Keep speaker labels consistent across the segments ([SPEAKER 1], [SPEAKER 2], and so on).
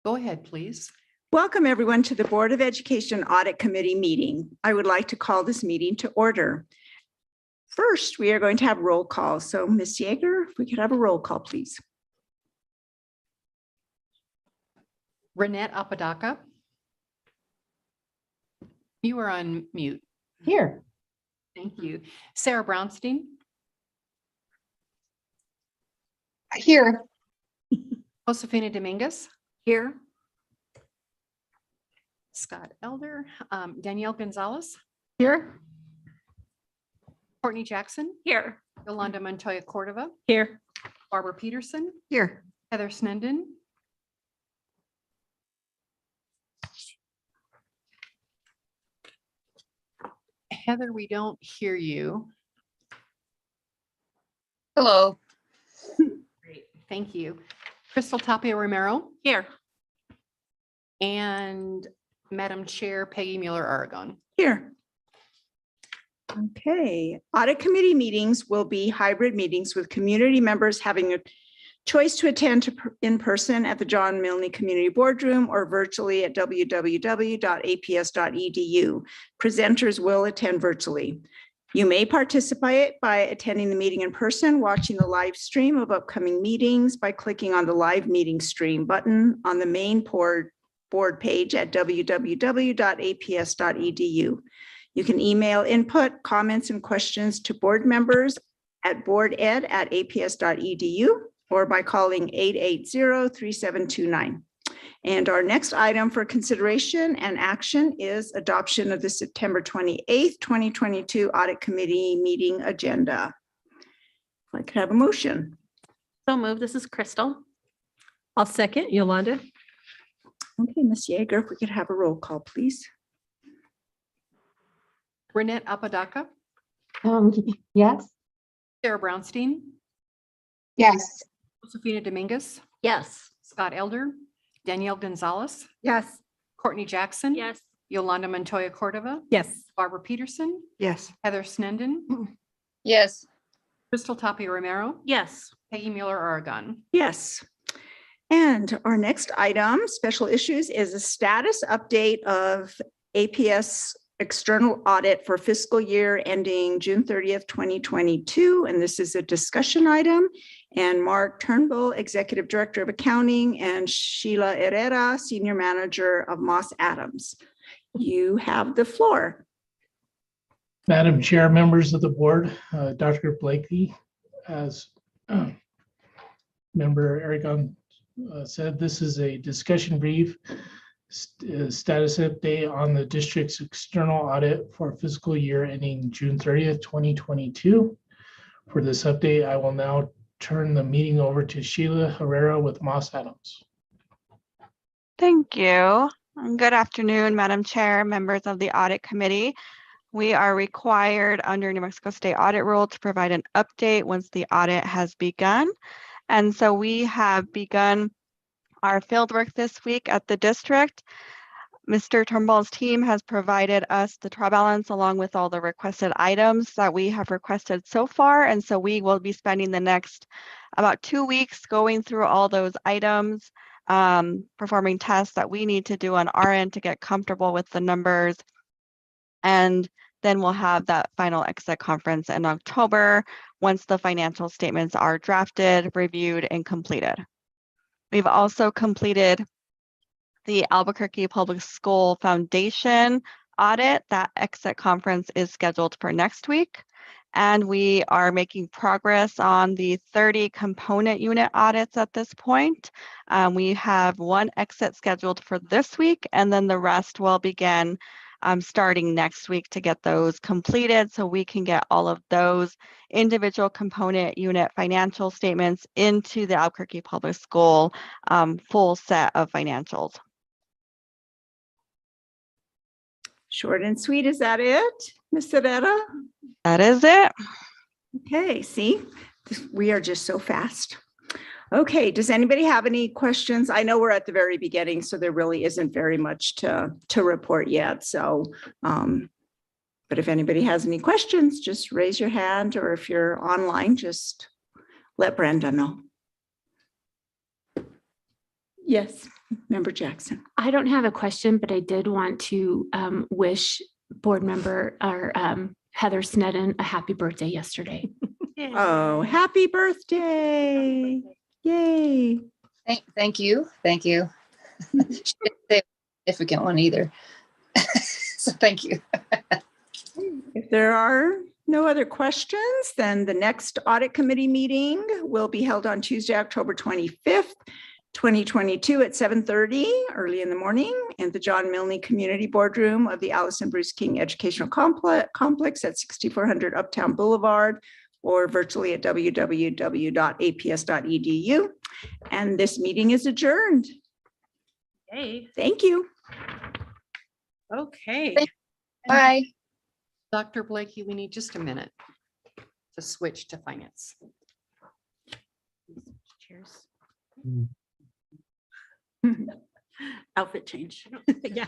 [SPEAKER 1] Go ahead, please.
[SPEAKER 2] Welcome, everyone, to the Board of Education Audit Committee meeting. I would like to call this meeting to order. First, we are going to have roll call. So, Ms. Yeager, if we could have a roll call, please.
[SPEAKER 1] Renette Apodaca. You are on mute.
[SPEAKER 3] Here.
[SPEAKER 1] Thank you. Sarah Brownstein.
[SPEAKER 3] Here.
[SPEAKER 1] Josefina Dominguez.
[SPEAKER 2] Here.
[SPEAKER 1] Scott Elder. Danielle Gonzalez.
[SPEAKER 2] Here.
[SPEAKER 1] Courtney Jackson.
[SPEAKER 2] Here.
[SPEAKER 1] Yolanda Montoya Cordova.
[SPEAKER 2] Here.
[SPEAKER 1] Barbara Peterson.
[SPEAKER 2] Here.
[SPEAKER 1] Heather Snenden. Heather, we don't hear you.
[SPEAKER 3] Hello.
[SPEAKER 1] Great, thank you. Crystal Tapia Romero
[SPEAKER 2] Here.
[SPEAKER 1] and Madam Chair Peggy Mueller-Aragon.
[SPEAKER 2] Here. Okay, audit committee meetings will be hybrid meetings with community members having a choice to attend in person at the John Milne Community Boardroom or virtually at www.aps.edu. Presenters will attend virtually. You may participate by attending the meeting in person, watching the live stream of upcoming meetings by clicking on the live meeting stream button on the main board page at www.aps.edu. You can email input, comments, and questions to board members at boarded@aps.edu or by calling 880-3729. And our next item for consideration and action is adoption of the September 28th, 2022 Audit Committee meeting agenda. If I could have a motion.
[SPEAKER 4] So moved. This is Crystal. I'll second. Yolanda.
[SPEAKER 2] Okay, Ms. Yeager, if we could have a roll call, please.
[SPEAKER 1] Renette Apodaca.
[SPEAKER 3] Yes.
[SPEAKER 1] Sarah Brownstein.
[SPEAKER 3] Yes.
[SPEAKER 1] Josefina Dominguez.
[SPEAKER 4] Yes.
[SPEAKER 1] Scott Elder. Danielle Gonzalez.
[SPEAKER 2] Yes.
[SPEAKER 1] Courtney Jackson.
[SPEAKER 4] Yes.
[SPEAKER 1] Yolanda Montoya Cordova.
[SPEAKER 4] Yes.
[SPEAKER 1] Barbara Peterson.
[SPEAKER 2] Yes.
[SPEAKER 1] Heather Snenden.
[SPEAKER 3] Yes.
[SPEAKER 1] Crystal Tapia Romero.
[SPEAKER 4] Yes.
[SPEAKER 1] Peggy Mueller-Aragon.
[SPEAKER 2] Yes. And our next item, special issues, is a status update of APS external audit for fiscal year ending June 30th, 2022. And this is a discussion item. And Mark Turnbull, Executive Director of Accounting, and Sheila Herrera, Senior Manager of Moss Adams. You have the floor.
[SPEAKER 5] Madam Chair, members of the board, Dr. Blakey, as Member Aragon said, this is a discussion brief status update on the district's external audit for fiscal year ending June 30th, 2022. For this update, I will now turn the meeting over to Sheila Herrera with Moss Adams.
[SPEAKER 6] Thank you. And good afternoon, Madam Chair, members of the Audit Committee. We are required under New Mexico State Audit Rule to provide an update once the audit has begun. And so we have begun our fieldwork this week at the district. Mr. Turnbull's team has provided us the trial balance along with all the requested items that we have requested so far. And so we will be spending the next about 2 weeks going through all those items, performing tests that we need to do on our end to get comfortable with the numbers. And then we'll have that final exit conference in October once the financial statements are drafted, reviewed, and completed. We've also completed the Albuquerque Public School Foundation audit. That exit conference is scheduled for next week. And we are making progress on the 30 component unit audits at this point. We have one exit scheduled for this week, and then the rest will begin starting next week to get those completed so we can get all of those individual component unit financial statements into the Albuquerque Public School full set of financials.
[SPEAKER 2] Short and sweet, is that it, Ms. Herrera?
[SPEAKER 6] That is it.
[SPEAKER 2] Okay, see, we are just so fast. Okay, does anybody have any questions? I know we're at the very beginning, so there really isn't very much to report yet. So, but if anybody has any questions, just raise your hand, or if you're online, just let Brenda know. Yes. Member Jackson.
[SPEAKER 4] I don't have a question, but I did want to wish board member or Heather Sneddon a happy birthday yesterday.
[SPEAKER 2] Oh, happy birthday. Yay.
[SPEAKER 3] Thank you. Thank you. She didn't say a significant one either. So thank you.
[SPEAKER 2] If there are no other questions, then the next audit committee meeting will be held on Tuesday, October 25th, 2022 at 7:30 early in the morning in the John Milne Community Boardroom of the Allison Bruce King Educational Complex at 6400 Uptown Boulevard, or virtually at www.aps.edu. And this meeting is adjourned.
[SPEAKER 1] Hey,
[SPEAKER 2] Thank you.
[SPEAKER 1] okay.
[SPEAKER 3] Bye.
[SPEAKER 1] Dr. Blakey, we need just a minute to switch to finance.
[SPEAKER 4] Cheers.
[SPEAKER 1] Outfit change.
[SPEAKER 4] Yeah.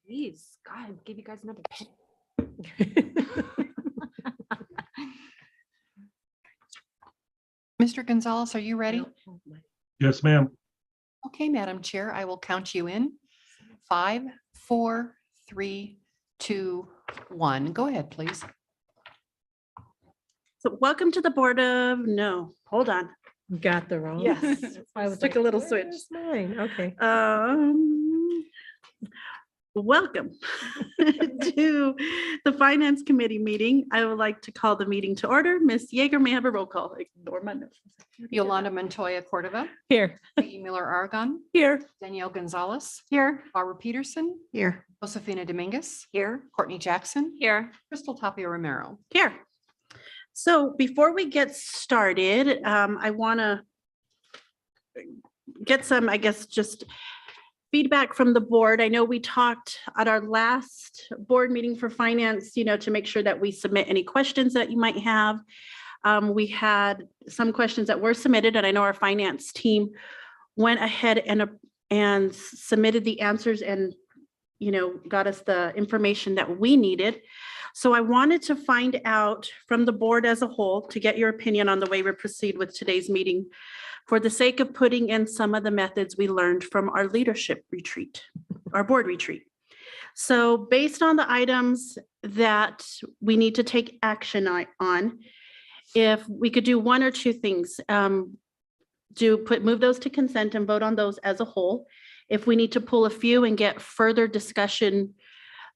[SPEAKER 1] Please, God, give you guys another pen. Mr. Gonzalez, are you ready?
[SPEAKER 7] Yes, ma'am.
[SPEAKER 1] Okay, Madam Chair, I will count you in. 5, 4, 3, 2, 1. Go ahead, please.
[SPEAKER 8] So welcome to the Board of, no, hold on.
[SPEAKER 9] Got the wrong.
[SPEAKER 8] Yes,
[SPEAKER 9] I was
[SPEAKER 8] took
[SPEAKER 9] like,
[SPEAKER 8] a little
[SPEAKER 9] "Where's
[SPEAKER 8] switch.
[SPEAKER 9] Mine, okay.
[SPEAKER 8] Welcome to the Finance Committee meeting. I would like to call the meeting to order. Ms. Yeager may I have a roll call. Ignore my notes.
[SPEAKER 1] Yolanda Montoya Cordova,
[SPEAKER 9] Here.
[SPEAKER 1] Peggy Miller Aragon,
[SPEAKER 8] Here.
[SPEAKER 1] Danielle Gonzalez,
[SPEAKER 8] Here.
[SPEAKER 1] Barbara Peterson,
[SPEAKER 9] Here.
[SPEAKER 1] Josefina Dominguez,
[SPEAKER 8] Here.
[SPEAKER 1] Courtney Jackson,
[SPEAKER 4] Here.
[SPEAKER 1] Crystal Tapia Romero.
[SPEAKER 8] Here. So before we get started, I want to get some, I guess, just feedback from the board. I know we talked at our last board meeting for finance, to make sure that we submit any questions that you might have. We had some questions that were submitted, and I know our finance team went ahead and submitted the answers and, got us the information that we needed. So I wanted to find out from the board as a whole, to get your opinion on the way we proceed with today's meeting, for the sake of putting in some of the methods we learned from our leadership retreat, our board retreat. So based on the items that we need to take action on, if we could do one or two things, move those to consent and vote on those as a whole. If we need to pull a few and get further discussion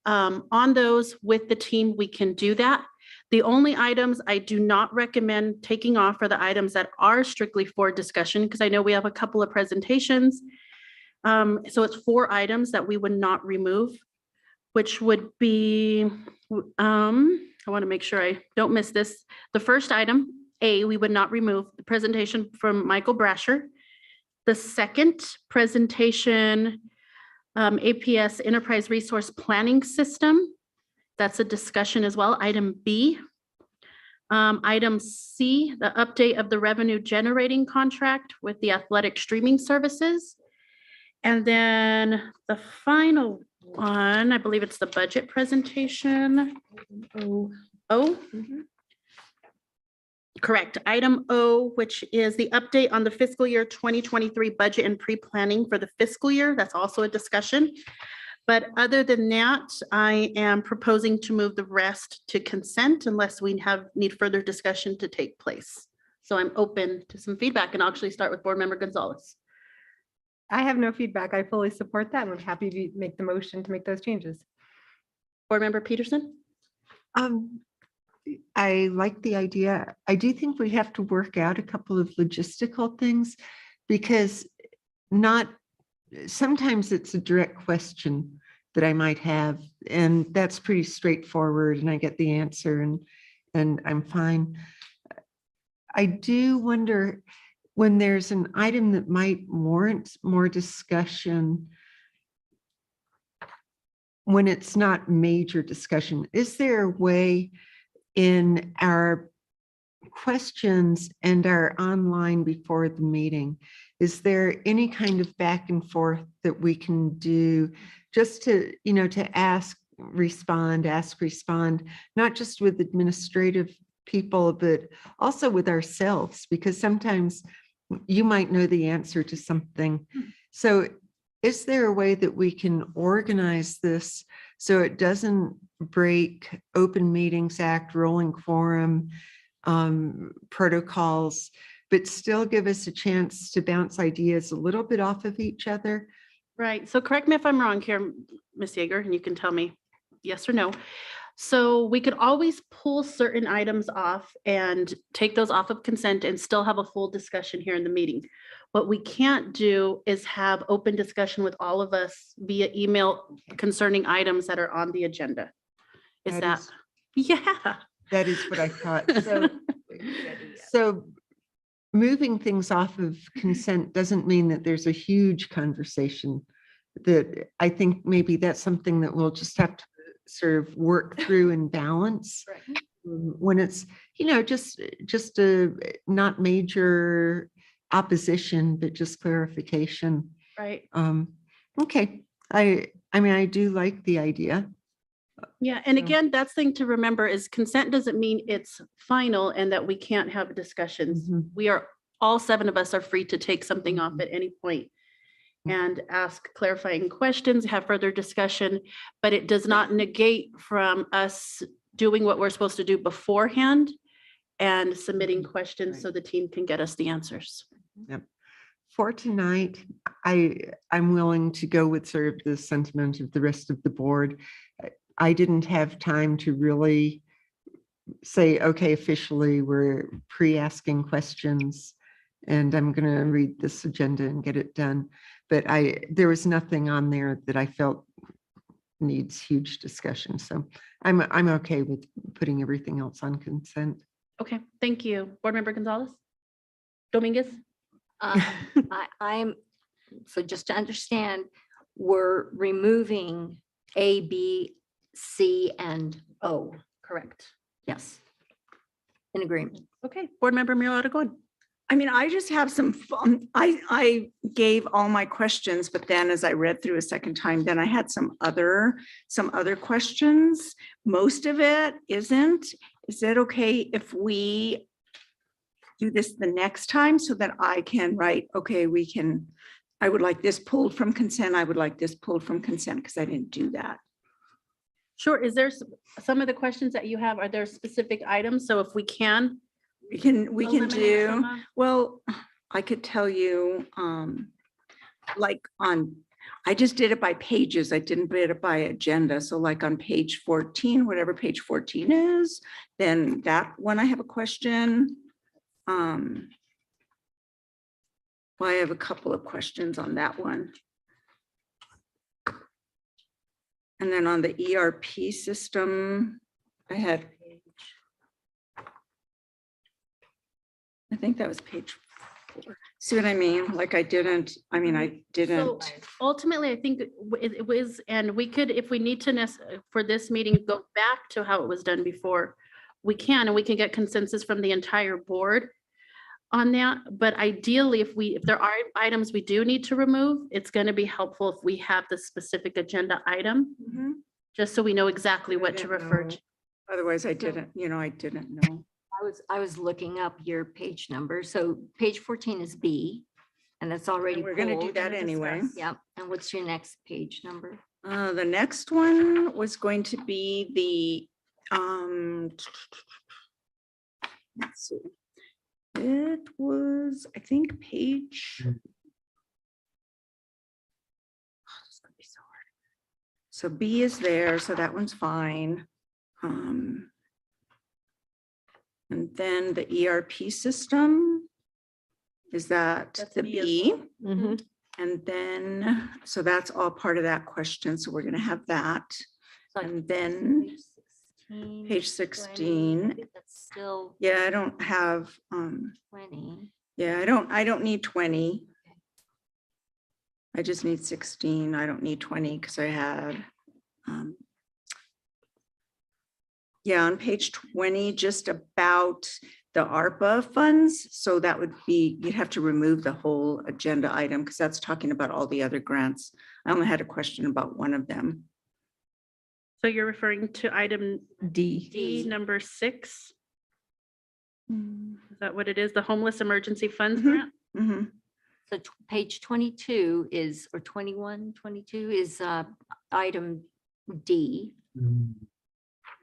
[SPEAKER 8] on those with the team, we can do that. The only items I do not recommend taking off are the items that are strictly for discussion, because I know we have a couple of presentations. So it's 4 items that we would not remove, which would be, I want to make sure I don't miss this. The first item, A, we would not remove the presentation from Michael Brasher. The second presentation, APS Enterprise Resource Planning System. That's a discussion as well. Item B. Item C, the update of the revenue generating contract with the athletic streaming services. And then the final one, I believe it's the budget presentation. O. Correct. Item O, which is the update on the fiscal year 2023 budget and pre-planning for the fiscal year. That's also a discussion. But other than that, I am proposing to move the rest to consent unless we need further discussion to take place. So I'm open to some feedback, and I'll actually start with Board Member Gonzalez.
[SPEAKER 9] I have no feedback. I fully support that. I'm happy to make the motion to make those changes.
[SPEAKER 8] Board Member Peterson?
[SPEAKER 10] I like the idea. I do think we have to work out a couple of logistical things, because sometimes it's a direct question that I might have, and that's pretty straightforward, and I get the answer and I'm fine. I do wonder, when there's an item that might warrant more discussion, when it's not major discussion, is there a way in our questions and our online before the meeting, is there any kind of back and forth that we can do just to, to ask, respond, not just with administrative people, but also with ourselves? Because sometimes you might know the answer to something. So is there a way that we can organize this so it doesn't break Open Meetings Act, rolling quorum, protocols, but still give us a chance to bounce ideas a little bit off of each other?
[SPEAKER 8] Right. So correct me if I'm wrong here, Ms. Yeager, and you can tell me yes or no. So we could always pull certain items off and take those off of consent and still have a full discussion here in the meeting. What we can't do is have open discussion with all of us via email concerning items that are on the agenda. Is that? Yeah.
[SPEAKER 10] That is what I thought. So moving things off of consent doesn't mean that there's a huge conversation. That I think maybe that's something that we'll just have to sort of work through and balance.
[SPEAKER 1] Right.
[SPEAKER 10] When it's, just a not major opposition, but just clarification.
[SPEAKER 8] Right.
[SPEAKER 10] Okay. I mean, I do like the idea.
[SPEAKER 8] Yeah. And
[SPEAKER 10] So-
[SPEAKER 8] again, that's thing to remember is consent doesn't mean it's final and that we can't have discussions.
[SPEAKER 10] Mhm.
[SPEAKER 8] We are, all 7 of us are free to take something off at any point and ask clarifying questions, have further discussion, but it does not negate from us doing what we're supposed to do beforehand and submitting questions so the team can get us the answers.
[SPEAKER 10] Yep. For tonight, I'm willing to go with sort of the sentiment of the rest of the board. I didn't have time to really say, okay, officially, we're pre-asking questions and I'm going to read this agenda and get it done. But there was nothing on there that I felt needs huge discussion. So I'm okay with putting everything else on consent.
[SPEAKER 8] Okay, thank you. Board Member Gonzalez? Dominguez?
[SPEAKER 7] So just to understand, we're removing A, B, C, and O.
[SPEAKER 8] Correct.
[SPEAKER 7] Yes. In agreement.
[SPEAKER 8] Okay, Board Member Miro Aragon.
[SPEAKER 2] I mean, I just have some fun. I gave all my questions, but then as I read through a second time, then I had some other questions. Most of it isn't. Is it okay if we do this the next time so that I can write, okay, I would like this pulled from consent. I would like this pulled from consent because I didn't do that.
[SPEAKER 8] Sure, is there some of the questions that you have, are there specific items? So if we can.
[SPEAKER 2] We can
[SPEAKER 8] eliminate
[SPEAKER 2] do.
[SPEAKER 8] some of-
[SPEAKER 2] Well, I could tell you, I just did it by pages. I didn't put it by agenda. So like on page 14, whatever page 14 is, then that one I have a question. Well, I have a couple of questions on that one. And then on the ERP system, I think that was page 4. See what I mean? Like I didn't.
[SPEAKER 8] So ultimately, I think it was, and we could, if we need to, for this meeting, go back to how it was done before, we can, and we can get consensus from the entire board on that. But ideally, if there are items we do need to remove, it's going to be helpful if we have the specific agenda item,
[SPEAKER 2] Mhm.
[SPEAKER 8] just so we know exactly what to
[SPEAKER 2] didn't
[SPEAKER 8] refer
[SPEAKER 2] know.
[SPEAKER 8] to.
[SPEAKER 2] Otherwise I didn't know.
[SPEAKER 7] I was looking up your page number. So page 14 is B, and that's already.
[SPEAKER 2] And we're gonna do
[SPEAKER 7] pulled.
[SPEAKER 2] that anyway.
[SPEAKER 7] Yep. And what's your next page number?
[SPEAKER 2] The next one was going to be the, let's see. It was, I think, page. Oh, this is gonna be so hard. So B is there, so that one's fine. And then the ERP system, is that
[SPEAKER 8] That's
[SPEAKER 2] the
[SPEAKER 8] B as
[SPEAKER 2] B?
[SPEAKER 8] well.
[SPEAKER 10] Mhm.
[SPEAKER 2] And then, so that's all part of that question. So we're gonna have that.
[SPEAKER 7] Like
[SPEAKER 2] And then page
[SPEAKER 7] 20,
[SPEAKER 2] 16.
[SPEAKER 7] I think that's still
[SPEAKER 2] Yeah, I don't have,
[SPEAKER 7] 20.
[SPEAKER 2] yeah, I don't need 20. I just need 16. I don't need 20 because I had, yeah, on page 20, just about the ARPA funds. So that would be, you'd have to remove the whole agenda item because that's talking about all the other grants. I only had a question about one of them.
[SPEAKER 8] So you're referring to item
[SPEAKER 10] D.
[SPEAKER 8] D, number 6? Is that what it is? The homeless emergency funds grant?
[SPEAKER 2] Mhm.
[SPEAKER 7] So page 22 is, or 21, 22 is item D. And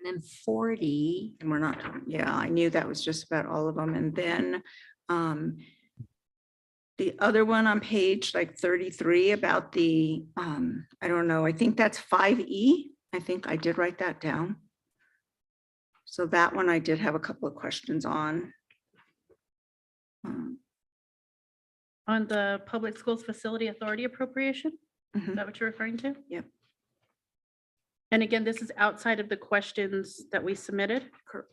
[SPEAKER 7] then 40,
[SPEAKER 2] And we're not, yeah, I knew that was just about all of them. And then the other one on page like 33 about the, I don't know, I think that's 5E. I think I did write that down. So that one I did have a couple of questions on.
[SPEAKER 8] On the Public Schools Facility Authority appropriation? Is
[SPEAKER 2] Mhm.
[SPEAKER 8] that what you're referring to?
[SPEAKER 2] Yep.
[SPEAKER 8] And again, this is outside of the questions that we submitted.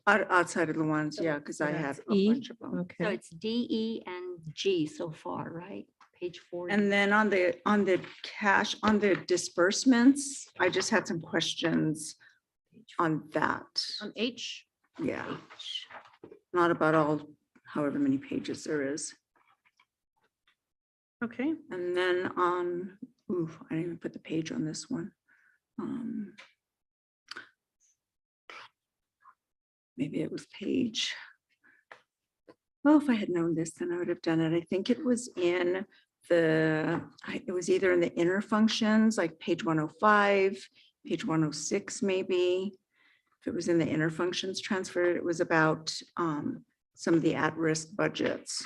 [SPEAKER 2] Outside of the ones, yeah, because I had
[SPEAKER 9] That's
[SPEAKER 2] a
[SPEAKER 9] E.
[SPEAKER 2] bunch of them.
[SPEAKER 7] so
[SPEAKER 9] Okay.
[SPEAKER 7] it's D, E, and G so far, right? Page 40.
[SPEAKER 2] And then on the cash, on the disbursements, I just had some questions on that.
[SPEAKER 8] On H,
[SPEAKER 2] Yeah. Not about all, however many pages there is.
[SPEAKER 8] okay.
[SPEAKER 2] And then on, ooh, I didn't even put the page on this one. Maybe it was page. Oh, if I had known this, then I would have done it. I think it was in it was either in the inner functions, like page 105, page 106, maybe. If it was in the inner functions transfer, it was about some of the at-risk budgets.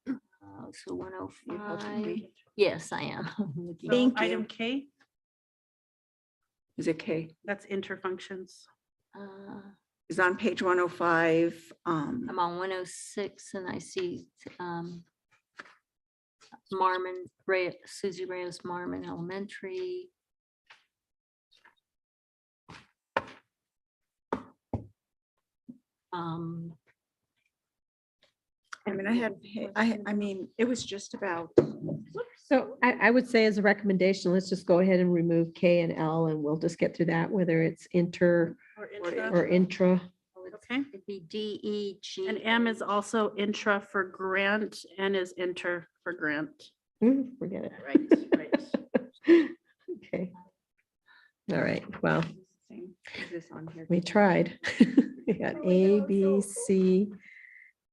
[SPEAKER 7] So
[SPEAKER 2] You helping
[SPEAKER 7] 105.
[SPEAKER 2] me?
[SPEAKER 7] Yes, I am. Looking.
[SPEAKER 8] So
[SPEAKER 2] Thank
[SPEAKER 8] item
[SPEAKER 2] you.
[SPEAKER 8] K,
[SPEAKER 2] Is it K?
[SPEAKER 8] that's interfunctions.
[SPEAKER 2] Is on page 105.
[SPEAKER 7] I'm on 106 and I see Marmon, Susie Reyes Marmon Elementary.
[SPEAKER 2] I mean, I mean, it was just about,
[SPEAKER 9] So I would say as a recommendation, let's just go ahead and remove K and L and we'll just get through that, whether it's inter
[SPEAKER 8] Or intra.
[SPEAKER 9] or intra.
[SPEAKER 8] Okay.
[SPEAKER 7] It'd be D, E, G.
[SPEAKER 8] And M is also intra for grant, N is inter for grant.
[SPEAKER 9] Forget it.
[SPEAKER 8] Right, right.
[SPEAKER 9] Okay. All right, well,
[SPEAKER 2] is this on here?
[SPEAKER 9] we tried. We got A, B, C,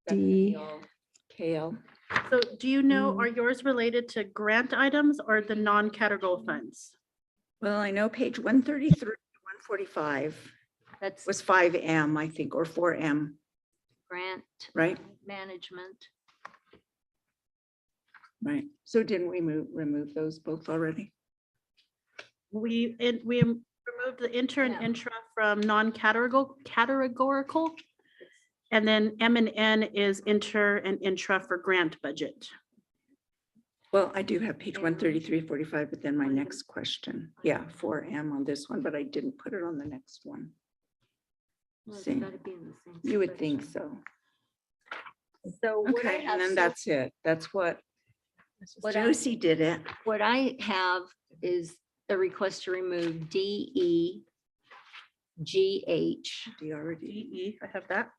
[SPEAKER 9] D.
[SPEAKER 2] KL.
[SPEAKER 8] So do you know, are yours related to grant items or the non-category funds?
[SPEAKER 2] Well, I know page 133, 145
[SPEAKER 7] That's
[SPEAKER 2] was 5M, I think, or 4M,
[SPEAKER 7] grant
[SPEAKER 2] right?
[SPEAKER 7] management.
[SPEAKER 2] Right. So didn't we remove those both already?
[SPEAKER 8] We removed the inter and
[SPEAKER 7] Yeah.
[SPEAKER 8] intra from non-categorical. And then M and N is inter and intra for grant budget.
[SPEAKER 2] Well, I do have page 133, 45, but then my next question, yeah, 4M on this one, but I didn't put it on the next one.
[SPEAKER 7] Well, it's
[SPEAKER 2] See.
[SPEAKER 7] gotta be in the same
[SPEAKER 2] You would think
[SPEAKER 7] section.
[SPEAKER 2] so.
[SPEAKER 7] So what I
[SPEAKER 2] Okay,
[SPEAKER 7] have
[SPEAKER 2] and then
[SPEAKER 7] so-
[SPEAKER 2] that's it. That's what
[SPEAKER 7] What I-
[SPEAKER 2] Josie did it.
[SPEAKER 7] What I have is a request to remove D, E, G, H,
[SPEAKER 2] D already.
[SPEAKER 8] DE, I have that.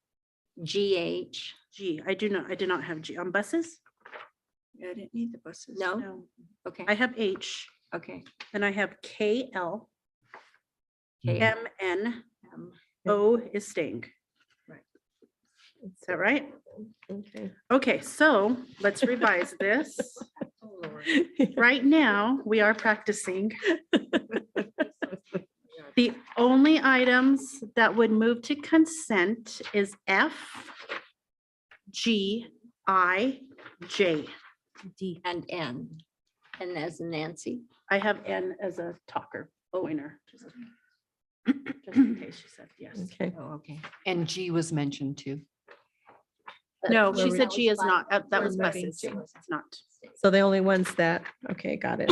[SPEAKER 7] G, H.
[SPEAKER 8] G, I did not have G on buses.
[SPEAKER 2] Yeah, I didn't need the buses.
[SPEAKER 7] No,
[SPEAKER 8] No,
[SPEAKER 7] okay,
[SPEAKER 8] I have H,
[SPEAKER 7] okay.
[SPEAKER 8] then I have KL,
[SPEAKER 7] K,
[SPEAKER 8] MN,
[SPEAKER 7] M.
[SPEAKER 8] O is staying. Is that right?
[SPEAKER 9] Okay.
[SPEAKER 8] Okay, so let's revise this. Right now, we are practicing. The only items that would move to consent is F, G, I, J, D.
[SPEAKER 7] And N. And as in Nancy.
[SPEAKER 8] I have N as a talker, pointer. Just in case she said yes.
[SPEAKER 9] Okay.
[SPEAKER 7] Oh, okay.
[SPEAKER 1] And G was mentioned too.
[SPEAKER 8] No,
[SPEAKER 9] Where
[SPEAKER 8] she
[SPEAKER 9] we-
[SPEAKER 8] said G is not, that
[SPEAKER 9] We're
[SPEAKER 8] was
[SPEAKER 9] moving
[SPEAKER 8] buses.
[SPEAKER 9] G.
[SPEAKER 8] It's not.
[SPEAKER 9] So the only ones that, okay, got it,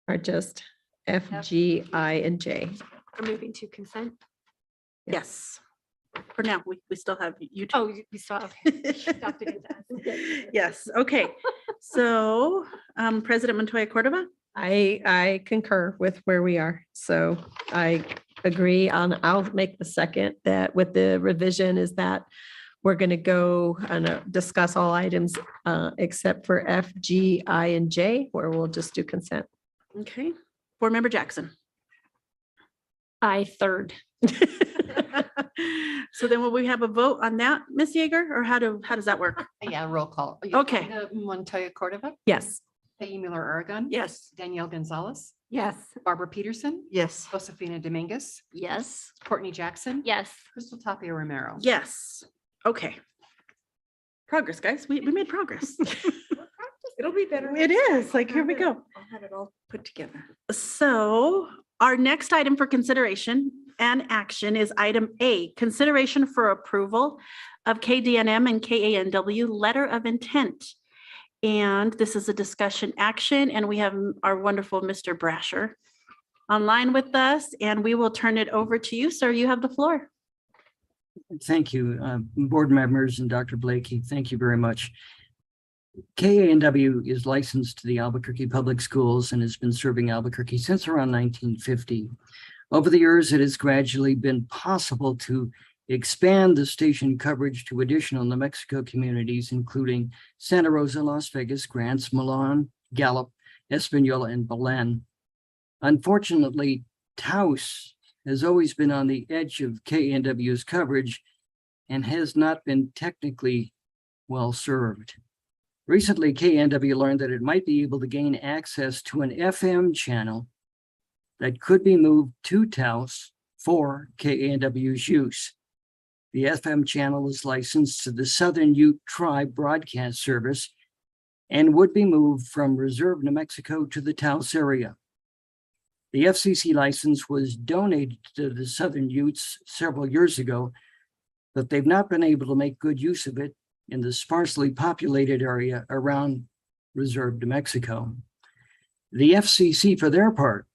[SPEAKER 9] are just F, G, I, and J.
[SPEAKER 4] We're moving to consent.
[SPEAKER 8] Yes. For now, we still have you. two.
[SPEAKER 4] Oh, we still have. Dr. Gonzalez.
[SPEAKER 8] Yes, okay. So President Montoya Cordova,
[SPEAKER 9] I concur with where we are. So I agree on, I'll make the second that with the revision is that we're going to go and discuss all items except for F, G, I, and J, where we'll just do consent.
[SPEAKER 8] okay. Board Member Jackson.
[SPEAKER 4] I third.
[SPEAKER 8] So then will we have a vote on that, Ms. Yeager, or how does that work?
[SPEAKER 1] Yeah, roll call.
[SPEAKER 8] Okay.
[SPEAKER 1] Montoya Cordova,
[SPEAKER 9] Yes.
[SPEAKER 1] Peggy Mueller Aragon.
[SPEAKER 8] Yes.
[SPEAKER 1] Danielle Gonzalez,
[SPEAKER 7] Yes.
[SPEAKER 1] Barbara Peterson,
[SPEAKER 10] Yes.
[SPEAKER 1] Josefina Dominguez,
[SPEAKER 7] Yes.
[SPEAKER 1] Courtney Jackson.
[SPEAKER 4] Yes.
[SPEAKER 1] Crystal Tapia Romero.
[SPEAKER 8] Yes. Okay. Progress, guys. We made progress.
[SPEAKER 2] It'll be better.
[SPEAKER 8] It is, like, here we go.
[SPEAKER 2] I'll have it all put together.
[SPEAKER 8] So our next item for consideration and action is item A, consideration for approval of KDNM and KANW letter of intent. And this is a discussion action, and we have our wonderful Mr. Brasher online with us, and we will turn it over to you, sir. You have the floor.
[SPEAKER 11] Thank you, board members and Dr. Blakey. Thank you very much. KANW is licensed to the Albuquerque Public Schools and has been serving Albuquerque since around 1950. Over the years, it has gradually been possible to expand the station coverage to additional New Mexico communities, including Santa Rosa, Las Vegas, Grants, Milan, Gallup, Espanola, and Belen. Unfortunately, Taos has always been on the edge of KANW's coverage and has not been technically well served. Recently, KNW learned that it might be able to gain access to an FM channel that could be moved to Taos for KNW's use. The FM channel is licensed to the Southern Ute Tribe Broadcast Service and would be moved from Reserve, New Mexico to the Taos area. The FCC license was donated to the Southern Utes several years ago, but they've not been able to make good use of it in the sparsely populated area around Reserve, New Mexico. The FCC, for their part,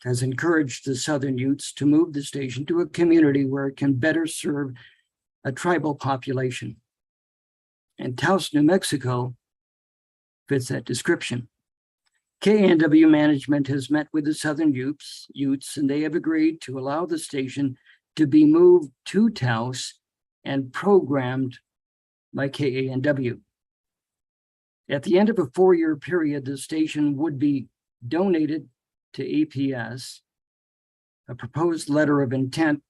[SPEAKER 11] has encouraged the Southern Utes to move the station to a community where it can better serve a tribal population. And Taos, New Mexico fits that description. KNW management has met with the Southern Utes, and they have agreed to allow the station to be moved to Taos and programmed by KANW. At the end of a 4-year period, the station would be donated to APS. A proposed letter of intent,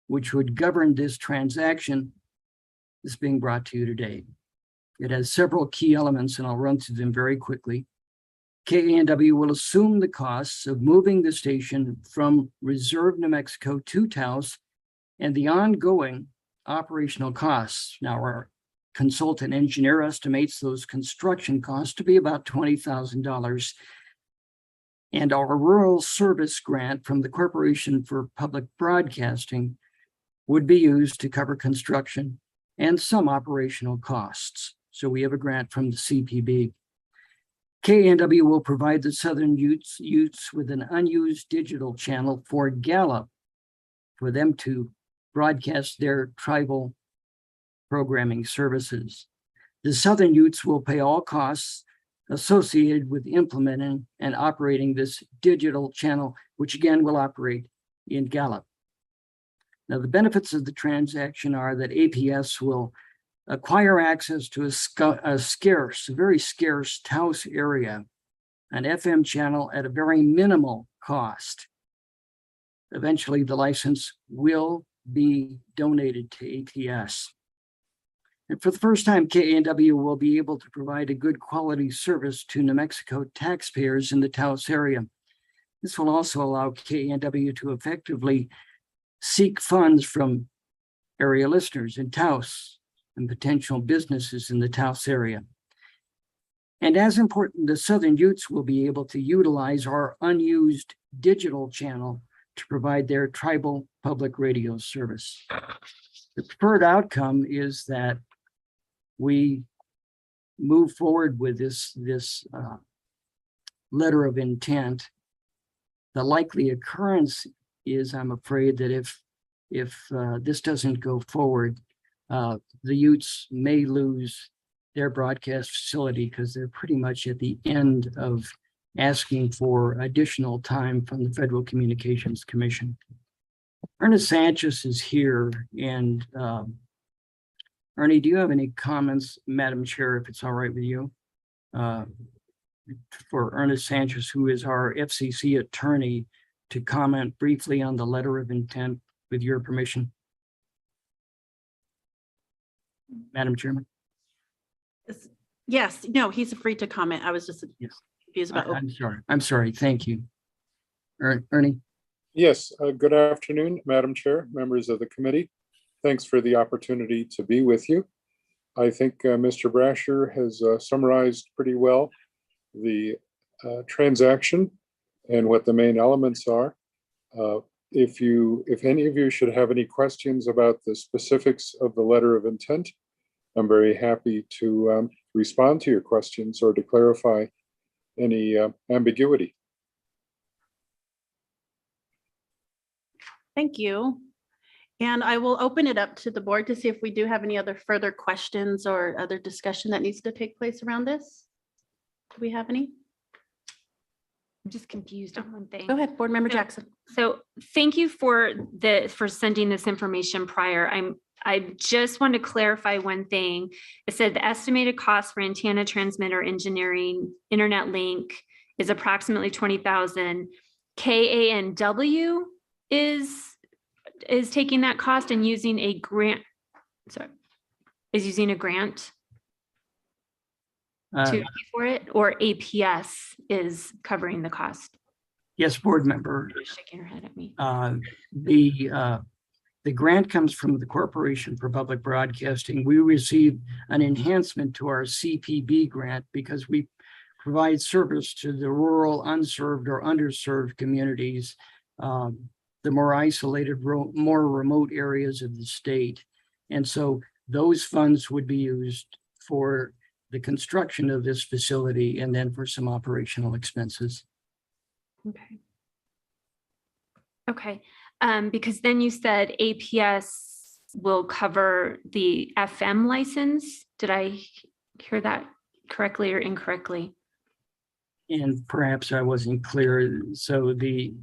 [SPEAKER 11] which would govern this transaction, is being brought to you today. It has several key elements, and I'll run through them very quickly. KANW will assume the costs of moving the station from Reserve, New Mexico to Taos and the ongoing operational costs. Now, our consultant engineer estimates those construction costs to be about $20,000. And our rural service grant from the Corporation for Public Broadcasting would be used to cover construction and some operational costs. So we have a grant from the CPB. KNW will provide the Southern Utes with an unused digital channel for Gallup for them to broadcast their tribal programming services. The Southern Utes will pay all costs associated with implementing and operating this digital channel, which again will operate in Gallup. Now, the benefits of the transaction are that APS will acquire access to a very scarce Taos area, an FM channel at a very minimal cost. Eventually, the license will be donated to APS. And for the first time, KNW will be able to provide a good quality service to New Mexico taxpayers in the Taos area. This will also allow KNW to effectively seek funds from area listeners in Taos and potential businesses in the Taos area. And as important, the Southern Utes will be able to utilize our unused digital channel to provide their tribal public radio service. The preferred outcome is that we move forward with this letter of intent. The likely occurrence is, I'm afraid, that if this doesn't go forward, the Utes may lose their broadcast facility because they're pretty much at the end of asking for additional time from the Federal Communications Commission. Ernest Sanchez is here, and Ernie, do you have any comments, Madam Chair, if it's all right with you? For Ernest Sanchez, who is our FCC attorney, to comment briefly on the letter of intent with your permission. Madam Chairman?
[SPEAKER 8] Yes, no, he's free to comment. I was just
[SPEAKER 11] Yes.
[SPEAKER 8] confused about.
[SPEAKER 11] I'm sorry. Thank you. Ernie?
[SPEAKER 12] Yes, good afternoon, Madam Chair, members of the committee. Thanks for the opportunity to be with you. I think Mr. Brasher has summarized pretty well the transaction and what the main elements are. If any of you should have any questions about the specifics of the letter of intent, I'm very happy to respond to your questions or to clarify any ambiguity.
[SPEAKER 8] Thank you. And I will open it up to the board to see if we do have any other further questions or other discussion that needs to take place around this. Do we have any?
[SPEAKER 4] I'm just confused on one thing.
[SPEAKER 8] Go ahead, Board Member
[SPEAKER 4] So-
[SPEAKER 8] Jackson.
[SPEAKER 4] So thank you for sending this information prior. I just want to clarify one thing. It said the estimated cost for antenna transmitter engineering internet link is approximately 20,000. KANW is taking that cost and using a grant. Sorry, is using a grant to pay for it, or APS is covering the cost?
[SPEAKER 11] Yes, board member.
[SPEAKER 4] You're shaking your head at me.
[SPEAKER 11] The grant comes from the Corporation for Public Broadcasting. We received an enhancement to our CPB grant because we provide service to the rural, unserved or underserved communities, the more isolated, more remote areas of the state. And so those funds would be used for the construction of this facility and then for some operational expenses.
[SPEAKER 4] Okay. Okay, because then you said APS will cover the FM license. Did I hear that correctly or incorrectly?
[SPEAKER 11] And perhaps I wasn't clear. So the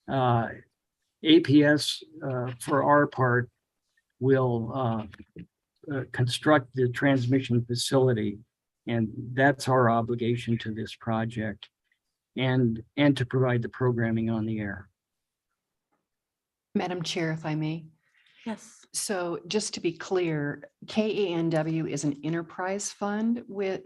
[SPEAKER 11] APS for our part will construct the transmission facility. And that's our obligation to this project and to provide the programming on the air.
[SPEAKER 1] Madam Chair, if I may.
[SPEAKER 8] Yes.
[SPEAKER 1] So just to be clear, KANW is an enterprise fund with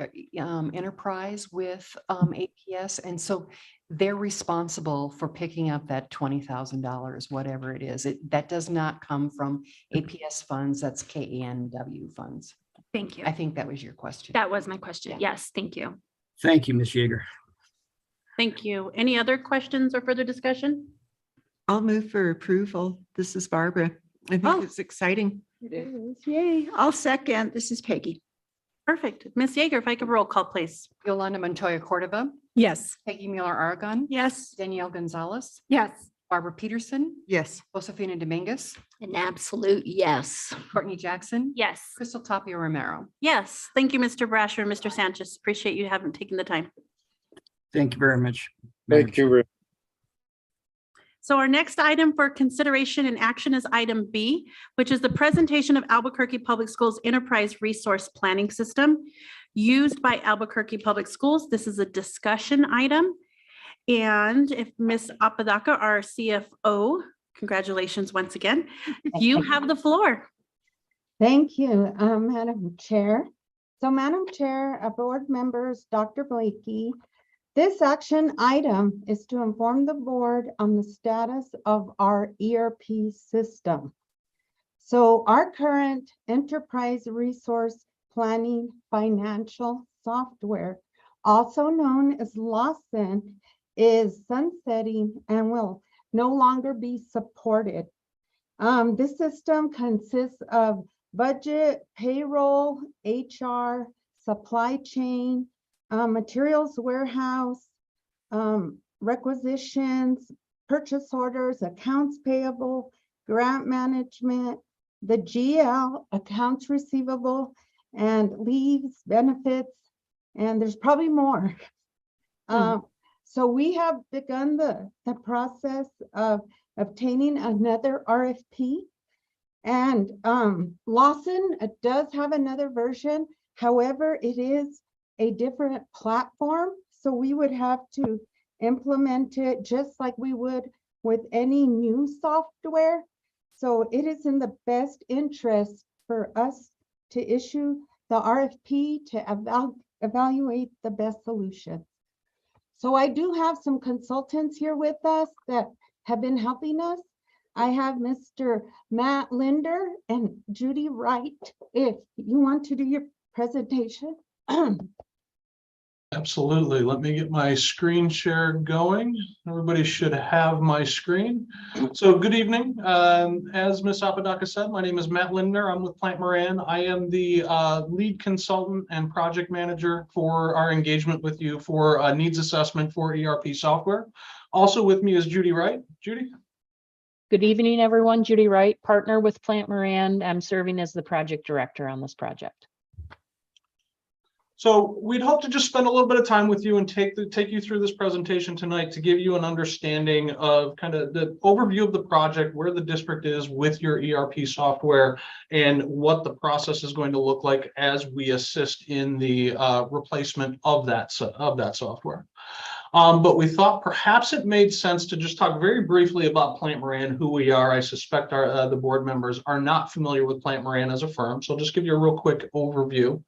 [SPEAKER 1] APS. And so they're responsible for picking up that $20,000, whatever it is. That does not come from APS funds. That's KANW funds.
[SPEAKER 4] Thank you.
[SPEAKER 1] I think that was your question.
[SPEAKER 4] That was my question.
[SPEAKER 1] Yeah.
[SPEAKER 4] Yes, thank you.
[SPEAKER 11] Thank you, Ms. Yeager.
[SPEAKER 8] Thank you. Any other questions or further discussion?
[SPEAKER 10] I'll move for approval. This is Barbara. I think
[SPEAKER 8] Oh.
[SPEAKER 10] it's exciting.
[SPEAKER 2] It is. Yay. I'll second. This is Peggy.
[SPEAKER 8] Perfect. Ms. Yeager, if I could roll call, please.
[SPEAKER 1] Yolanda Montoya Cordova,
[SPEAKER 9] Yes.
[SPEAKER 1] Peggy Mueller Aragon,
[SPEAKER 8] Yes.
[SPEAKER 1] Danielle Gonzalez,
[SPEAKER 9] Yes.
[SPEAKER 1] Barbara Peterson,
[SPEAKER 10] Yes.
[SPEAKER 1] Josefina Dominguez,
[SPEAKER 7] An absolute yes.
[SPEAKER 1] Courtney Jackson,
[SPEAKER 4] Yes.
[SPEAKER 1] Crystal Tapia Romero.
[SPEAKER 8] Yes. Thank you, Mr. Brasher and Mr. Sanchez. Appreciate you having taken the time.
[SPEAKER 11] Thank you very much. Madam
[SPEAKER 12] Thank you very
[SPEAKER 8] So our next item for consideration and action is item B, which is the presentation of Albuquerque Public Schools Enterprise Resource Planning System used by Albuquerque Public Schools. This is a discussion item. And if Ms. Apodaca, our CFO, congratulations once again, you have the floor.
[SPEAKER 13] Thank you, Madam Chair. So Madam Chair, board members, Dr. Blakey, this action item is to inform the board on the status of our ERP system. So our current enterprise resource planning financial software, also known as Lawson, is sunsetting and will no longer be supported. This system consists of budget, payroll, HR, supply chain, materials warehouse, requisitions, purchase orders, accounts payable, grant management, the GL, accounts receivable, and leaves, benefits, and there's probably more. So we have begun the process of obtaining another RFP. And Lawson does have another version. However, it is a different platform. So we would have to implement it just like we would with any new software. So it is in the best interest for us to issue the RFP to evaluate the best solution. So I do have some consultants here with us that have been helping us. I have Mr. Matt Linder and Judy Wright. If you want to do your presentation.
[SPEAKER 14] Absolutely. Let me get my screen share going. Everybody should have my screen. So good evening. As Ms. Apodaca said, my name is Matt Lindner. I'm with Plant Moran. I am the lead consultant and project manager for our engagement with you for needs assessment for ERP software. Also with me is Judy Wright. Judy.
[SPEAKER 15] Good evening, everyone. Judy Wright, partner with Plant Moran. I'm serving as the project director on this project.
[SPEAKER 14] So we'd hope to just spend a little bit of time with you and take you through this presentation tonight to give you an understanding of kind of the overview of the project, where the district is with your ERP software, and what the process is going to look like as we assist in the replacement of that software. But we thought perhaps it made sense to just talk very briefly about Plant Moran, who we are. I suspect the board members are not familiar with Plant Moran as a firm, so I'll just give you a real quick overview.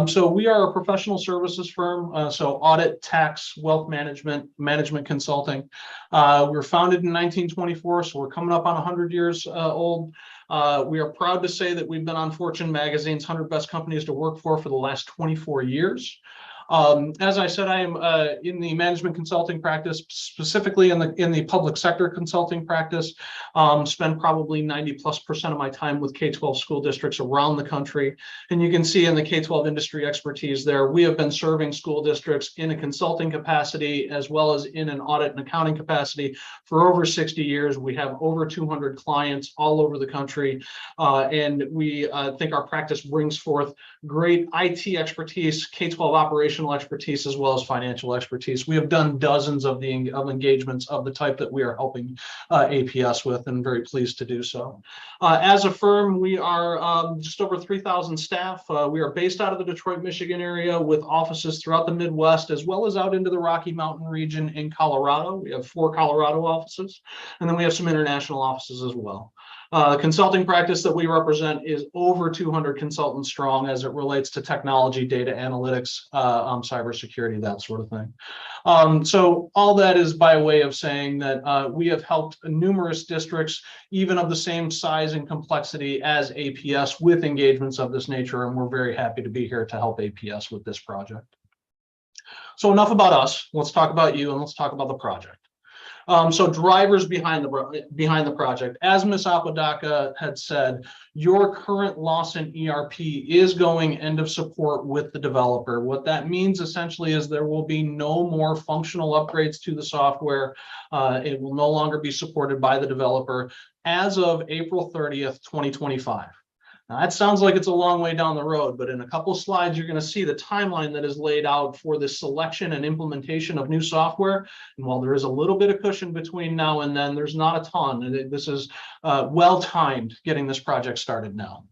[SPEAKER 14] So we are a professional services firm, so audit, tax, wealth management, management consulting. We were founded in 1924, so we're coming up on 100 years old. We are proud to say that we've been on Fortune Magazine's 100 Best Companies to Work for the last 24 years. As I said, I am in the management consulting practice, specifically in the public sector consulting practice. Spend probably 90+% of my time with K-12 school districts around the country. And you can see in the K-12 industry expertise there, we have been serving school districts in a consulting capacity as well as in an audit and accounting capacity for over 60 years. We have over 200 clients all over the country. And we think our practice brings forth great IT expertise, K-12 operational expertise, as well as financial expertise. We have done dozens of engagements of the type that we are helping APS with, and very pleased to do so. As a firm, we are just over 3,000 staff. We are based out of the Detroit, Michigan area with offices throughout the Midwest, as well as out into the Rocky Mountain region in Colorado. We have 4 Colorado offices, and then we have some international offices as well. The consulting practice that we represent is over 200 consultants strong as it relates to technology, data analytics, cybersecurity, that sort of thing. So all that is by way of saying that we have helped numerous districts, even of the same size and complexity as APS, with engagements of this nature, and we're very happy to be here to help APS with this project. So enough about us. Let's talk about you, and let's talk about the project. So drivers behind the project. As Ms. Apodaca had said, your current Lawson ERP is going end of support with the developer. What that means essentially is there will be no more functional upgrades to the software. It will no longer be supported by the developer as of April 30th, 2025. Now, that sounds like it's a long way down the road, but in a couple of slides, you're going to see the timeline that is laid out for the selection and implementation of new software. And while there is a little bit of cushion between now and then, there's not a ton. This is well-timed getting this project started now.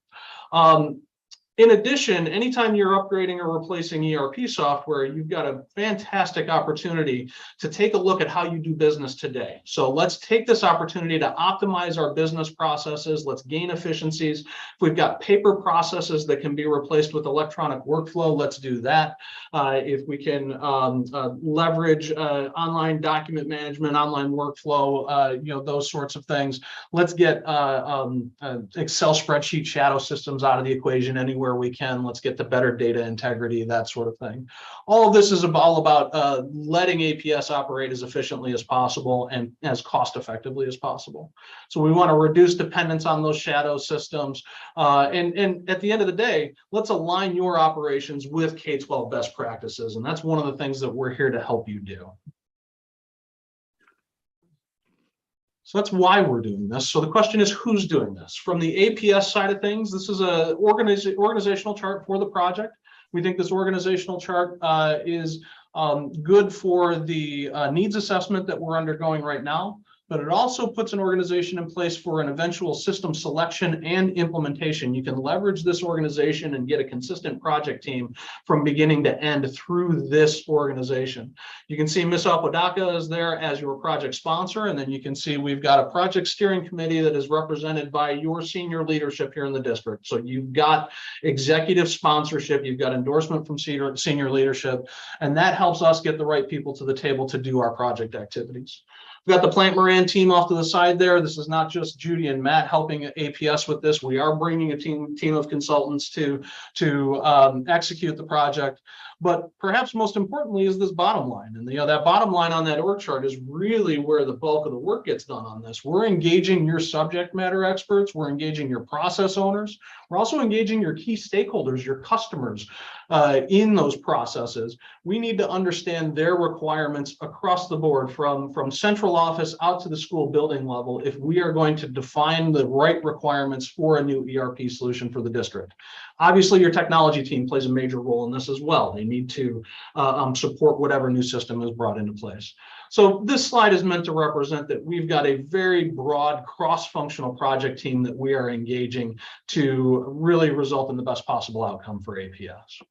[SPEAKER 14] In addition, anytime you're upgrading or replacing ERP software, you've got a fantastic opportunity to take a look at how you do business today. So let's take this opportunity to optimize our business processes. Let's gain efficiencies. If we've got paper processes that can be replaced with electronic workflow, let's do that. If we can leverage online document management, online workflow, those sorts of things, let's get Excel spreadsheet shadow systems out of the equation anywhere we can. Let's get the better data integrity, that sort of thing. All of this is all about letting APS operate as efficiently as possible and as cost effectively as possible. So we want to reduce dependence on those shadow systems. And at the end of the day, let's align your operations with K-12 best practices. And that's one of the things that we're here to help you do. So that's why we're doing this. So the question is, who's doing this? From the APS side of things, this is an organizational chart for the project. We think this organizational chart is good for the needs assessment that we're undergoing right now. but it also puts an organization in place for an eventual system selection and implementation. You can leverage this organization and get a consistent project team from beginning to end through this organization. You can see Ms. Apodaca is there as your project sponsor, and then you can see we've got a project steering committee that is represented by your senior leadership here in the district. So you've got executive sponsorship, you've got endorsement from senior leadership, and that helps us get the right people to the table to do our project activities. We've got the Plant Moran team off to the side there. This is not just Judy and Matt helping APS with this. We are bringing a team of consultants to execute the project. But perhaps most importantly is this bottom line. And that bottom line on that org chart is really where the bulk of the work gets done on this. We're engaging your subject matter experts. We're engaging your process owners. We're also engaging your key stakeholders, your customers in those processes. We need to understand their requirements across the board from central office out to the school building level if we are going to define the right requirements for a new ERP solution for the district. Obviously, your technology team plays a major role in this as well. They need to support whatever new system is brought into place. So this slide is meant to represent that we've got a very broad cross-functional project team that we are engaging to really result in the best possible outcome for APS.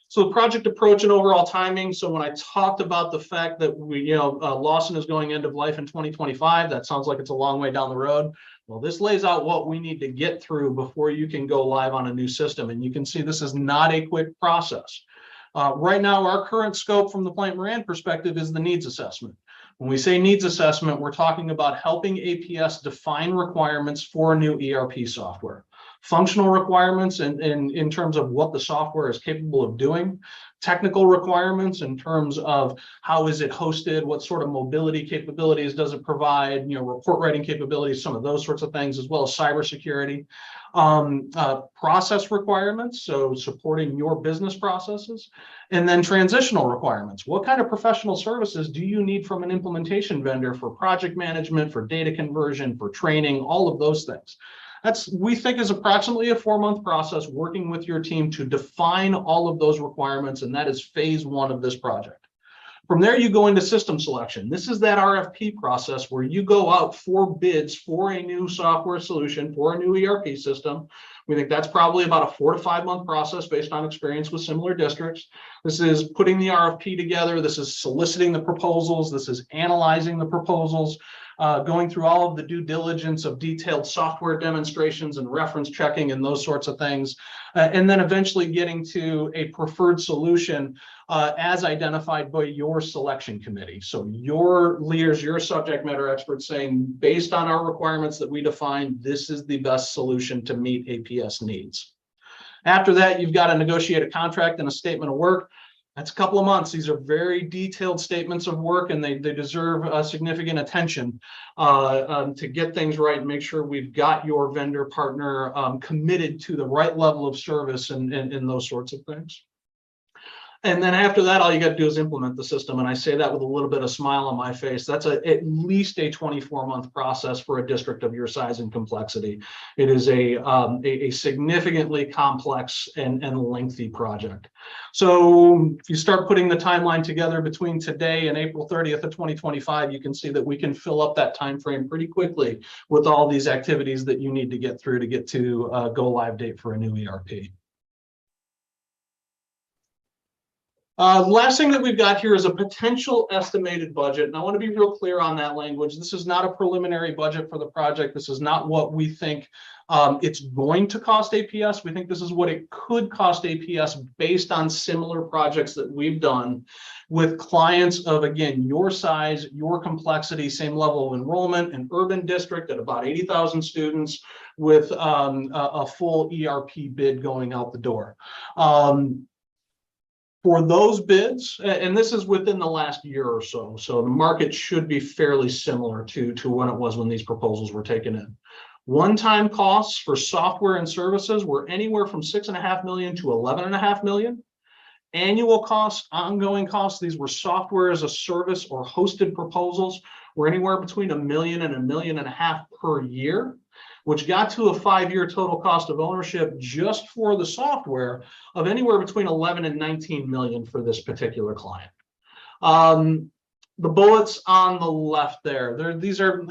[SPEAKER 14] So the project approach and overall timing. So when I talked about the fact that Lawson is going end of life in 2025, that sounds like it's a long way down the road. Well, this lays out what we need to get through before you can go live on a new system. And you can see this is not a quick process. Right now, our current scope from the Plant Moran perspective is the needs assessment. When we say needs assessment, we're talking about helping APS define requirements for a new ERP software. Functional requirements in terms of what the software is capable of doing, technical requirements in terms of how is it hosted, what sort of mobility capabilities does it provide, report writing capabilities, some of those sorts of things, as well as cybersecurity. Process requirements, so supporting your business processes, and then transitional requirements. What kind of professional services do you need from an implementation vendor for project management, for data conversion, for training, all of those things? We think is approximately a 4-month process working with your team to define all of those requirements, and that is phase 1 of this project. From there, you go into system selection. This is that RFP process where you go out for bids for a new software solution, for a new ERP system. We think that's probably about a 4 to 5 month process based on experience with similar districts. This is putting the RFP together. This is soliciting the proposals. This is analyzing the proposals. Going through all of the due diligence of detailed software demonstrations and reference checking and those sorts of things, and then eventually getting to a preferred solution as identified by your selection committee. So your leaders, your subject matter experts saying, based on our requirements that we define, this is the best solution to meet APS needs. After that, you've got to negotiate a contract and a statement of work. That's a couple of months. These are very detailed statements of work, and they deserve significant attention to get things right and make sure we've got your vendor partner committed to the right level of service and those sorts of things. And then after that, all you got to do is implement the system. And I say that with a little bit of smile on my face. That's at least a 24-month process for a district of your size and complexity. It is a significantly complex and lengthy project. So if you start putting the timeline together between today and April 30th of 2025, you can see that we can fill up that time frame pretty quickly with all these activities that you need to get through to get to go live date for a new ERP. Last thing that we've got here is a potential estimated budget. And I want to be real clear on that language. This is not a preliminary budget for the project. This is not what we think it's going to cost APS. We think this is what it could cost APS based on similar projects that we've done with clients of, again, your size, your complexity, same level of enrollment, an urban district at about 80,000 students with a full ERP bid going out the door. For those bids, and this is within the last year or so, so the market should be fairly similar to when it was when these proposals were taken in. One-time costs for software and services were anywhere from $6.5 million to $11.5 million. Annual costs, ongoing costs, these were software as a service or hosted proposals, were anywhere between $1 million and $1.5 million per year, which got to a 5-year total cost of ownership just for the software of anywhere between 11 and 19 million for this particular client. the bullets on the left there, these are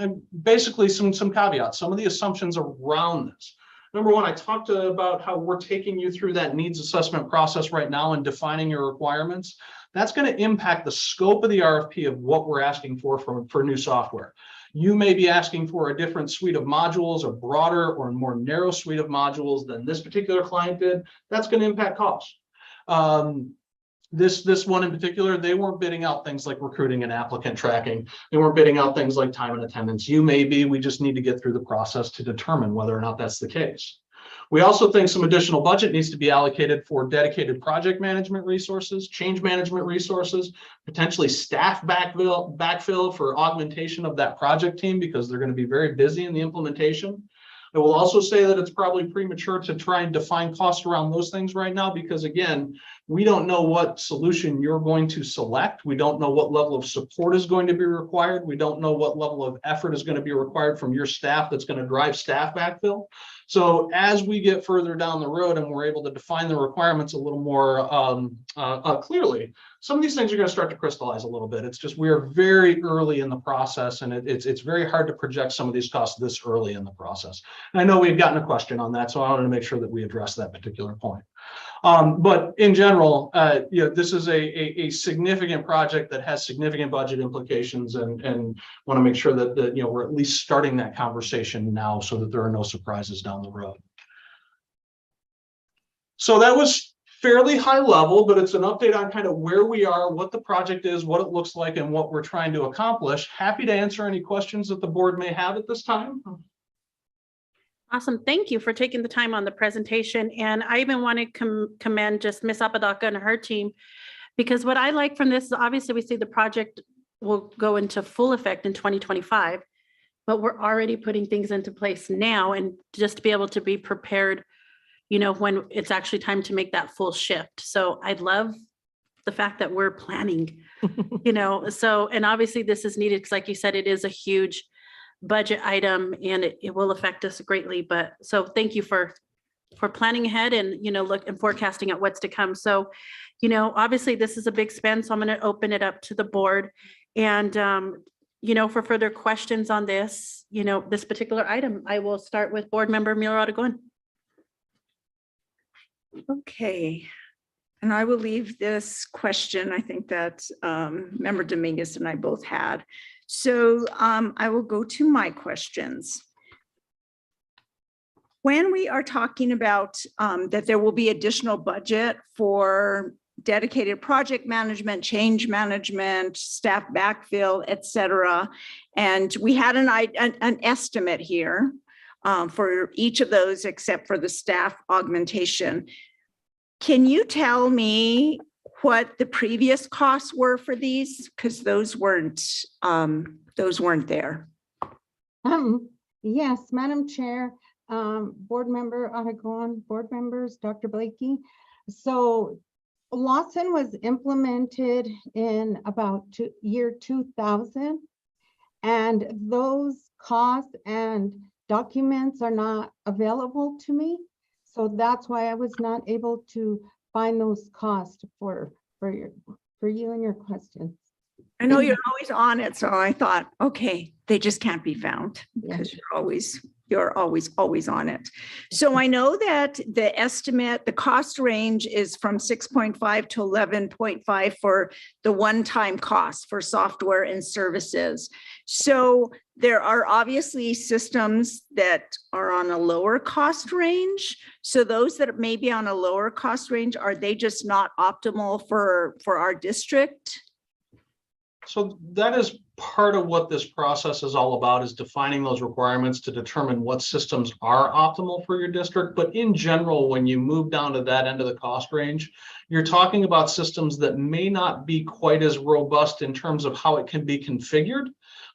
[SPEAKER 14] basically some caveats, some of the assumptions around this. Number one, I talked about how we're taking you through that needs assessment process right now and defining your requirements. That's going to impact the scope of the RFP of what we're asking for new software. You may be asking for a different suite of modules, a broader or more narrow suite of modules than this particular client did. That's going to impact costs. This one in particular, they weren't bidding out things like recruiting and applicant tracking. They weren't bidding out things like time and attendance. You may be, we just need to get through the process to determine whether or not that's the case. We also think some additional budget needs to be allocated for dedicated project management resources, change management resources, potentially staff backfill for augmentation of that project team because they're going to be very busy in the implementation. I will also say that it's probably premature to try and define costs around those things right now because, again, we don't know what solution you're going to select. We don't know what level of support is going to be required. We don't know what level of effort is going to be required from your staff that's going to drive staff backfill. So as we get further down the road and we're able to define the requirements a little more clearly, some of these things are going to start to crystallize a little bit. It's just we are very early in the process, and it's very hard to project some of these costs this early in the process. And I know we've gotten a question on that, so I wanted to make sure that we address that particular point. But in general, this is a significant project that has significant budget implications, and want to make sure that we're at least starting that conversation now so that there are no surprises down the road. So that was fairly high level, but it's an update on kind of where we are, what the project is, what it looks like, and what we're trying to accomplish. Happy to answer any questions that the board may have at this time.
[SPEAKER 8] Awesome. Thank you for taking the time on the presentation. And I even want to commend just Ms. Apodaca and her team, because what I like from this is obviously we see the project will go into full effect in 2025, but we're already putting things into place now, and just to be able to be prepared, when it's actually time to make that full shift. So I love the fact that we're planning, and obviously this is needed because, like you said, it is a huge budget item and it will affect us greatly. But so thank you for planning ahead and, look and forecasting at what's to come. So, obviously this is a big spend, so I'm going to open it up to the board and, for further questions on this, this particular item, I will start with board member Miller-Aragon.
[SPEAKER 2] Okay. And I will leave this question, I think that member Dominguez and I both had. So I will go to my questions. When we are talking about that there will be additional budget for dedicated project management, change management, staff backfill, et cetera, and we had an estimate here for each of those except for the staff augmentation. Can you tell me what the previous costs were for these? Because those weren't there.
[SPEAKER 13] Yes, Madam Chair, Board Member Aragon, board members, Dr. Blakey. So Lawson was implemented in about year 2000, and those costs and documents are not available to me. So that's why I was not able to find those costs for you and your questions.
[SPEAKER 2] I know you're always on it, so I thought, okay, they just can't be found because you're always on it. So I know that the estimate, the cost range is from 6.5 to 11.5 for the one-time cost for software and services. So there are obviously systems that are on a lower cost range. So those that may be on a lower cost range, are they just not optimal for our district?
[SPEAKER 14] So that is part of what this process is all about, is defining those requirements to determine what systems are optimal for your district. But in general, when you move down to that end of the cost range, you're talking about systems that may not be quite as robust in terms of how it can be configured,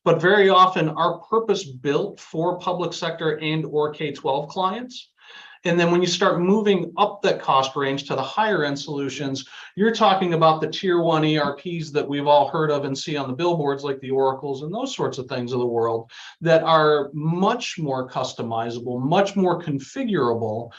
[SPEAKER 14] but very often are purpose built for public sector and or K-12 clients. And then when you start moving up that cost range to the higher end solutions, you're talking about the tier 1 ERPs that we've all heard of and see on the billboards, like the Oracles and those sorts of things of the world, that are much more customizable, much more configurable,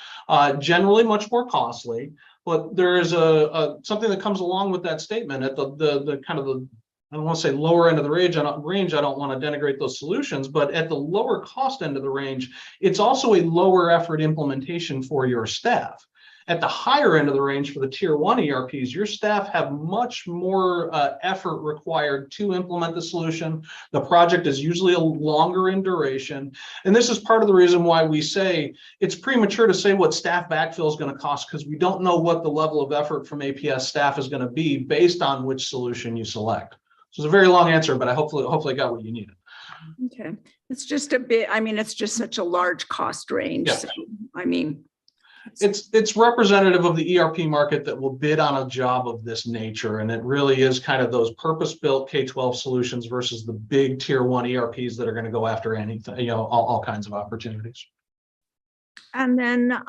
[SPEAKER 14] generally much more costly. But there is something that comes along with that statement at the kind of the I don't want to say lower end of the range. I don't want to denigrate those solutions, but at the lower cost end of the range, it's also a lower effort implementation for your staff. At the higher end of the range for the tier 1 ERPs, your staff have much more effort required to implement the solution. The project is usually a longer in duration. And this is part of the reason why we say it's premature to say what staff backfill is going to cost, because we don't know what the level of effort from APS staff is going to be based on which solution you select. So it's a very long answer, but I hopefully got what you needed.
[SPEAKER 2] Okay, it's just a bit, I mean, it's just such a large cost range.
[SPEAKER 14] Yeah.
[SPEAKER 2] So, I mean,
[SPEAKER 14] It's representative of the ERP market that will bid on a job of this nature. And it really is kind of those purpose-built K-12 solutions versus the big tier 1 ERPs that are going to go after anything, you know, all kinds of opportunities.
[SPEAKER 2] and then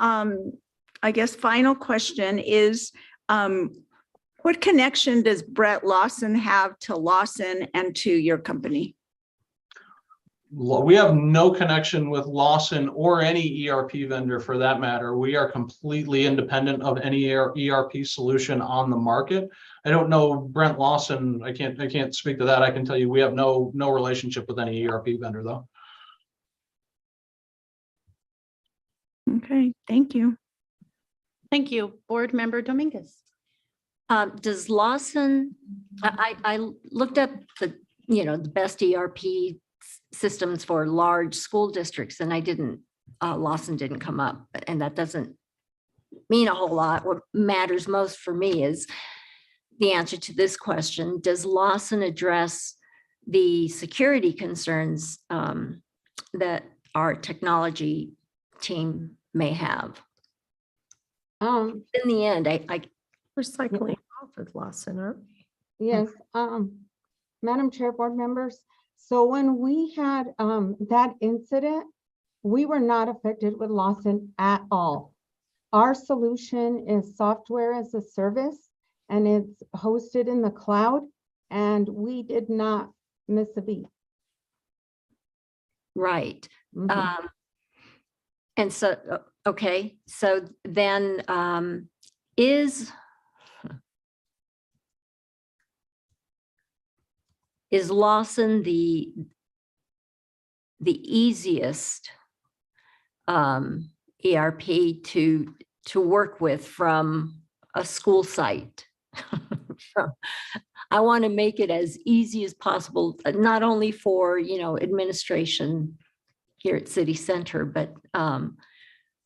[SPEAKER 2] I guess final question is, what connection does Brett Lawson have to Lawson and to your company?
[SPEAKER 14] We have no connection with Lawson or any ERP vendor for that matter. We are completely independent of any ERP solution on the market. I don't know Brent Lawson. I can't speak to that. I can tell you we have no relationship with any ERP vendor though.
[SPEAKER 2] Okay, thank you.
[SPEAKER 8] Thank you. Board Member Dominguez.
[SPEAKER 7] Does Lawson, I looked up the best ERP systems for large school districts, and Lawson didn't come up, and that doesn't mean a whole lot. What matters most for me is the answer to this question. Does Lawson address the security concerns that our technology team may have? In the end,
[SPEAKER 9] We're cycling off with Lawson, aren't we?
[SPEAKER 13] Yes, Madam Chair, board members. So when we had that incident, we were not affected with Lawson at all. Our solution is software as a service, and it's hosted in the cloud, and we did not miss a beat.
[SPEAKER 7] Right. And so, okay, so then is Lawson the easiest ERP to work with from a school site? I want to make it as easy as possible, not only for administration here at City Center, but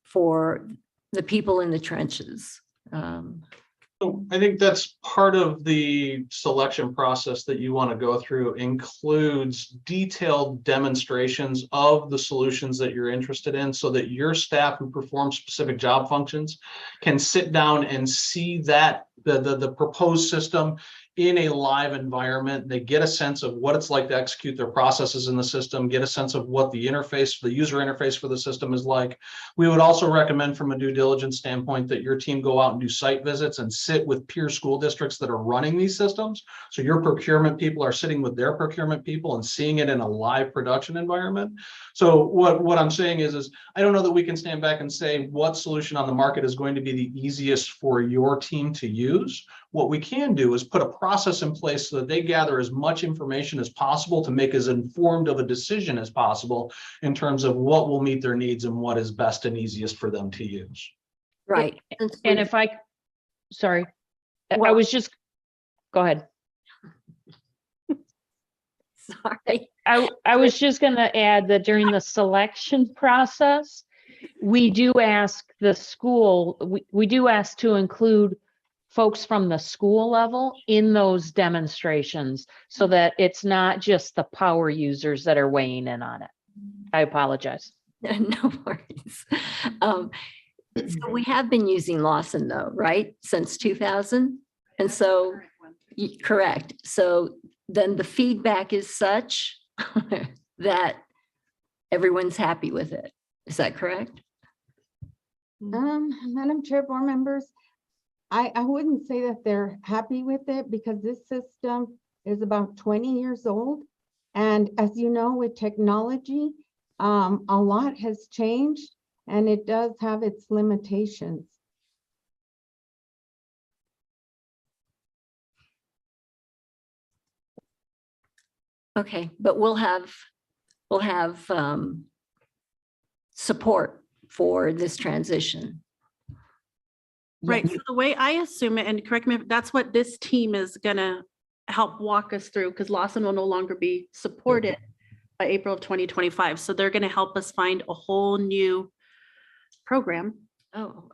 [SPEAKER 7] for the people in the trenches.
[SPEAKER 14] So I think that's part of the selection process that you want to go through, includes detailed demonstrations of the solutions that you're interested in, so that your staff who perform specific job functions can sit down and see that the proposed system in a live environment. They get a sense of what it's like to execute their processes in the system, get a sense of what the user interface for the system is like. We would also recommend from a due diligence standpoint that your team go out and do site visits and sit with peer school districts that are running these systems. So your procurement people are sitting with their procurement people and seeing it in a live production environment. So what I'm saying is I don't know that we can stand back and say what solution on the market is going to be the easiest for your team to use. What we can do is put a process in place so that they gather as much information as possible to make as informed of a decision as possible in terms of what will meet their needs and what is best and easiest for them to use.
[SPEAKER 7] Right.
[SPEAKER 15] And if sorry,
[SPEAKER 7] Well-
[SPEAKER 15] go ahead.
[SPEAKER 7] Sorry.
[SPEAKER 15] I was just going to add that during the selection process, we do ask the school, we do ask to include folks from the school level in those demonstrations so that it's not just the power users that are weighing in on it. I apologize.
[SPEAKER 7] No worries. So we have been using Lawson though, right? Since 2000. And so, correct. So then the feedback is such that everyone's happy with it. Is that correct?
[SPEAKER 13] Madam Chair, board members, I wouldn't say that they're happy with it because this system is about 20 years old. And as you know, with technology, a lot has changed and it does have its limitations.
[SPEAKER 7] Okay, but we'll have support for this transition.
[SPEAKER 8] Right, so the way I assume it, and correct me, if that's what this team is gonna help walk us through, because Lawson will no longer be supported by April of 2025. So they're gonna help us find a whole new program
[SPEAKER 7] Oh,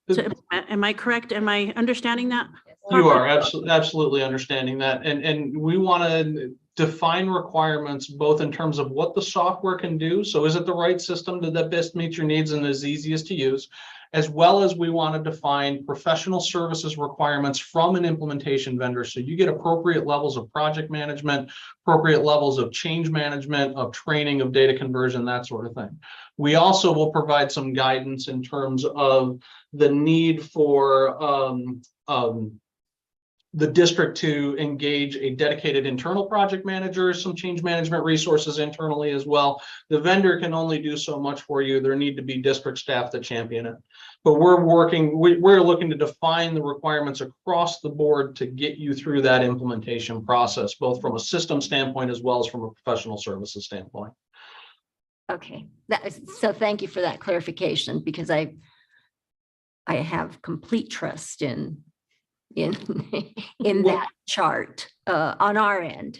[SPEAKER 8] to implement. Am I correct? Am I understanding that?
[SPEAKER 14] You are absolutely understanding that. And we want to define requirements both in terms of what the software can do. So is it the right system that best meets your needs and is easiest to use? As well as we want to define professional services requirements from an implementation vendor. So you get appropriate levels of project management, appropriate levels of change management, of training, of data conversion, that sort of thing. We also will provide some guidance in terms of the need for the district to engage a dedicated internal project manager, some change management resources internally as well. The vendor can only do so much for you. There need to be district staff that champion it. But we're looking to define the requirements across the board to get you through that implementation process, both from a system standpoint as well as from a professional services standpoint.
[SPEAKER 7] okay. So thank you for that clarification, because I have complete trust in that chart on our end.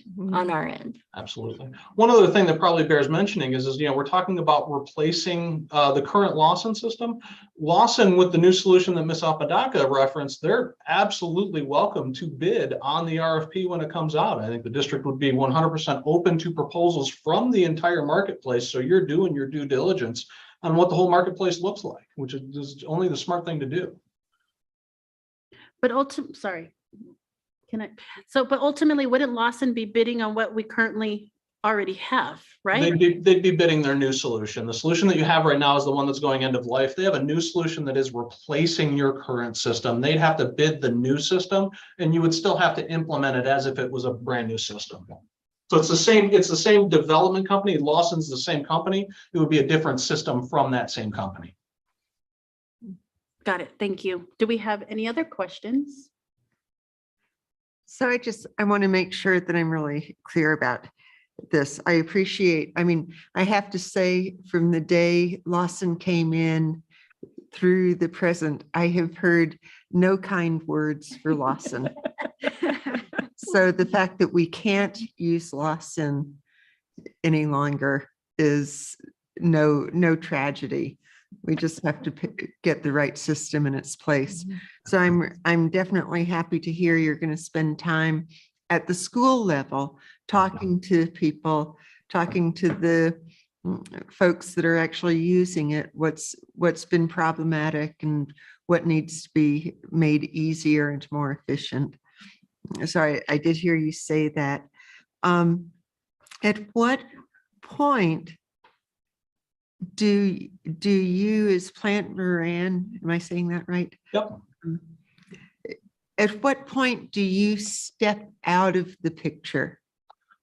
[SPEAKER 14] Absolutely. One other thing that probably bears mentioning is we're talking about replacing the current Lawson system. Lawson, with the new solution that Ms. Apodaca referenced, they're absolutely welcome to bid on the RFP when it comes out. I think the district would be 100% open to proposals from the entire marketplace. So you're doing your due diligence on what the whole marketplace looks like, which is only the smart thing to do.
[SPEAKER 8] But ultimately, but ultimately, wouldn't Lawson be bidding on what we currently already have, right?
[SPEAKER 14] They'd be bidding their new solution. The solution that you have right now is the one that's going end of life. They have a new solution that is replacing your current system. They'd have to bid the new system, and you would still have to implement it as if it was a brand new system. So it's the same development company. Lawson's the same company. It would be a different system from that same company.
[SPEAKER 8] Got it. Thank you. Do we have any other questions?
[SPEAKER 10] So I want to make sure that I'm really clear about this. I have to say, from the day Lawson came in through the present, I have heard no kind words for Lawson. So the fact that we can't use Lawson any longer is no tragedy. We just have to get the right system in its place. So I'm definitely happy to hear you're going to spend time at the school level talking to people, talking to the folks that are actually using it, what's been problematic and what needs to be made easier and more efficient. So I did hear you say that. At what point do you, as Plant Moran, am I saying that right?
[SPEAKER 14] Yep.
[SPEAKER 10] At what point do you step out of the picture?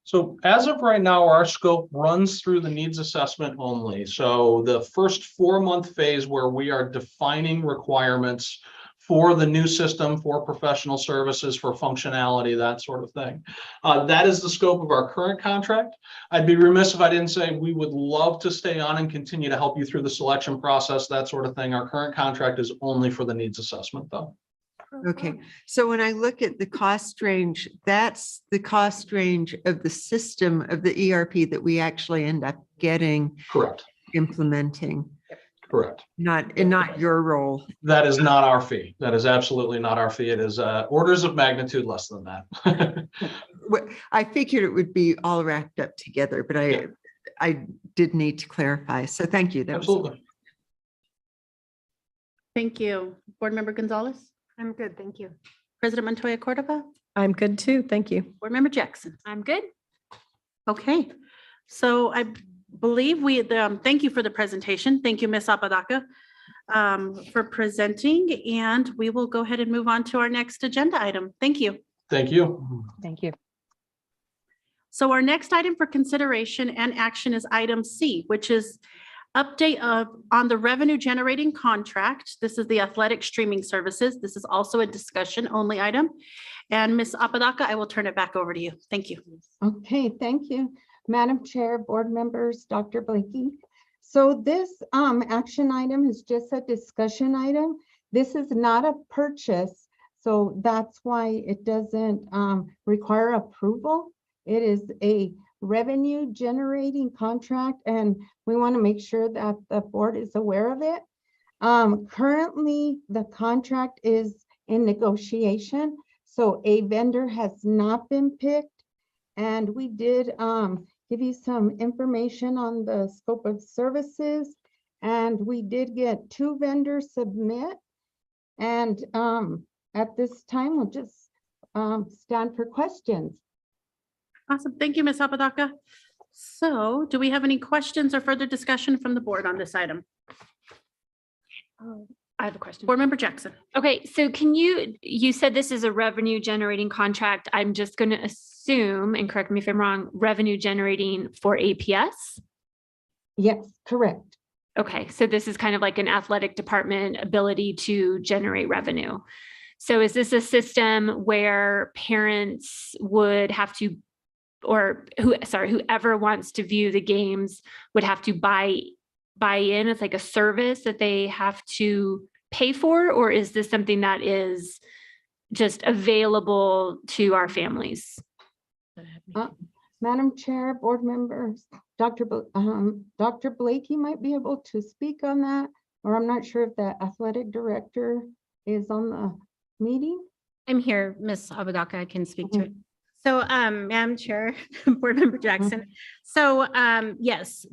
[SPEAKER 14] So as of right now, our scope runs through the needs assessment only. So the first 4-month phase where we are defining requirements for the new system, for professional services, for functionality, that sort of thing. That is the scope of our current contract. I'd be remiss if I didn't say we would love to stay on and continue to help you through the selection process, that sort of thing. Our current contract is only for the needs assessment, though.
[SPEAKER 10] Okay, so when I look at the cost range, that's the cost range of the system of the ERP that we actually end up getting.
[SPEAKER 14] Correct.
[SPEAKER 10] Implementing.
[SPEAKER 14] Correct.
[SPEAKER 10] Not your role.
[SPEAKER 14] That is not our fee. That is absolutely not our fee. It is orders of magnitude less than that.
[SPEAKER 10] I figured it would be all wrapped up together, but I did need to clarify. So thank you. That
[SPEAKER 14] absolutely.
[SPEAKER 8] Thank you. Board Member Gonzalez?
[SPEAKER 9] I'm good, thank you.
[SPEAKER 8] President Montoya Cordova?
[SPEAKER 9] I'm good too, thank you.
[SPEAKER 8] Board Member Jackson?
[SPEAKER 4] I'm good.
[SPEAKER 8] Okay, so I believe thank you for the presentation. Thank you, Ms. Apodaca, for presenting, and we will go ahead and move on to our next agenda item. Thank you.
[SPEAKER 14] Thank you.
[SPEAKER 15] Thank you.
[SPEAKER 8] So our next item for consideration and action is item C, which is update on the revenue generating contract. This is the athletic streaming services. This is also a discussion only item. And Ms. Apodaca, I will turn it back over to you. Thank you.
[SPEAKER 13] Okay, thank you, Madam Chair, board members, Dr. Blakey. So this action item is just a discussion item. This is not a purchase, so that's why it doesn't require approval. It is a revenue generating contract, and we want to make sure that the board is aware of it. Currently, the contract is in negotiation, so a vendor has not been picked. And we did give you some information on the scope of services, and we did get 2 vendors submit. And at this time, we'll just stand for questions.
[SPEAKER 8] Awesome. Thank you, Ms. Apodaca. So do we have any questions or further discussion from the board on this item?
[SPEAKER 4] I have a question.
[SPEAKER 8] Board Member Jackson.
[SPEAKER 4] Okay, so you said this is a revenue generating contract. I'm just going to assume, and correct me if I'm wrong, revenue generating for APS?
[SPEAKER 13] Yes, correct.
[SPEAKER 4] Okay, so this is kind of like an athletic department ability to generate revenue. So is this a system where parents would have to, or whoever wants to view the games would have to buy in? It's like a service that they have to pay for, or is this something that is just available to our families?
[SPEAKER 13] Madam Chair, board members, Dr. Blakey might be able to speak on that, or I'm not sure if the athletic director is on the meeting.
[SPEAKER 16] I'm here, Ms. Apodaca, I can speak to it. So, Madam Chair, Board Member Jackson. So, yes,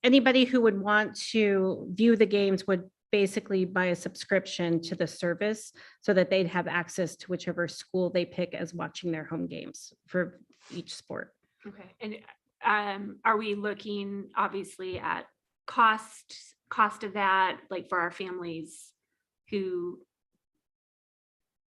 [SPEAKER 16] anybody who would want to view the games would basically buy a subscription to the service so that they'd have access to whichever school they pick as watching their home games for each sport.
[SPEAKER 4] Okay, and are we looking obviously at cost of that, like for our families who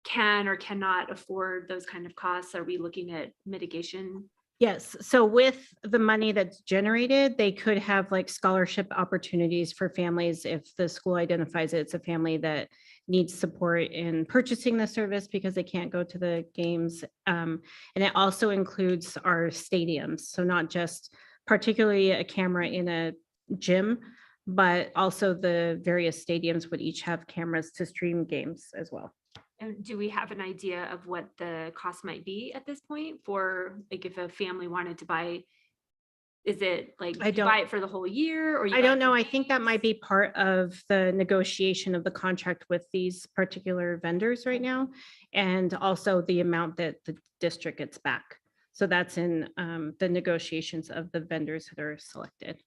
[SPEAKER 4] can or cannot afford those kind of costs? Are we looking at mitigation?
[SPEAKER 16] Yes, so with the money that's generated, they could have like scholarship opportunities for families if the school identifies it's a family that needs support in purchasing the service because they can't go to the games. And it also includes our stadiums, so not just particularly a camera in a gym, but also the various stadiums would each have cameras to stream games as well.
[SPEAKER 4] And do we have an idea of what the cost might be at this point for, like, if a family wanted to buy, is it like you buy it for the whole year, or
[SPEAKER 16] I don't know. I think that might be part of the negotiation of the contract with these particular vendors right now, and also the amount that the district gets back. So that's in the negotiations of the vendors that are selected.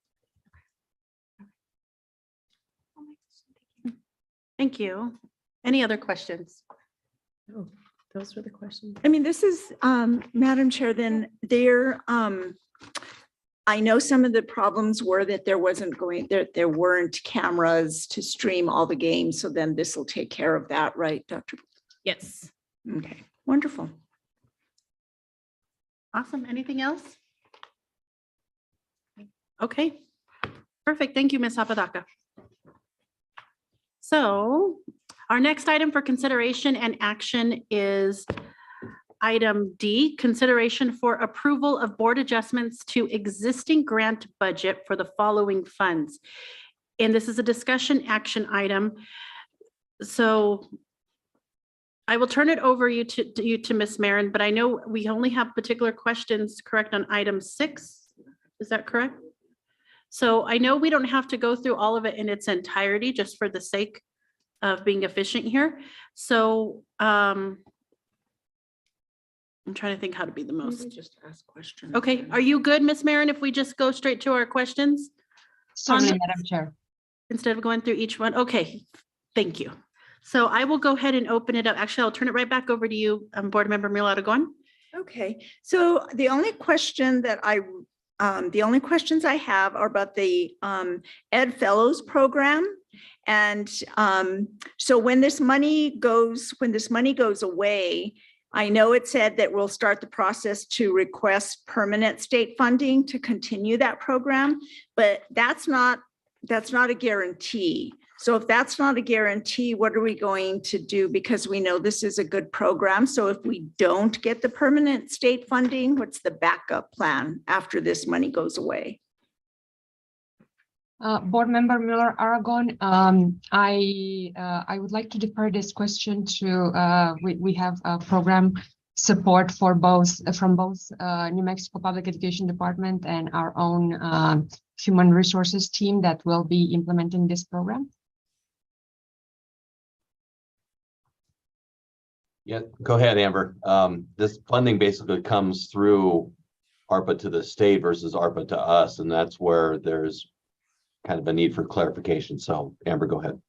[SPEAKER 8] Thank you. Any other questions?
[SPEAKER 9] Oh, those were the questions.
[SPEAKER 2] I mean, this is, Madam Chair, then I know some of the problems were that there weren't cameras to stream all the games. So then this will take care of that, right, Dr.
[SPEAKER 16] Yes.
[SPEAKER 2] Okay, wonderful.
[SPEAKER 8] Awesome. Anything else? Okay, perfect. Thank you, Ms. Apodaca. So our next item for consideration and action is item D, consideration for approval of board adjustments to existing grant budget for the following funds. And this is a discussion action item. So I will turn it over to Ms. Marin, but I know we only have particular questions, correct, on item 6. Is that correct? So I know we don't have to go through all of it in its entirety, just for the sake of being efficient here. So I'm trying to think how to be the most.
[SPEAKER 2] Just ask questions.
[SPEAKER 8] Okay, are you good, Ms. Marin, if we just go straight to our questions?
[SPEAKER 1] Certainly, Madam Chair.
[SPEAKER 8] Instead of going through each one? Okay, thank you. So I will go ahead and open it up. Actually, I'll turn it right back over to you, Board Member Miralta-Gon.
[SPEAKER 2] Okay, so the only questions I have are about the Ed Fellows Program. And so when this money goes away, I know it said that we'll start the process to request permanent state funding to continue that program, but that's not that's not a guarantee. So if that's not a guarantee, what are we going to do? Because we know this is a good program. So if we don't get the permanent state funding, what's the backup plan after this money goes away?
[SPEAKER 17] Board Member Miller Aragon, I would like to defer this question to, we have a program support for both, from both New Mexico Public Education Department and our own human resources team that will be implementing this program.
[SPEAKER 18] Yeah, go ahead, Amber. This funding basically comes through ARPA to the state versus ARPA to us, and that's where there's kind of a need for clarification. So Amber, go ahead.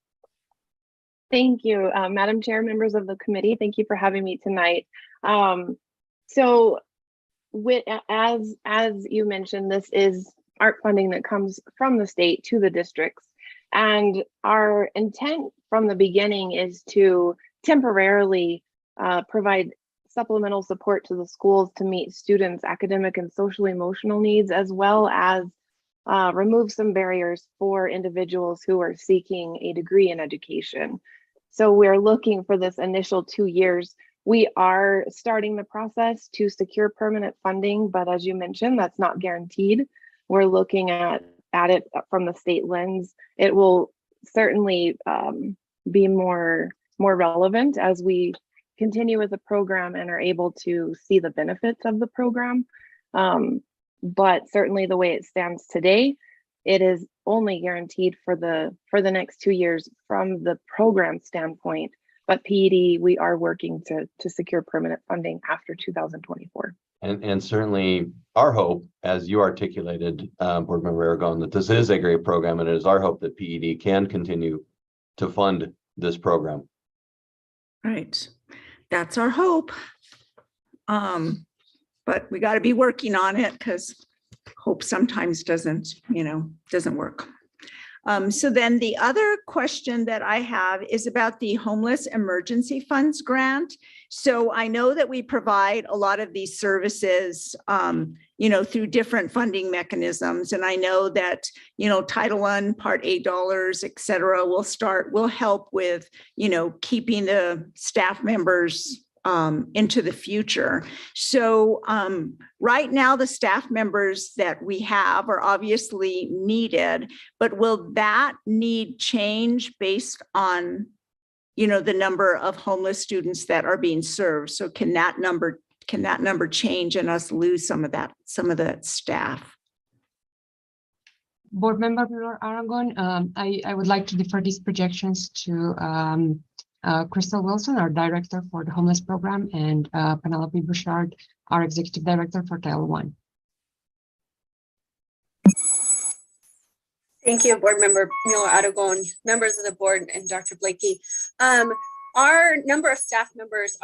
[SPEAKER 19] Thank you, Madam Chair, members of the committee. Thank you for having me tonight. So as you mentioned, this is ARP funding that comes from the state to the districts. And our intent from the beginning is to temporarily provide supplemental support to the schools to meet students' academic and social emotional needs, as well as remove some barriers for individuals who are seeking a degree in education. So we're looking for this initial 2 years. We are starting the process to secure permanent funding, but as you mentioned, that's not guaranteed. We're looking at it from the state lens. It will certainly be more relevant as we continue with the program and are able to see the benefits of the program. But certainly the way it stands today, it is only guaranteed for the next 2 years from the program standpoint. But PED, we are working to secure permanent funding after 2024.
[SPEAKER 18] And certainly our hope, as you articulated, Board Member Aragon, that this is a great program, and it is our hope that PED can continue to fund this program.
[SPEAKER 2] Right. That's our hope. But we got to be working on it because hope sometimes doesn't work. So then the other question that I have is about the Homeless Emergency Funds Grant. So I know that we provide a lot of these services, through different funding mechanisms. And I know that, Title I, Part A dollars, et cetera, will help with, keeping the staff members into the future. So right now, the staff members that we have are obviously needed, but will that need change based on, the number of homeless students that are being served? So can that number change and us lose some of that staff?
[SPEAKER 17] Board Member Miller Aragon, I would like to defer these projections to Crystal Wilson, our director for the homeless program, and Penelope Bouchard, our executive director for Title I.
[SPEAKER 20] Thank you, Board Member Miller Aragon, members of the board, and Dr. Blakey. Our number of staff members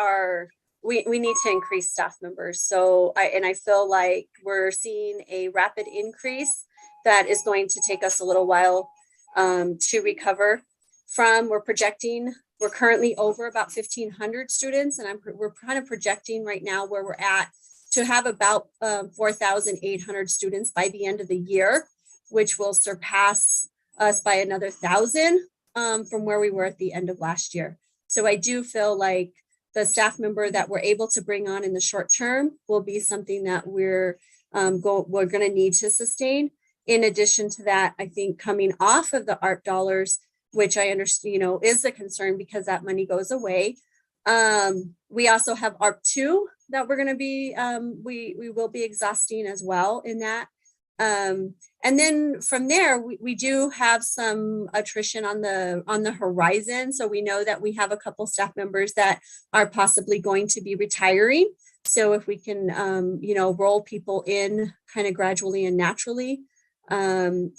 [SPEAKER 20] we need to increase staff members. So I feel like we're seeing a rapid increase that is going to take us a little while to recover from. We're currently over about 1,500 students, and we're kind of projecting right now where we're at to have about 4,800 students by the end of the year, which will surpass us by another 1,000 from where we were at the end of last year. So I do feel like the staff member that we're able to bring on in the short term will be something that we're going to need to sustain. In addition to that, I think coming off of the ARP dollars, which I understand, is a concern because that money goes away. We also have ARP2 that we're going to be, we will be exhausting as well in that. And then from there, we do have some attrition on the horizon. So we know that we have a couple staff members that are possibly going to be retiring. So if we can, roll people in kind of gradually and naturally, then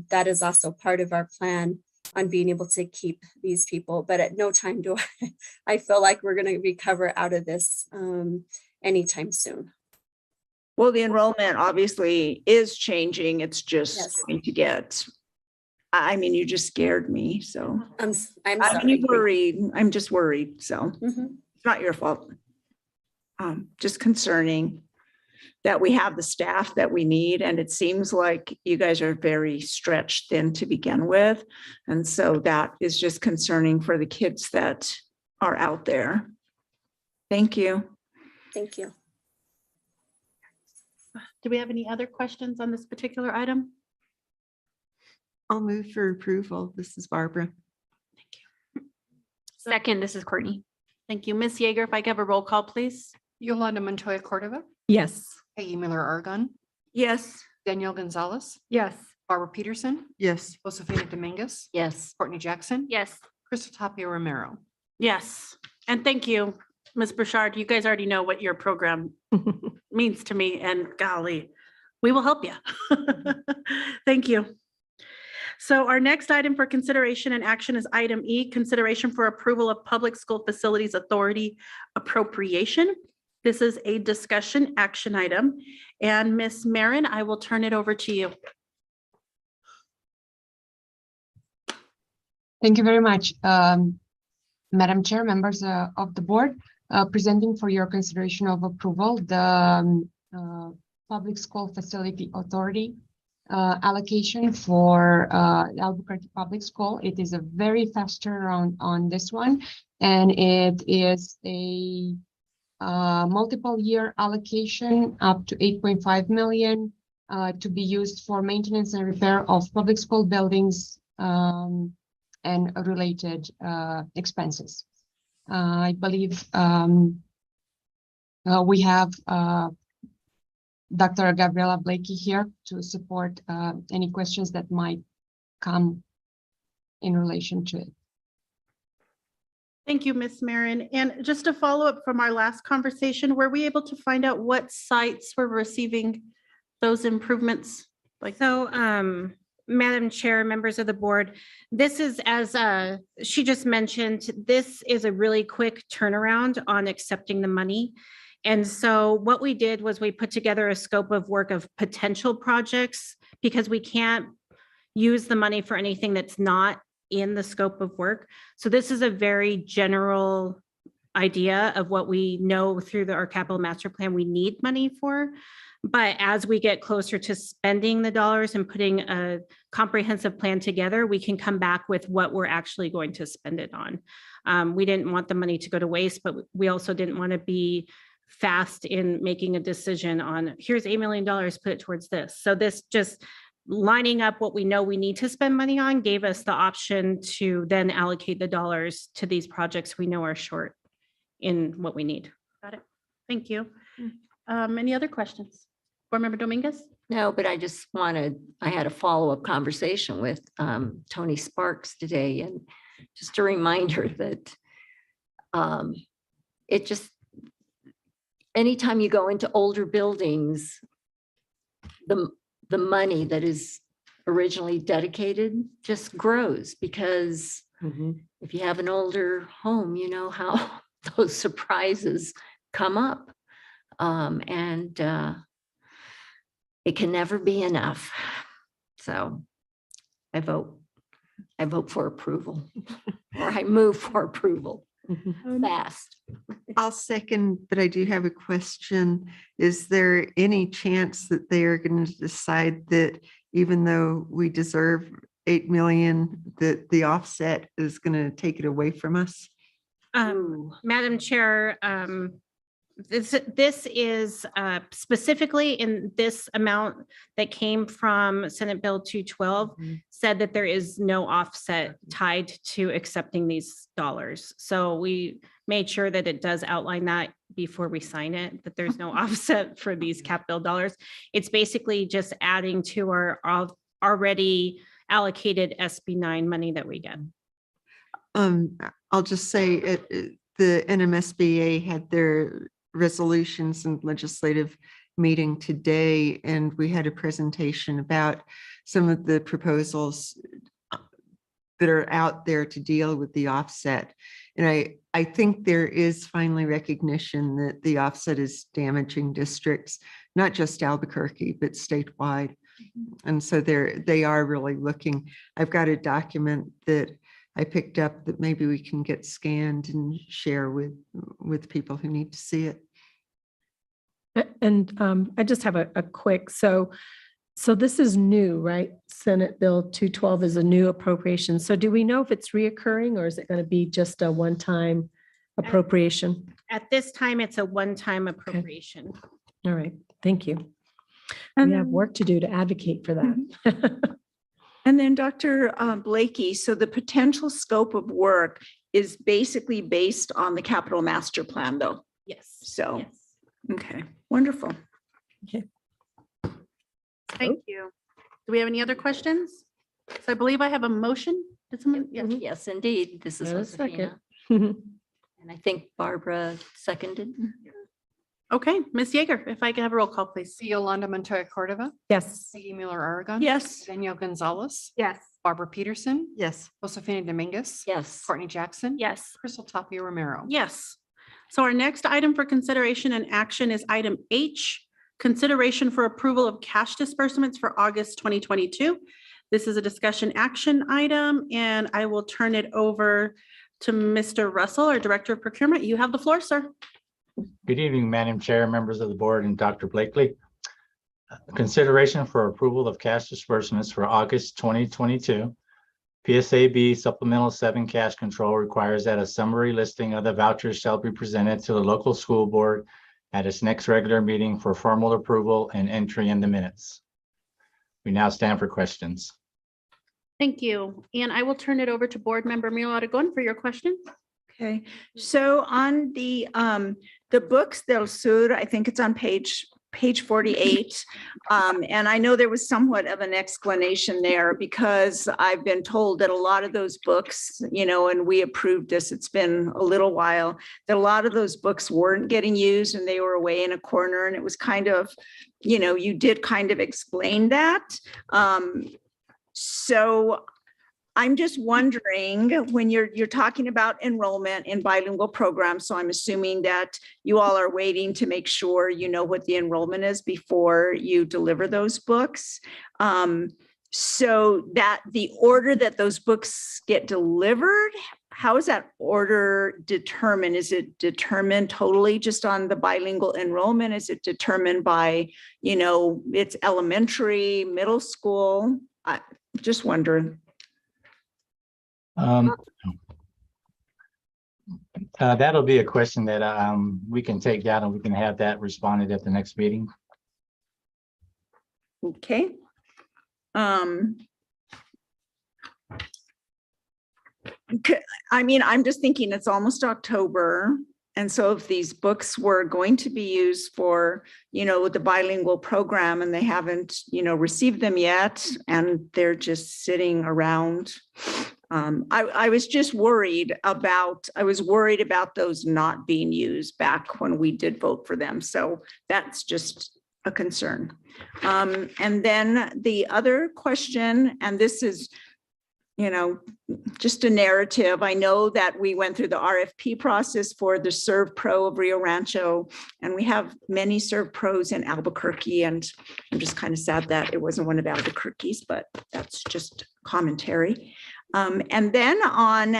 [SPEAKER 20] that is also part of our plan on being able to keep these people. But at no time do I feel like we're going to recover out of this anytime soon.
[SPEAKER 2] Well, the enrollment obviously is changing. It's just going to get, you just scared me. So
[SPEAKER 20] I'm sorry.
[SPEAKER 2] You worried. I'm just worried. So It's not your fault. Just concerning. that we have the staff that we need. And it seems like you guys are very stretched thin to begin with. And so that is just concerning for the kids that are out there. Thank you.
[SPEAKER 20] Thank you.
[SPEAKER 8] Do we have any other questions on this particular item?
[SPEAKER 10] I'll move for approval. This is Barbara.
[SPEAKER 4] Second, this is Courtney.
[SPEAKER 8] Thank you. Ms. Yeager, if I could have a roll call, please.
[SPEAKER 1] Yolanda Montoya Cordova,
[SPEAKER 9] Yes.
[SPEAKER 1] Peggy Miller Argon,
[SPEAKER 2] Yes.
[SPEAKER 1] Danielle Gonzalez,
[SPEAKER 9] Yes.
[SPEAKER 1] Barbara Peterson,
[SPEAKER 10] Yes.
[SPEAKER 1] Josefina Dominguez,
[SPEAKER 7] Yes.
[SPEAKER 1] Courtney Jackson,
[SPEAKER 4] Yes.
[SPEAKER 1] Crystal Tapia Romero.
[SPEAKER 8] Yes. And thank you, Ms. Burchard. You guys already know what your program means to me, and golly, we will help you. Thank you. So our next item for consideration and action is item E, consideration for approval of Public School Facilities Authority appropriation. This is a discussion action item. And Ms. Marin, I will turn it over to you.
[SPEAKER 17] Thank you very much. Madam Chair, members of the board, presenting for your consideration of approval, the Public School Facility Authority allocation for Albuquerque Public School. It is a very fast turnaround on this one, and it is a multiple year allocation up to 8.5 million to be used for maintenance and repair of public school buildings and related expenses. I believe we have Dr. Gabriela Blakey here to support any questions that might come in relation to it.
[SPEAKER 8] Thank you, Ms. Marin. And just to follow up from our last conversation, were we able to find out what sites were receiving those improvements?
[SPEAKER 16] So, Madam Chair, members of the board, this is, as she just mentioned, this is a really quick turnaround on accepting the money. And so what we did was we put together a scope of work of potential projects, because we can't use the money for anything that's not in the scope of work. So this is a very general idea of what we know through our capital master plan we need money for. But as we get closer to spending the dollars and putting a comprehensive plan together, we can come back with what we're actually going to spend it on. We didn't want the money to go to waste, but we also didn't want to be fast in making a decision on, here's $8 million, put it towards this. So this just lining up what we know we need to spend money on gave us the option to then allocate the dollars to these projects we know are short in what we need.
[SPEAKER 8] Got it. Thank you. Any other questions? Board Member Dominguez?
[SPEAKER 7] No, but I just wanted, I had a follow-up conversation with Tony Sparks today, and just a reminder that it just, anytime you go into older buildings, the money that is originally dedicated just grows, because if you have an older home, you know how those surprises come up. And it can never be enough. So I vote for approval, or I move for approval fast.
[SPEAKER 10] I'll second, but I do have a question. Is there any chance that they are going to decide that even though we deserve 8 million, that the offset is going to take it away from us?
[SPEAKER 16] Madam Chair, this is specifically in this amount that came from Senate Bill 212 said that there is no offset tied to accepting these dollars. So we made sure that it does outline that before we sign it, that there's no offset for these cap bill dollars. It's basically just adding to our already allocated SB 9 money that we get.
[SPEAKER 10] I'll just say the NMSBA had their resolutions and legislative meeting today, and we had a presentation about some of the proposals that are out there to deal with the offset. And I think there is finally recognition that the offset is damaging districts, not just Albuquerque, but statewide. And so they are really looking. I've got a document that I picked up that maybe we can get scanned and share with people who need to see it.
[SPEAKER 9] And I just have a quick, so this is new, right? Senate Bill 212 is a new appropriation. So do we know if it's reoccurring or is it going to be just a one-time appropriation?
[SPEAKER 16] At this time, it's a one-time appropriation.
[SPEAKER 9] All right, thank you.
[SPEAKER 2] And
[SPEAKER 9] We have
[SPEAKER 2] then-
[SPEAKER 9] work to do to advocate for that.
[SPEAKER 2] And then Dr. Blakey, so the potential scope of work is basically based on the capital master plan though.
[SPEAKER 16] Yes.
[SPEAKER 2] So,
[SPEAKER 16] Yes.
[SPEAKER 2] okay, wonderful.
[SPEAKER 8] Thank you. Do we have any other questions? So I believe I have a motion. Did someone? Yeah.
[SPEAKER 7] Yes, indeed. This is
[SPEAKER 9] And a second.
[SPEAKER 7] Josefina. And I think Barbara seconded.
[SPEAKER 8] Okay, Ms. Yeager, if I could have a roll call, please.
[SPEAKER 1] Yolanda Montoya Cordova.
[SPEAKER 9] Yes.
[SPEAKER 1] Peggy Mueller Aragon.
[SPEAKER 2] Yes.
[SPEAKER 1] Danielle Gonzalez.
[SPEAKER 16] Yes.
[SPEAKER 1] Barbara Peterson.
[SPEAKER 10] Yes.
[SPEAKER 1] Josefina Dominguez.
[SPEAKER 7] Yes.
[SPEAKER 1] Courtney Jackson.
[SPEAKER 16] Yes.
[SPEAKER 1] Crystal Tapia Romero.
[SPEAKER 8] Yes. So our next item for consideration and action is item H, consideration for approval of cash disbursements for August 2022. This is a discussion action item, and I will turn it over to Mr. Russell, our Director of Procurement. You have the floor, sir.
[SPEAKER 21] Good evening, Madam Chair, members of the board, and Dr. Blakely. Consideration for approval of cash disbursements for August 2022. PSAB Supplemental 7 Cash Control requires that a summary listing of the vouchers shall be presented to the local school board at its next regular meeting for formal approval and entry in the minutes. We now stand for questions.
[SPEAKER 8] Thank you. And I will turn it over to Board Member Milo Aragon for your question.
[SPEAKER 2] Okay, so on the Books del Sur, I think it's on page 48. And I know there was somewhat of an explanation there because I've been told that a lot of those books, you know, and we approved this, it's been a little while, that a lot of those books weren't getting used and they were away in a corner, and it was kind of, you know, you did kind of explain that. So I'm just wondering, when you're talking about enrollment in bilingual programs, so I'm assuming that you all are waiting to make sure you know what the enrollment is before you deliver those books. So that the order that those books get delivered, how is that order determined? Is it determined totally just on the bilingual enrollment? Is it determined by, you know, it's elementary, middle school? I just wondering.
[SPEAKER 21] That'll be a question that we can take down and we can have that responded at the next meeting.
[SPEAKER 2] Okay. I mean, I'm just thinking it's almost October. And so if these books were going to be used for, you know, the bilingual program and they haven't, you know, received them yet, and they're just sitting around. I was just worried about, those not being used back when we did vote for them. So that's just a concern. And then the other question, and this is, you know, just a narrative. I know that we went through the RFP process for the Serve Pro of Rio Rancho, and we have many Serve Pros in Albuquerque, and I'm just kind of sad that it wasn't one of Albuquerque's, but that's just commentary. And then on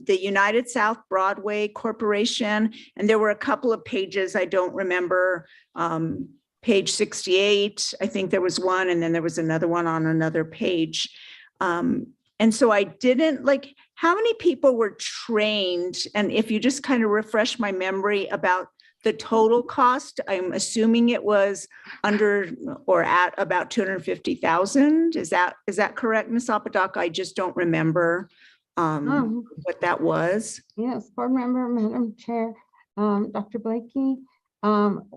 [SPEAKER 2] the United South Broadway Corporation, and there were a couple of pages, I don't remember, page 68, I think there was one, and then there was another one on another page. And so I didn't like, how many people were trained? And if you just kind of refresh my memory about the total cost, I'm assuming it was under or at about 250,000. Is that correct, Ms. Apodaca? I just don't remember what that was.
[SPEAKER 13] Yes, Board Member, Madam Chair, Dr. Blakey,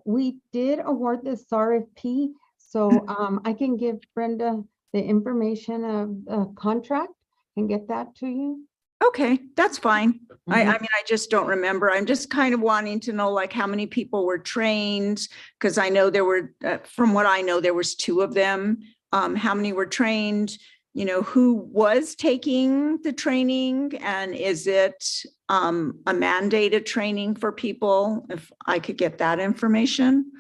[SPEAKER 13] we did award this RFP. So I can give Brenda the information of the contract and get that to you.
[SPEAKER 2] Okay, that's fine. I mean, I just don't remember. I'm just kind of wanting to know like how many people were trained, because I know there were, from what I know, there was 2 of them. How many were trained? You know, who was taking the training, and is it a mandated training for people? If I could get that information.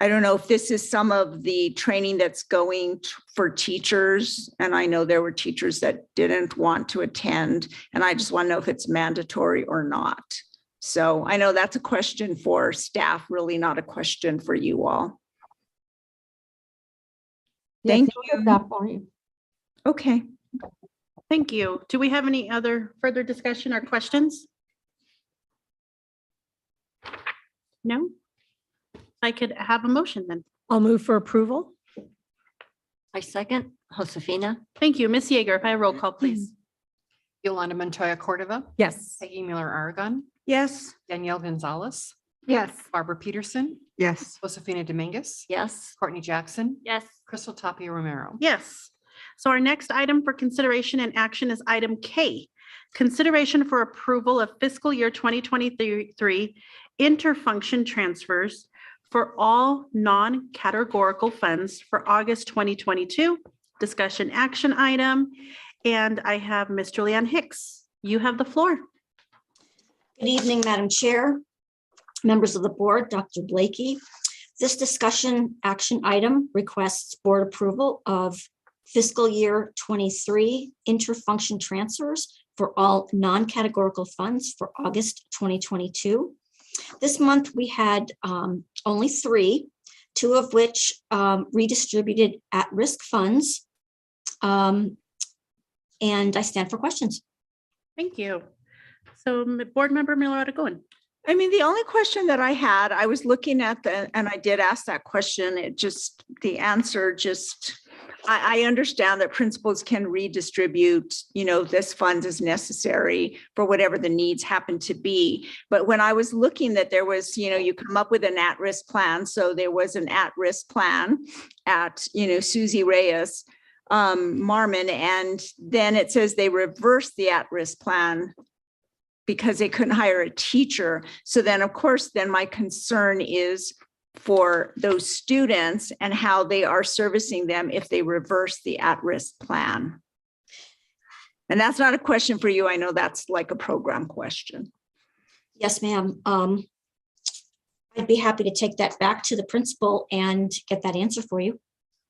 [SPEAKER 2] I don't know if this is some of the training that's going for teachers, and I know there were teachers that didn't want to attend, and I just want to know if it's mandatory or not. So I know that's a question for staff, really not a question for you all.
[SPEAKER 13] Yes,
[SPEAKER 2] Thank
[SPEAKER 13] noted
[SPEAKER 2] you.
[SPEAKER 13] that for you.
[SPEAKER 2] Okay.
[SPEAKER 8] Thank you. Do we have any other further discussion or questions? No? I could have a motion then.
[SPEAKER 9] I'll move for approval.
[SPEAKER 7] I second. Josefina?
[SPEAKER 8] Thank you. Ms. Yeager, if I have roll call, please.
[SPEAKER 1] Yolanda Montoya Cordova,
[SPEAKER 9] Yes.
[SPEAKER 1] Peggy Miller Aragon,
[SPEAKER 2] Yes.
[SPEAKER 1] Danielle Gonzalez,
[SPEAKER 9] Yes.
[SPEAKER 1] Barbara Peterson,
[SPEAKER 10] Yes.
[SPEAKER 1] Josefina Dominguez,
[SPEAKER 7] Yes.
[SPEAKER 1] Courtney Jackson,
[SPEAKER 4] Yes.
[SPEAKER 1] Crystal Tapia Romero.
[SPEAKER 8] Yes. So our next item for consideration and action is item K. Consideration for approval of fiscal year 2023 interfunction transfers for all non-categorical funds for August 2022. Discussion action item. And I have Ms. Julianne Hicks. You have the floor.
[SPEAKER 7] Good evening, Madam Chair, members of the board, Dr. Blakey. This discussion action item requests board approval of fiscal year 23 interfunction transfers for all non-categorical funds for August 2022. This month we had only 3, 2 of which redistributed at-risk funds. And I stand for questions.
[SPEAKER 8] Thank you. So board member Miller Aragon.
[SPEAKER 2] I mean, the only question that I had, I was looking at and I did ask that question. The answer I understand that principals can redistribute, this fund is necessary for whatever the needs happen to be. But when I was looking that there was, you come up with an at-risk plan. So there was an at-risk plan at, Susie Reyes, Marmon, and then it says they reversed the at-risk plan because they couldn't hire a teacher. So then, of course, my concern is for those students and how they are servicing them if they reverse the at-risk plan. And that's not a question for you. I know that's like a program question.
[SPEAKER 7] Yes, ma'am. I'd be happy to take that back to the principal and get that answer for you.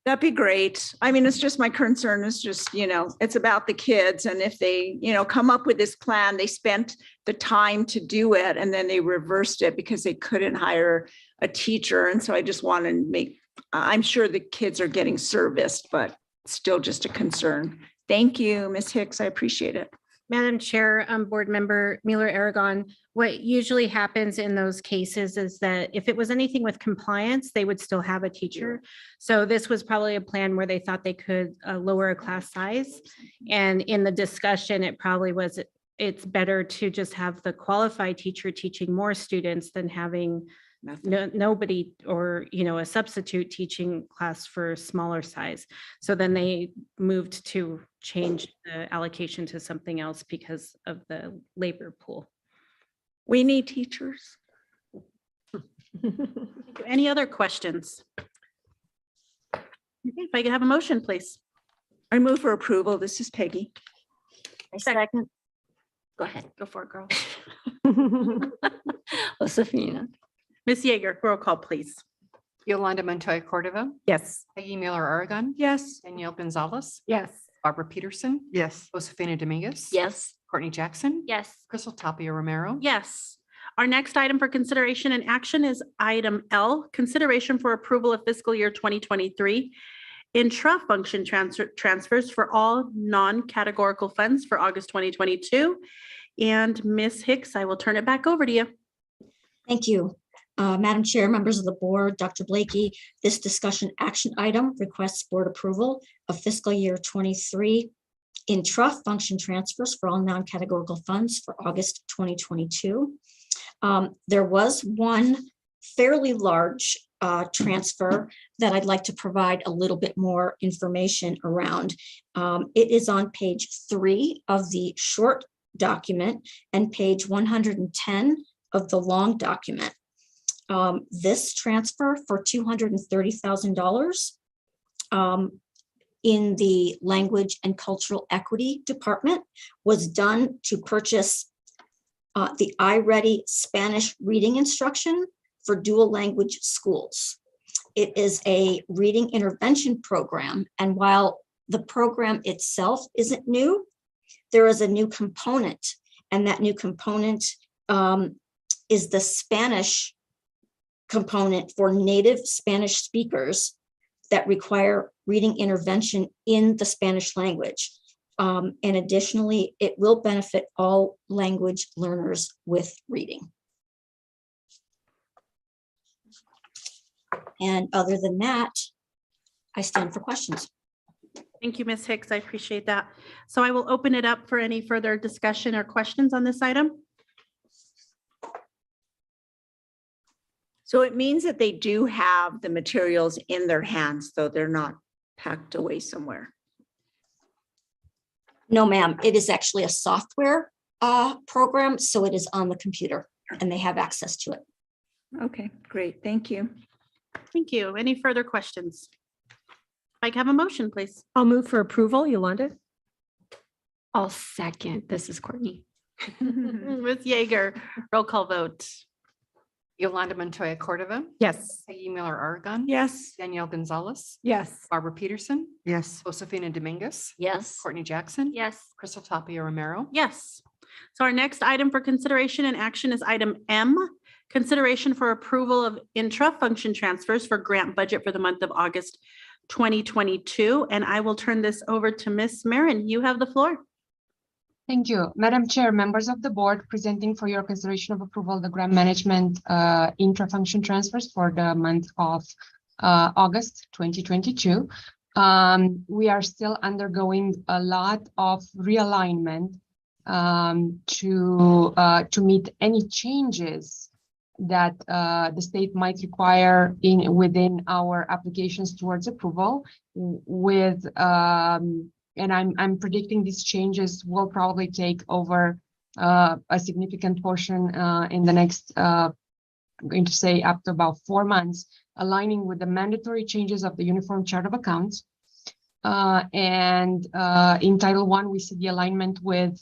[SPEAKER 2] That'd be great. I mean, it's just my concern is just, it's about the kids. And if they, come up with this plan, they spent the time to do it and then they reversed it because they couldn't hire a teacher. And so I just want to I'm sure the kids are getting serviced, but still just a concern. Thank you, Ms. Hicks. I appreciate it.
[SPEAKER 16] Madam Chair, Board Member Miller Aragon, what usually happens in those cases is that if it was anything with compliance, they would still have a teacher. So this was probably a plan where they thought they could lower a class size. And in the discussion, it probably was, it's better to just have the qualified teacher teaching more students than having nobody or, a substitute teaching class for smaller size. So then they moved to change the allocation to something else because of the labor pool.
[SPEAKER 2] We need teachers.
[SPEAKER 8] Any other questions? Okay, if I could have a motion, please.
[SPEAKER 2] I move for approval. This is Peggy.
[SPEAKER 7] I second. Go ahead.
[SPEAKER 8] Go for it, girl.
[SPEAKER 7] Josefina.
[SPEAKER 8] Ms. Yeager, roll call, please.
[SPEAKER 1] Yolanda Montoya Cordova,
[SPEAKER 9] Yes.
[SPEAKER 1] Peggy Miller Aragon,
[SPEAKER 2] Yes.
[SPEAKER 1] Danielle Gonzalez,
[SPEAKER 9] Yes.
[SPEAKER 1] Barbara Peterson,
[SPEAKER 10] Yes.
[SPEAKER 1] Josefina Dominguez.
[SPEAKER 7] Yes.
[SPEAKER 1] Courtney Jackson.
[SPEAKER 4] Yes.
[SPEAKER 1] Crystal Tapia Romero.
[SPEAKER 8] Yes. Our next item for consideration and action is item L, consideration for approval of fiscal year 2023 intra-function transfers for all non-categorical funds for August 2022. And Ms. Hicks, I will turn it back over to you.
[SPEAKER 7] Thank you. Madam Chair, members of the board, Dr. Blakey, this discussion action item requests board approval of fiscal year 23 intra-function transfers for all non-categorical funds for August 2022. There was one fairly large transfer that I'd like to provide a little bit more information around. It is on page 3 of the short document and page 110 of the long document. This transfer for $230,000 in the Language and Cultural Equity Department was done to purchase the iReady Spanish reading instruction for dual language schools. It is a reading intervention program, and while the program itself isn't new, there is a new component, and that new component
[SPEAKER 5] is the Spanish component for native Spanish speakers that require reading intervention in the Spanish language. And additionally, it will benefit all language learners with reading. And other than that, I stand for questions.
[SPEAKER 8] Thank you, Ms. Hicks. I appreciate that. So I will open it up for any further discussion or questions on this item.
[SPEAKER 2] So it means that they do have the materials in their hands, though they're not packed away somewhere.
[SPEAKER 5] No, ma'am, it is actually a software program, so it is on the computer and they have access to it.
[SPEAKER 2] Okay, great. Thank you.
[SPEAKER 8] Thank you. Any further questions? I can have a motion, please.
[SPEAKER 9] I'll move for approval. Yolanda?
[SPEAKER 4] I'll second. This is Courtney.
[SPEAKER 8] Ms. Yeager, roll call vote.
[SPEAKER 1] Yolanda Montoya Cordova.
[SPEAKER 9] Yes.
[SPEAKER 1] Peggy Miller Aragon.
[SPEAKER 2] Yes.
[SPEAKER 1] Danielle Gonzalez.
[SPEAKER 9] Yes.
[SPEAKER 1] Barbara Peterson.
[SPEAKER 10] Yes.
[SPEAKER 1] Josefina Dominguez.
[SPEAKER 7] Yes.
[SPEAKER 1] Courtney Jackson.
[SPEAKER 4] Yes.
[SPEAKER 1] Crystal Tapia Romero.
[SPEAKER 8] Yes. So our next item for consideration and action is item M, consideration for approval of intra-function transfers for grant budget for the month of August 2022. And I will turn this over to Ms. Marin. You have the floor.
[SPEAKER 17] Thank you. Madam Chair, members of the board, presenting for your consideration of approval, the grant management intra-function transfers for the month of August 2022. We are still undergoing a lot of realignment to meet any changes that the state might require within our applications towards approval with and I'm predicting these changes will probably take over a significant portion in the next, I'm going to say up to about 4 months, aligning with the mandatory changes of the Uniform Chart of Accounts. And in Title I, we see the alignment with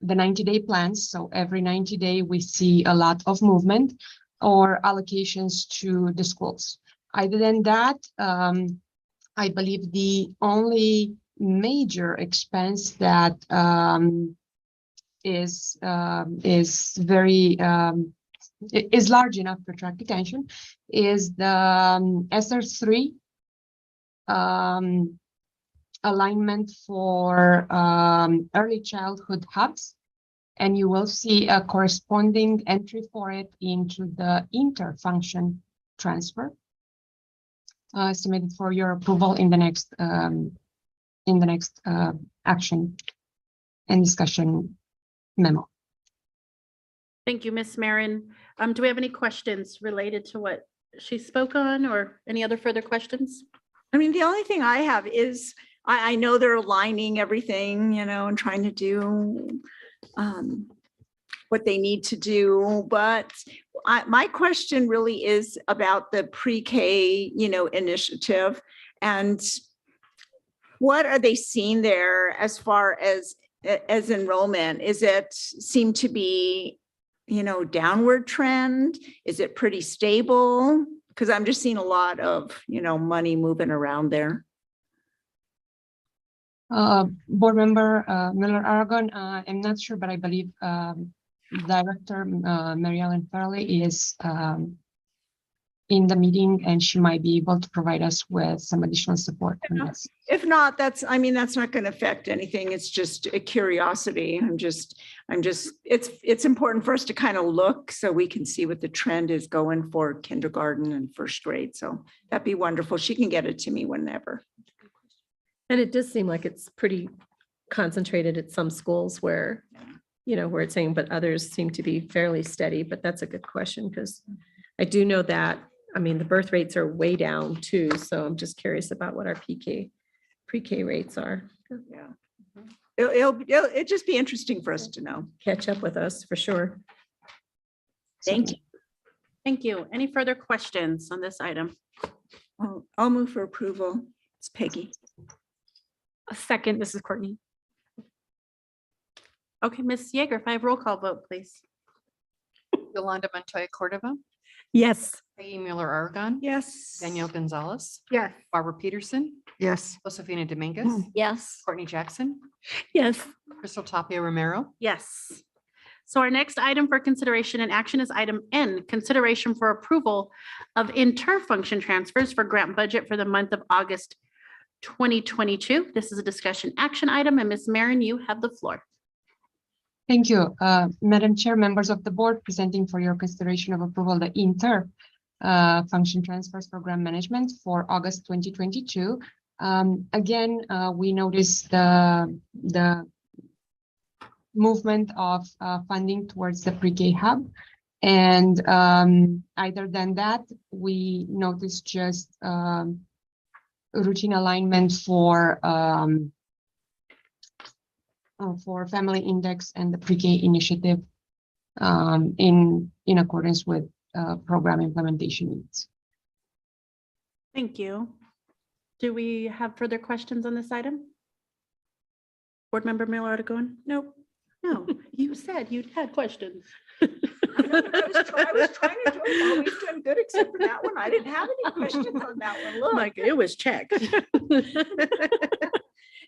[SPEAKER 17] the 90-day plans. So every 90 day, we see a lot of movement or allocations to the schools. Other than that, I believe the only major expense that is large enough to attract attention is the SR3 alignment for early childhood hubs, and you will see a corresponding entry for it into the interfunction transfer submitted for your approval in the next action and discussion memo.
[SPEAKER 8] Thank you, Ms. Marin. Do we have any questions related to what she spoke on or any other further questions?
[SPEAKER 2] I mean, the only thing I have is I know they're aligning everything, and trying to do what they need to do, but my question really is about the pre-K, initiative, and what are they seeing there as far as enrollment? Is it seem to be, downward trend? Is it pretty stable? Because I'm just seeing a lot of, money moving around there.
[SPEAKER 17] Board member Miller Aragon, I'm not sure, but I believe Director Mary Ellen Farley is in the meeting, and she might be able to provide us with some additional support on this.
[SPEAKER 2] If not, that's not going to affect anything. It's just a curiosity. It's important for us to kind of look so we can see what the trend is going for kindergarten and first grade. So that'd be wonderful. She can get it to me whenever.
[SPEAKER 9] And it does seem like it's pretty concentrated at some schools where, where it's saying, but others seem to be fairly steady, but that's a good question because I do know that, the birth rates are way down too. So I'm just curious about what our pre-K rates are.
[SPEAKER 2] Yeah. It'll just be interesting for us to know.
[SPEAKER 9] Catch up with us for sure.
[SPEAKER 2] Thank you.
[SPEAKER 8] Thank you. Any further questions on this item?
[SPEAKER 2] I'll move for approval. It's Peggy.
[SPEAKER 4] A second. This is Courtney.
[SPEAKER 8] Okay, Ms. Yeager, if I have roll call vote, please.
[SPEAKER 1] Yolanda Montoya Cordova.
[SPEAKER 9] Yes.
[SPEAKER 1] Peggy Mueller Aragon.
[SPEAKER 2] Yes.
[SPEAKER 1] Danielle Gonzalez.
[SPEAKER 16] Yes.
[SPEAKER 1] Barbara Peterson.
[SPEAKER 10] Yes.
[SPEAKER 1] Josefina Dominguez.
[SPEAKER 7] Yes.
[SPEAKER 1] Courtney Jackson.
[SPEAKER 9] Yes.
[SPEAKER 1] Crystal Tapia Romero.
[SPEAKER 8] Yes. So our next item for consideration and action is item N, consideration for approval of inter-function transfers for grant budget for the month of August 2022. This is a discussion action item, and Ms. Marin, you have the floor.
[SPEAKER 17] Thank you, Madam Chair, members of the board, presenting for your consideration of approval the function transfers program management for August 2022. Again, we noticed the movement of funding towards the pre-K hub. And other than that, we noticed just routine alignment for Family Index and the pre-K initiative in accordance with program implementation needs.
[SPEAKER 8] Thank you. Do we have further questions on this item? Board Member Miller-Aragon? Nope. No, you said you had questions.
[SPEAKER 2] I was trying to do it, always doing good except for that one. I didn't have any questions on that one. Look.
[SPEAKER 8] Like, it was checked.
[SPEAKER 2] It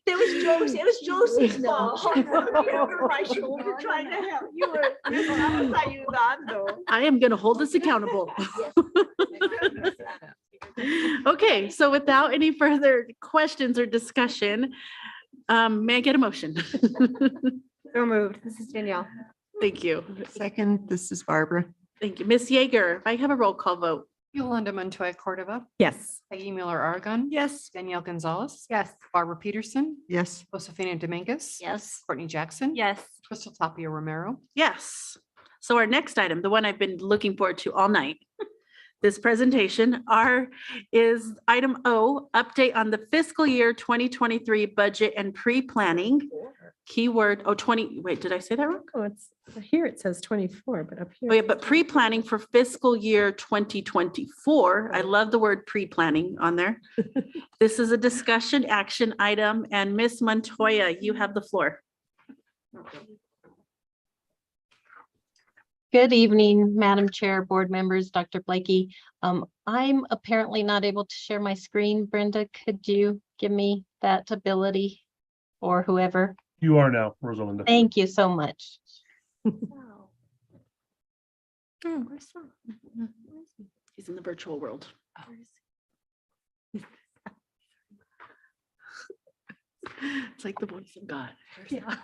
[SPEAKER 2] was Josie's fault. She was looking over my shoulder trying to help you.
[SPEAKER 8] I am going to hold us accountable. Okay, so without any further questions or discussion, may I get a motion?
[SPEAKER 9] So moved. This is Danielle.
[SPEAKER 8] Thank you.
[SPEAKER 10] Second, this is Barbara.
[SPEAKER 8] Thank you. Ms. Yeager, if I have a roll call vote.
[SPEAKER 1] Yolanda Montoya Cordova,
[SPEAKER 9] Yes.
[SPEAKER 1] Peggy Mueller-Aragon.
[SPEAKER 8] Yes.
[SPEAKER 1] Danielle Gonzalez.
[SPEAKER 9] Yes.
[SPEAKER 1] Barbara Peterson,
[SPEAKER 10] Yes.
[SPEAKER 1] Josefina Dominguez.
[SPEAKER 7] Yes.
[SPEAKER 1] Courtney Jackson.
[SPEAKER 4] Yes.
[SPEAKER 1] Crystal Tapia Romero.
[SPEAKER 8] Yes. So our next item, the one I've been looking forward to all night, this presentation is item O, update on the fiscal year 2023 budget and pre-planning. Keyword, 20, wait, did I say that wrong?
[SPEAKER 9] Oh, it's here it says 24, but up here.
[SPEAKER 8] Oh yeah, but pre-planning for fiscal year 2024. I love the word pre-planning on there. This is a discussion action item, and Ms. Montoya, you have the floor.
[SPEAKER 7] Good evening, Madam Chair, board members, Dr. Blakey. I'm apparently not able to share my screen. Brenda, could you give me that ability, or whoever?
[SPEAKER 6] You are now, Rosalinda.
[SPEAKER 7] Thank you so much.
[SPEAKER 8] He's in the virtual world. It's like the voice of God.
[SPEAKER 9] Yeah.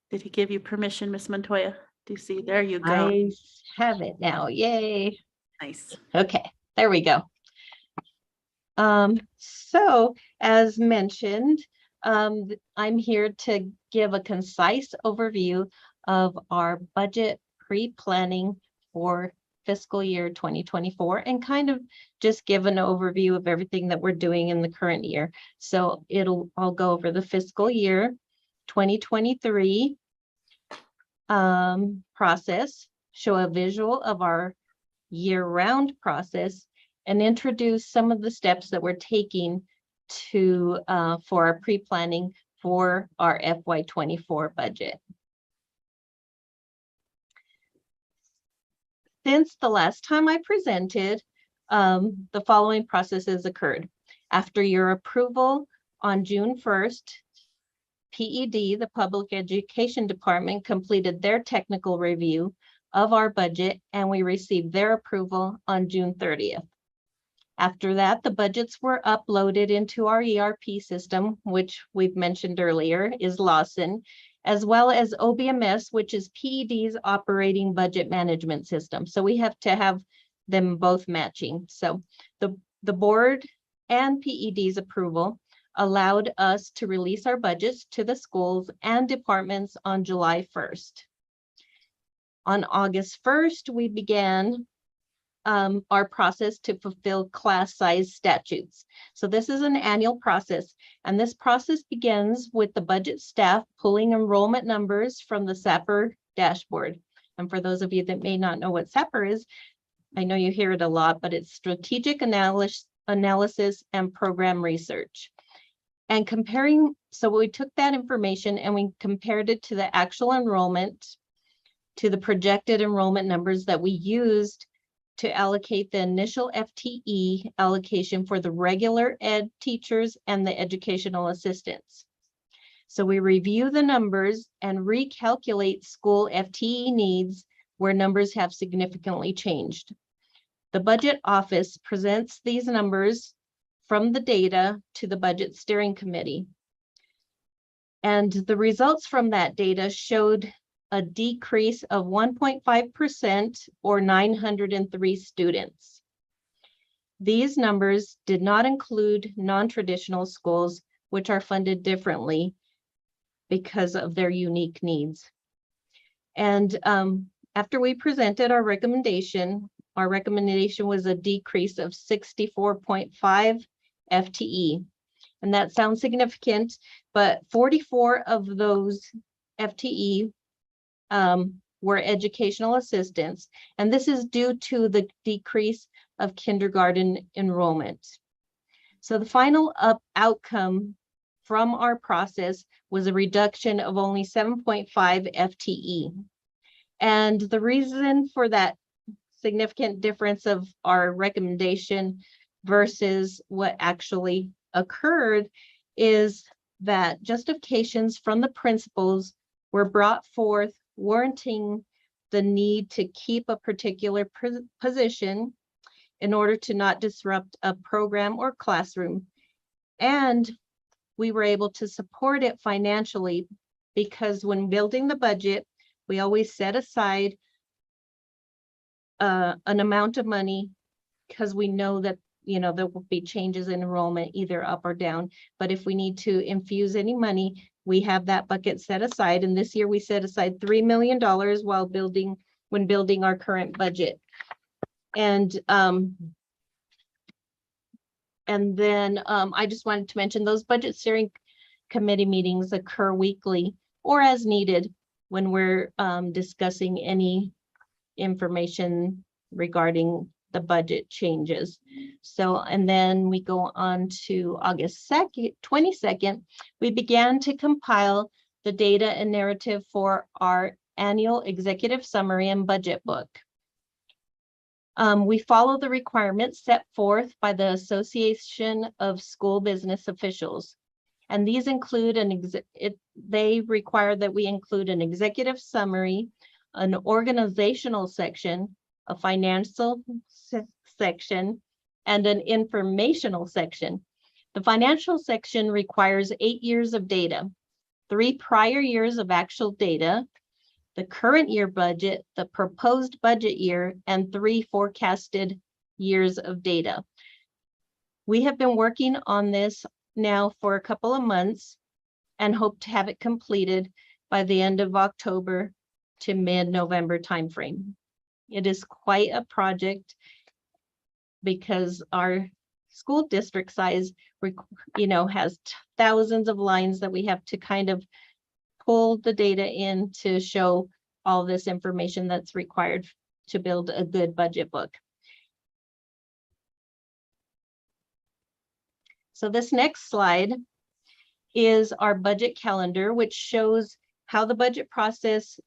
[SPEAKER 8] Did he give you permission, Miss Montoya? Do you see? There you go.
[SPEAKER 7] I have it now. Yay.
[SPEAKER 8] Nice.
[SPEAKER 7] Okay, there we go. So as mentioned, I'm here to give a concise overview of our budget pre-planning for fiscal year 2024 and kind of just give an overview of everything that we're doing in the current year. So I'll go over the fiscal year 2023 process, show a visual of our year-round process, and introduce some of the steps that we're taking to for our pre-planning for our FY24 budget. Since the last time I presented, the following processes occurred. After your approval on June 1st, PED, the Public Education Department, completed their technical review of our budget, and we received their approval on June 30th. After that, the budgets were uploaded into our ERP system, which we've mentioned earlier is Lawson, as well as OBMS, which is PED's operating budget management system. So we have to have them both matching. So the board and PED's approval allowed us to release our budgets to the schools and departments on July 1st. On August 1st, we began our process to fulfill class size statutes. So this is an annual process, and this process begins with the budget staff pulling enrollment numbers from the SAPR dashboard. And for those of you that may not know what SAPR is, I know you hear it a lot, but it's strategic analysis and program research. And comparing, so we took that information and we compared it to the actual enrollment, to the projected enrollment numbers that we used
[SPEAKER 6] to allocate the initial FTE allocation for the regular ed teachers and the educational assistants. So we review the numbers and recalculate school FTE needs where numbers have significantly changed. The budget office presents these numbers from the data to the budget steering committee. And the results from that data showed a decrease of 1.5% or 903 students. These numbers did not include non-traditional schools, which are funded differently because of their unique needs. And after we presented our recommendation was a decrease of 64.5 FTE. And that sounds significant, but 44 of those FTE were educational assistants. And this is due to the decrease of kindergarten enrollment. So the final outcome from our process was a reduction of only 7.5 FTE. And the reason for that significant difference of our recommendation versus what actually occurred is that justifications from the principals were brought forth warranting the need to keep a particular position in order to not disrupt a program or classroom. And we were able to support it financially because when building the budget, we always set aside an amount of money because we know that there will be changes in enrollment either up or down. But if we need to infuse any money, we have that bucket set aside. And this year we set aside $3 million when building our current budget. And then I just wanted to mention those budget steering committee meetings occur weekly or as needed when we're discussing any information regarding the budget changes. So, and then we go on to August 22nd, we began to compile the data and narrative for our annual executive summary and budget book. We follow the requirements set forth by the Association of School Business Officials. And these include they require that we include an executive summary, an organizational section, a financial section, and an informational section. The financial section requires 8 years of data, 3 prior years of actual data, the current year budget, the proposed budget year, and 3 forecasted years of data. We have been working on this now for a couple of months and hope to have it completed by the end of October to mid-November timeframe. It is quite a project because our school district size, has thousands of lines that we have to kind of pull the data in to show all this information that's required to build a good budget book. So this next slide is our budget calendar, which shows how the budget process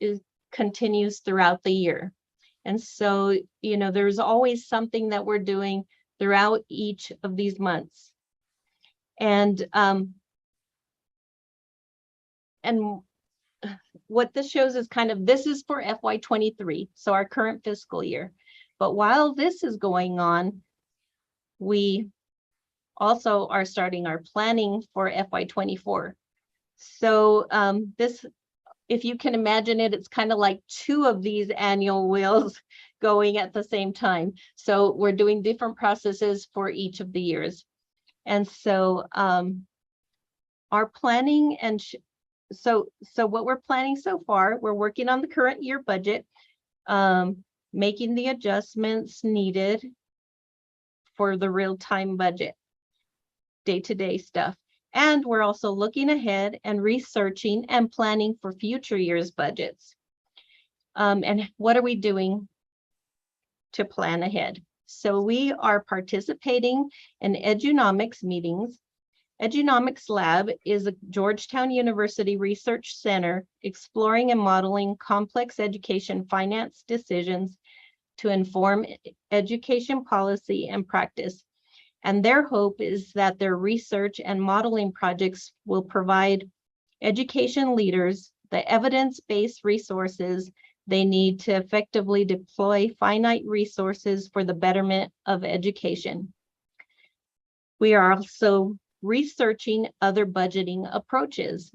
[SPEAKER 6] continues throughout the year. And so, there's always something that we're doing throughout each of these months. And what this shows is this is for FY23, so our current fiscal year. But while this is going on, we also are starting our planning for FY24. So this, if you can imagine it, it's kind of like 2 of these annual wheels going at the same time. So we're doing different processes for each of the years. And so our planning so what we're planning so far, we're working on the current year budget, making the adjustments needed for the real-time budget, day-to-day stuff. And we're also looking ahead and researching and planning for future years' budgets. And what are we doing to plan ahead? So we are participating in Edunomics meetings. Edunomics Lab is a Georgetown University research center exploring and modeling complex education finance decisions to inform education policy and practice. And their hope is that their research and modeling projects will provide education leaders the evidence-based resources they need to effectively deploy finite resources for the betterment of education. We are also researching other budgeting approaches.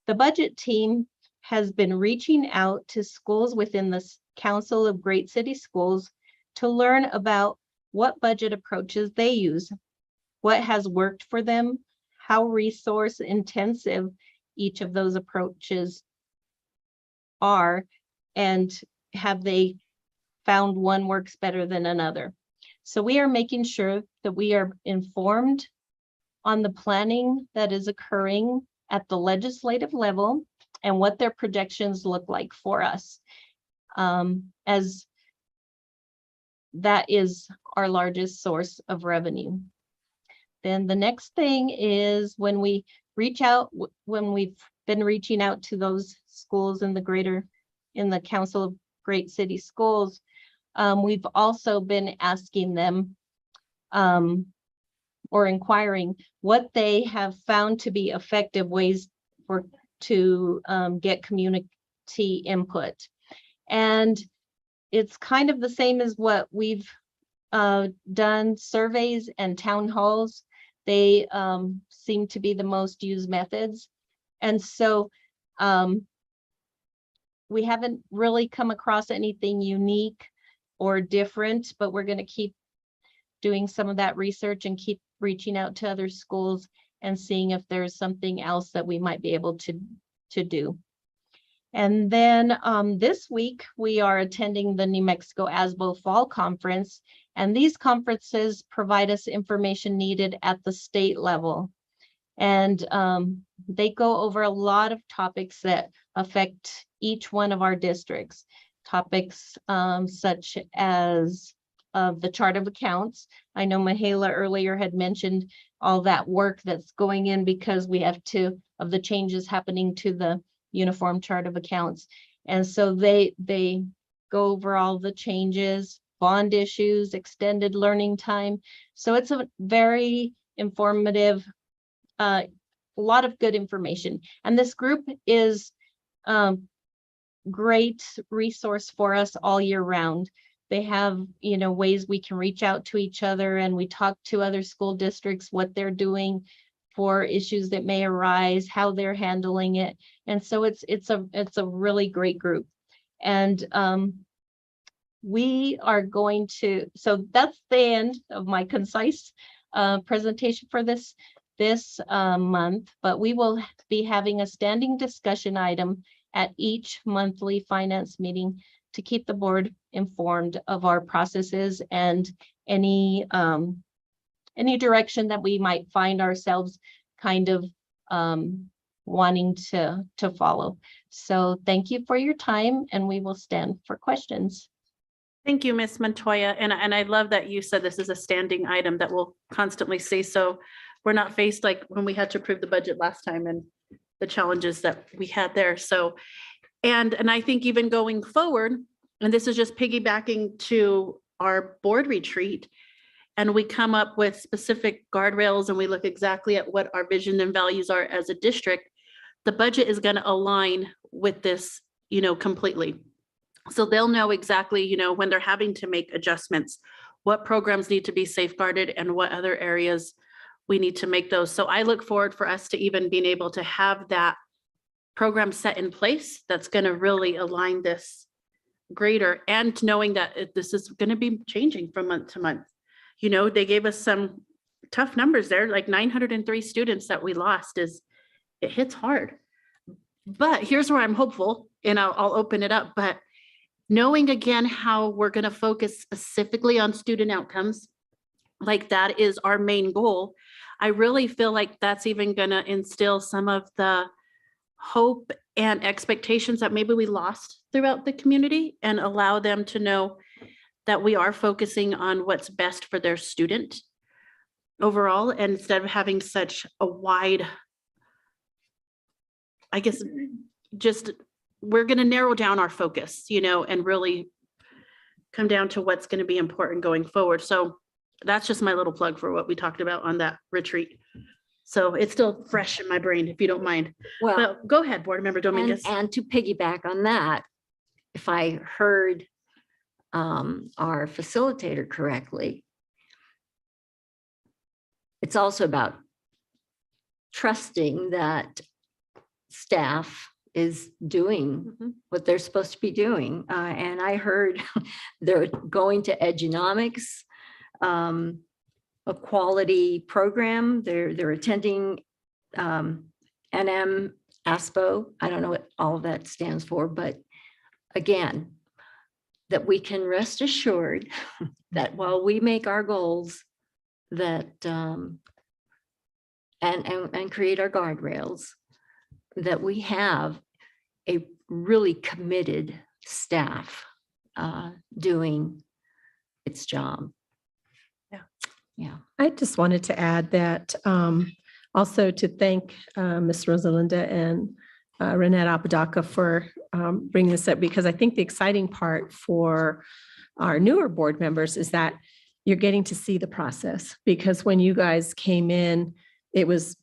[SPEAKER 6] The budget team has been reaching out to schools within the Council of Great City Schools to learn about what budget approaches they use, what has worked for them, how resource intensive each of those approaches are, and have they found one works better than another. So we are making sure that we are informed on the planning that is occurring at the legislative level and what their projections look like for us, as that is our largest source of revenue. Then the next thing is when we reach out, when we've been reaching out to those schools in the Council of Great City Schools, we've also been asking them or inquiring what they have found to be effective ways to get community input. And it's kind of the same as what we've done, surveys and town halls. They seem to be the most used methods. And so we haven't really come across anything unique or different, but we're going to keep doing some of that research and keep reaching out to other schools and seeing if there's something else that we might be able to do. And then this week, we are attending the New Mexico ASBO Fall Conference, and these conferences provide us information needed at the state level. And they go over a lot of topics that affect each one of our districts. Topics such as the chart of accounts. I know Mahela earlier had mentioned all that work that's going in because we have two of the changes happening to the uniform chart of accounts. And so they go over all the changes, bond issues, extended learning time. So it's a very informative, a lot of good information. And this group is great resource for us all year round. They have, ways we can reach out to each other, and we talk to other school districts, what they're doing for issues that may arise, how they're handling it. And so it's a really great group. And we are going to, so that's the end of my concise presentation for this month, but we will be having a standing discussion item at each monthly finance meeting to keep the board informed of our processes and any direction that we might find ourselves kind of wanting to follow. So thank you for your time, and we will stand for questions.
[SPEAKER 8] Thank you, Ms. Montoya. And I love that you said this is a standing item that will constantly say, so we're not faced like when we had to approve the budget last time and the challenges that we had there. So, and I think even going forward, and this is just piggybacking to our board retreat, and we come up with specific guardrails and we look exactly at what our vision and values are as a district, the budget is going to align with this, completely. So they'll know exactly, when they're having to make adjustments, what programs need to be safeguarded and what other areas we need to make those. So I look forward for us to even being able to have that program set in place that's going to really align this greater, and knowing that this is going to be changing from month to month. They gave us some tough numbers there, like 903 students that we lost. It hits hard. But here's where I'm hopeful, and I'll open it up. But knowing again how we're going to focus specifically on student outcomes, like that is our main goal, I really feel like that's even going to instill some of the hope and expectations that maybe we lost throughout the community, and allow them to know that we are focusing on what's best for their student overall, and instead of having such a wide, I guess, just we're going to narrow down our focus, and really come down to what's going to be important going forward. So that's just my little plug for what we talked about on that retreat. So it's still fresh in my brain, if you don't mind.
[SPEAKER 7] Well,
[SPEAKER 8] But go ahead, Board Member Dominguez.
[SPEAKER 7] and to piggyback on that, if I heard our facilitator correctly, it's also about trusting that staff is doing what they're supposed to be doing. And I heard they're going to Edunomics, a quality program. They're attending NM ASPO. I don't know what all of that stands for, but again, that we can rest assured that while we make our goals, that and create our guardrails, that we have a really committed staff doing its job. Yeah.
[SPEAKER 9] I just wanted to add that also to thank Ms. Rosalinda and Renette Apodaca for bringing this up, because I think the exciting part for our newer board members is that you're getting to see the process, because when you guys came in, it was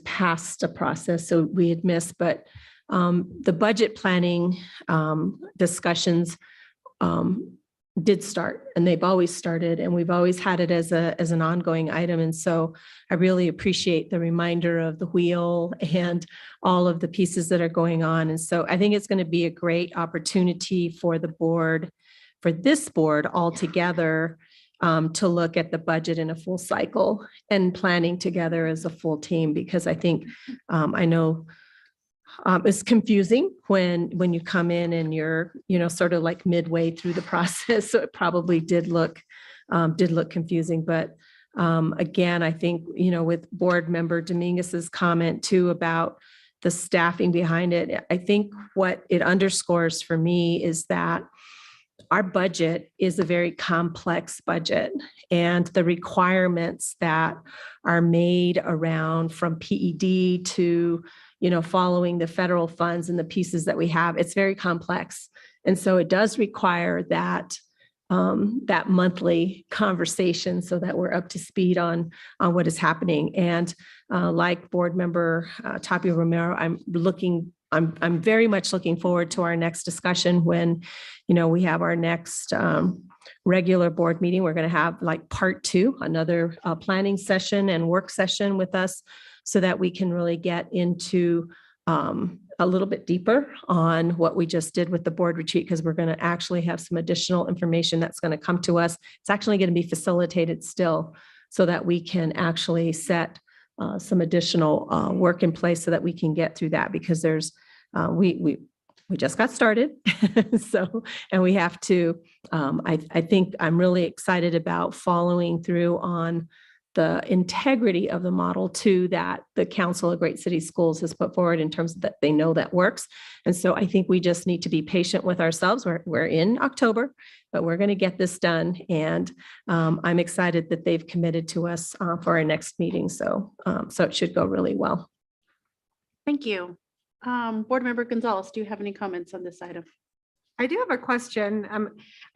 [SPEAKER 9] past a process, so we had missed, but the budget planning discussions did start, and they've always started, and we've always had it as an ongoing item. And so I really appreciate the reminder of the wheel and all of the pieces that are going on. And so I think it's going to be a great opportunity for the board, for this board altogether, to look at the budget in a full cycle and planning together as a full team, because I think I know it's confusing when you come in and you're, sort of like midway through the process. So it probably did look confusing. But again, I think, with board member Dominguez's comment too about the staffing behind it, I think what it underscores for me is that our budget is a very complex budget, and the requirements that are made around from PED to following the federal funds and the pieces that we have, it's very complex. And so it does require that monthly conversation so that we're up to speed on what is happening. And like board member Tapia Romero, I'm very much looking forward to our next discussion when, we have our next regular board meeting. We're going to have like part 2, another planning session and work session with us, so that we can really get into a little bit deeper on what we just did with the board retreat, because we're going to actually have some additional information that's going to come to us. It's actually going to be facilitated still, so that we can actually set some additional work in place so that we can get through that, because there's we just got started. So, and we have to, I think I'm really excited about following through on the integrity of the model too, that the Council of Great City Schools has put forward in terms of that they know that works. And so I think we just need to be patient with ourselves. We're in October, but we're going to get this done. And I'm excited that they've committed to us for our next meeting. So it should go really well.
[SPEAKER 8] Thank you. Board Member Gonzalez, do you have any comments on this item?
[SPEAKER 3] I do have a question.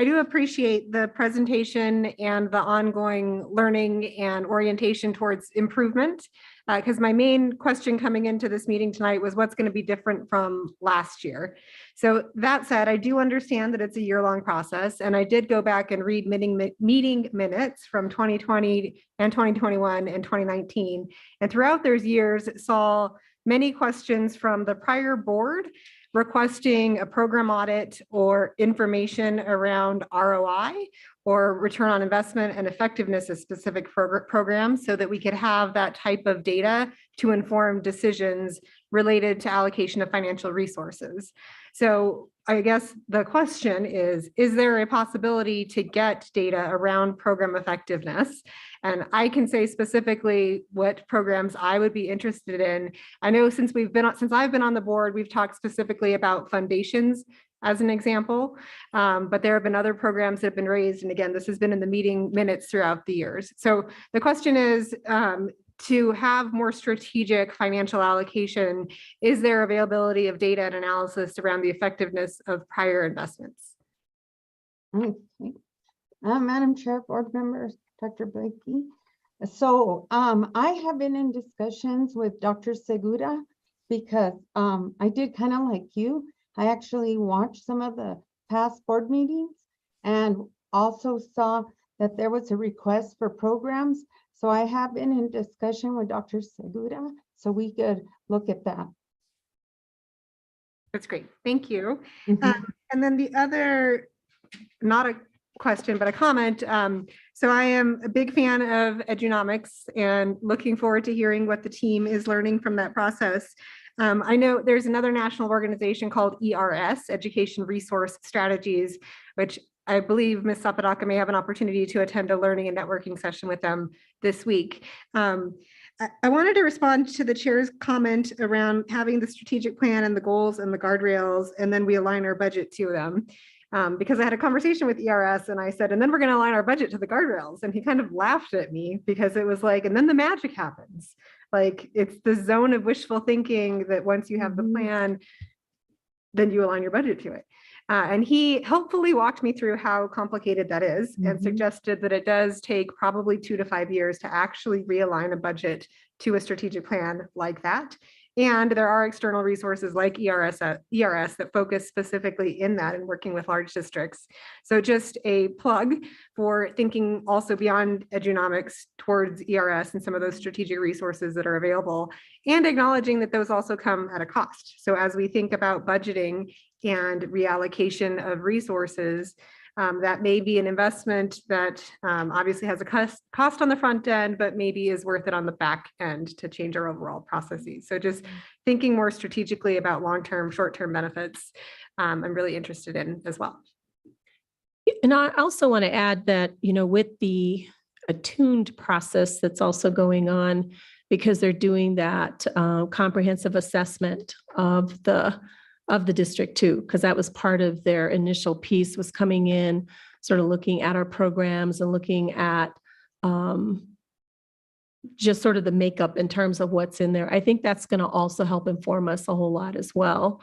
[SPEAKER 3] I do appreciate the presentation and the ongoing learning and orientation towards improvement, because my main question coming into this meeting tonight was what's going to be different from last year. So that said, I do understand that it's a year-long process, and I did go back and read meeting minutes from 2020 and 2021 and 2019. And throughout those years, saw many questions from the prior board requesting a program audit or information around ROI or return on investment and effectiveness of specific programs, so that we could have that type of data to inform decisions related to allocation of financial resources. So I guess the question is there a possibility to get data around program effectiveness? And I can say specifically what programs I would be interested in. I know since I've been on the board, we've talked specifically about foundations as an example, but there have been other programs that have been raised. And again, this has been in the meeting minutes throughout the years. So the question is, to have more strategic financial allocation, is there availability of data and analysis around the effectiveness of prior investments?
[SPEAKER 13] Okay. Madam Chair, board members, Dr. Blakey. So I have been in discussions with Dr. Segura because I did kind of like you. I actually watched some of the past board meetings and also saw that there was a request for programs. So I have been in discussion with Dr. Segura so we could look at that.
[SPEAKER 3] That's great. Thank you.
[SPEAKER 13] Mhm.
[SPEAKER 3] And then the other, not a question, but a comment. So I am a big fan of Edunomics and looking forward to hearing what the team is learning from that process. I know there's another national organization called ERS, Education Resource Strategies, which I believe Ms. Sapadaka may have an opportunity to attend a learning and networking session with them this week. I wanted to respond to the chair's comment around having the strategic plan and the goals and the guardrails, and then we align our budget to them. Because I had a conversation with ERS and I said, and then we're going to align our budget to the guardrails. And he kind of laughed at me because it was like, and then the magic happens. Like it's the zone of wishful thinking that once you have the plan, then you align your budget to it. And he helpfully walked me through how complicated that is and suggested that it does take probably 2 to 5 years to actually realign a budget to a strategic plan like that. And there are external resources like ERS that focus specifically in that and working with large districts. So just a plug for thinking also beyond Edunomics towards ERS and some of those strategic resources that are available, and acknowledging that those also come at a cost. So as we think about budgeting and reallocation of resources, that may be an investment that obviously has a cost on the front end, but maybe is worth it on the back end to change our overall processes. So just thinking more strategically about long-term, short-term benefits, I'm really interested in as well.
[SPEAKER 9] And I also want to add that, with the attuned process that's also going on, because they're doing that comprehensive assessment of the district too, because that was part of their initial piece, was coming in, sort of looking at our programs and looking at just sort of the makeup in terms of what's in there. I think that's going to also help inform us a whole lot as well,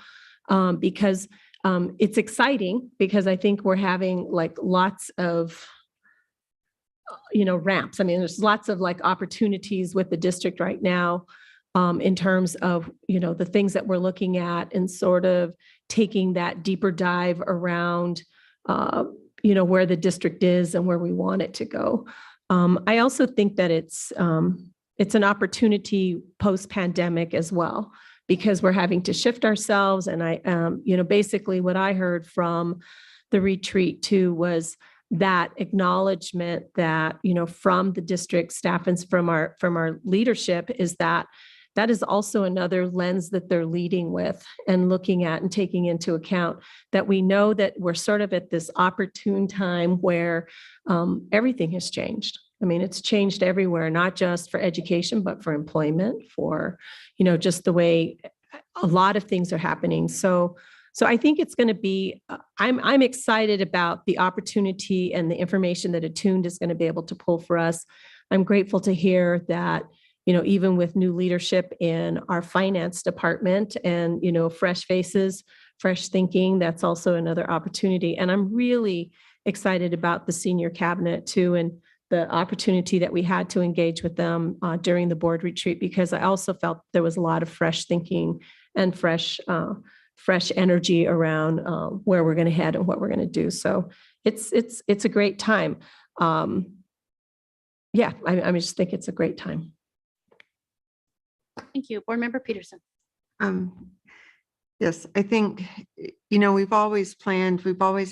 [SPEAKER 9] because it's exciting, because I think we're having like lots of ramps. I mean, there's lots of like opportunities with the district right now. In terms of, the things that we're looking at and sort of taking that deeper dive around, where the district is and where we want it to go. I also think that it's an opportunity post-pandemic as well, because we're having to shift ourselves. And basically what I heard from the retreat too was that acknowledgement that, from the district staff and from our leadership, is that is also another lens that they're leading with and looking at and taking into account, that we know that we're sort of at this opportune time where everything has changed. I mean, it's changed everywhere, not just for education, but for employment, for, just the way a lot of things are happening. So I think it's going to be, I'm excited about the opportunity and the information that Attuned is going to be able to pull for us. I'm grateful to hear that, even with new leadership in our finance department and, fresh faces, fresh thinking, that's also another opportunity. And I'm really excited about the senior cabinet too, and the opportunity that we had to engage with them during the board retreat, because I also felt there was a lot of fresh thinking and fresh energy around where we're going to head and what we're going to do. So it's a great time. I just think it's a great time.
[SPEAKER 8] Thank you. Board Member Peterson.
[SPEAKER 10] Yes, I think, we've always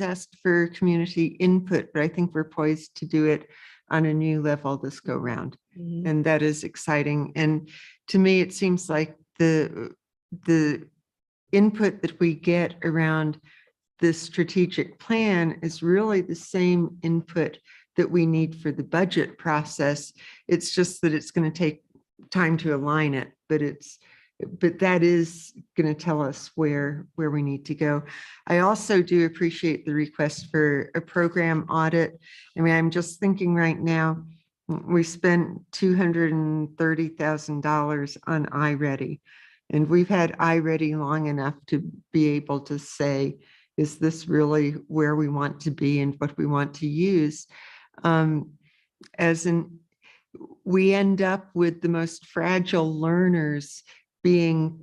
[SPEAKER 10] asked for community input, but I think we're poised to do it on a new level this go round. And that is exciting. And to me, it seems like the input that we get around the strategic plan is really the same input that we need for the budget process. It's just that it's going to take time to align it, but that is going to tell us where we need to go. I also do appreciate the request for a program audit. I mean, I'm just thinking right now, we spent $230,000 on iReady, and we've had iReady long enough to be able to say, is this really where we want to be and what we want to use? As in, we end up with the most fragile learners being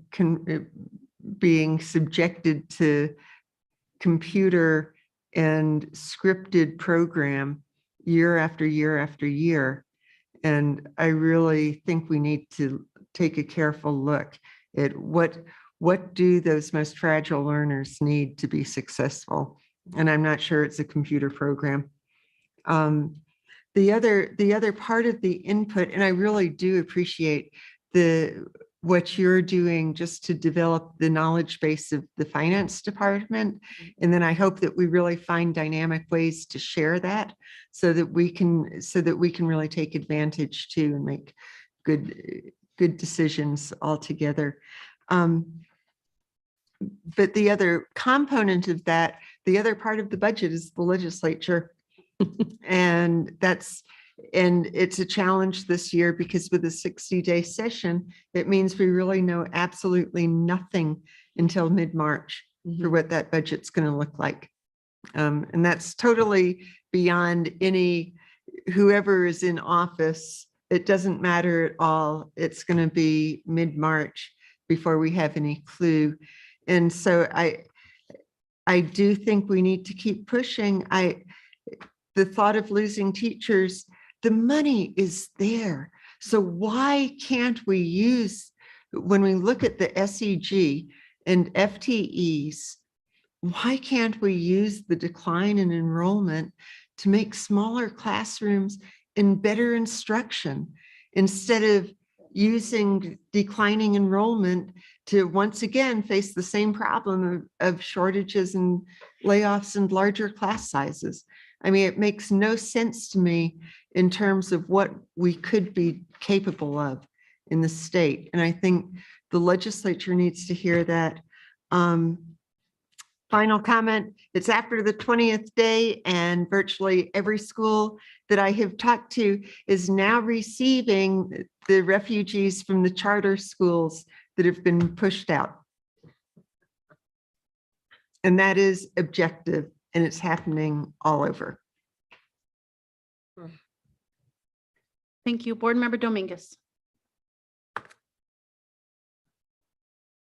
[SPEAKER 10] subjected to computer and scripted program year after year after year. And I really think we need to take a careful look at what do those most fragile learners need to be successful. And I'm not sure it's a computer program. The other part of the input, and I really do appreciate what you're doing just to develop the knowledge base of the finance department. And then I hope that we really find dynamic ways to share that so that we can really take advantage too and make good decisions all together. But the other component of that, the other part of the budget is the legislature. And it's a challenge this year because with a 60-day session, it means we really know absolutely nothing until mid-March for what that budget's going to look like. And that's totally beyond whoever is in office. It doesn't matter at all. It's going to be mid-March before we have any clue. And so I do think we need to keep pushing. The thought of losing teachers, the money is there. So why can't we use, when we look at the SEG and FTEs, why can't we use the decline in enrollment to make smaller classrooms and better instruction instead of using declining enrollment to once again face the same problem of shortages and layoffs and larger class sizes? I mean, it makes no sense to me in terms of what we could be capable of in the state. And I think the legislature needs to hear that. Final comment, it's after the 20th day and virtually every school that I have talked to is now receiving the refugees from the charter schools that have been pushed out. And that is objective. And it's happening all over.
[SPEAKER 8] Thank you. Board Member Dominguez.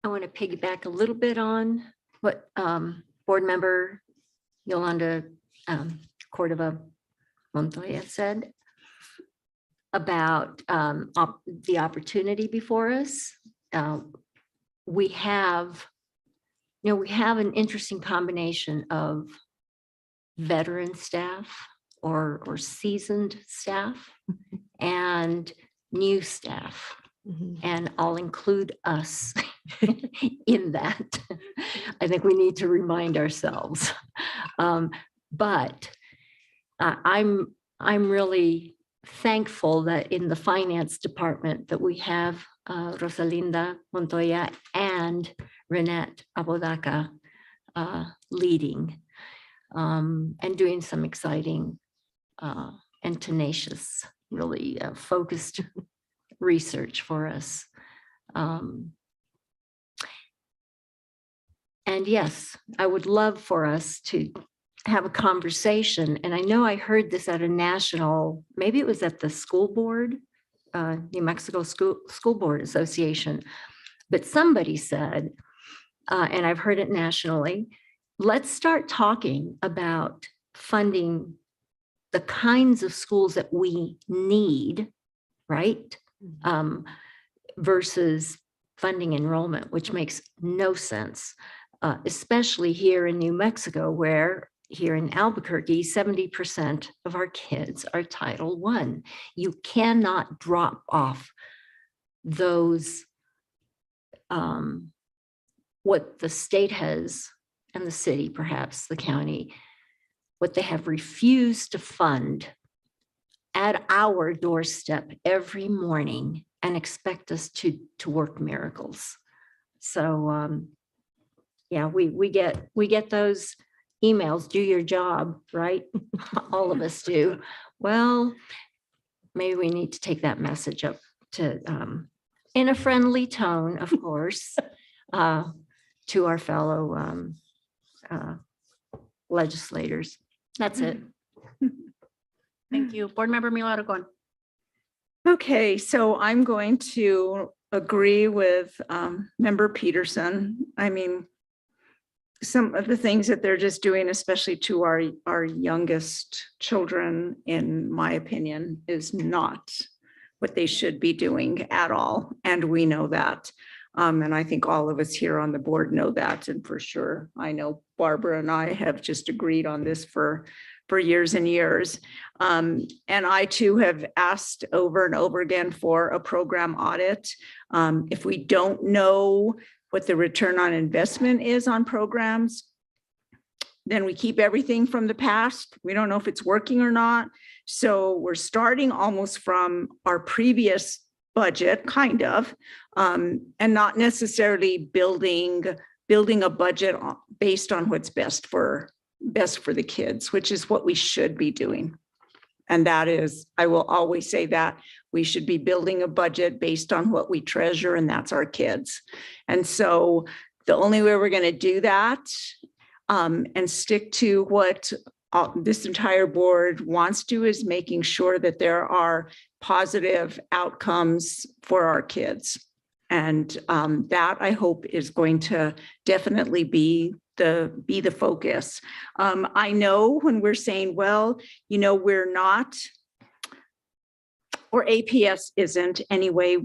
[SPEAKER 7] I want to piggyback a little bit on what Board Member Yolanda Cordova Montoya said about the opportunity before us. We have an interesting combination of veteran staff or seasoned staff and new staff. And I'll include us in that. I think we need to remind ourselves. But I'm really thankful that in the finance department that we have Rosalinda Montoya and Renette Apodaca leading and doing some exciting and tenacious, really focused research for us. And yes, I would love for us to have a conversation. And I know I heard this at a national, maybe it was at the school board, New Mexico School Board Association, but somebody said, and I've heard it nationally, let's start talking about funding the kinds of schools that we need, right? Versus funding enrollment, which makes no sense, especially here in New Mexico, where here in Albuquerque, 70% of our kids are Title I. You cannot drop off those, what the state has, and the city, perhaps the county, what they have refused to fund at our doorstep every morning and expect us to work miracles. So yeah, we get those emails, do your job, right? All of us do. Well, maybe we need to take that message up to, in a friendly tone, of course, to our fellow legislators. That's it.
[SPEAKER 8] Thank you. Board Member Milo Aragon.
[SPEAKER 2] Okay, so I'm going to agree with Member Peterson. I mean, some of the things that they're just doing, especially to our youngest children, in my opinion, is not what they should be doing at all. And we know that. And I think all of us here on the board know that. And for sure, I know Barbara and I have just agreed on this for years and years. And I too have asked over and over again for a program audit. If we don't know what the return on investment is on programs, then we keep everything from the past. We don't know if it's working or not. So we're starting almost from our previous budget, kind of, and not necessarily building a budget based on what's best for the kids, which is what we should be doing. And that is, I will always say that we should be building a budget based on what we treasure, and that's our kids. And so the only way we're going to do that and stick to what this entire board wants to is making sure that there are positive outcomes for our kids. And that, I hope, is going to definitely be the focus. I know when we're saying, well, you know, we're not, or APS isn't anyway.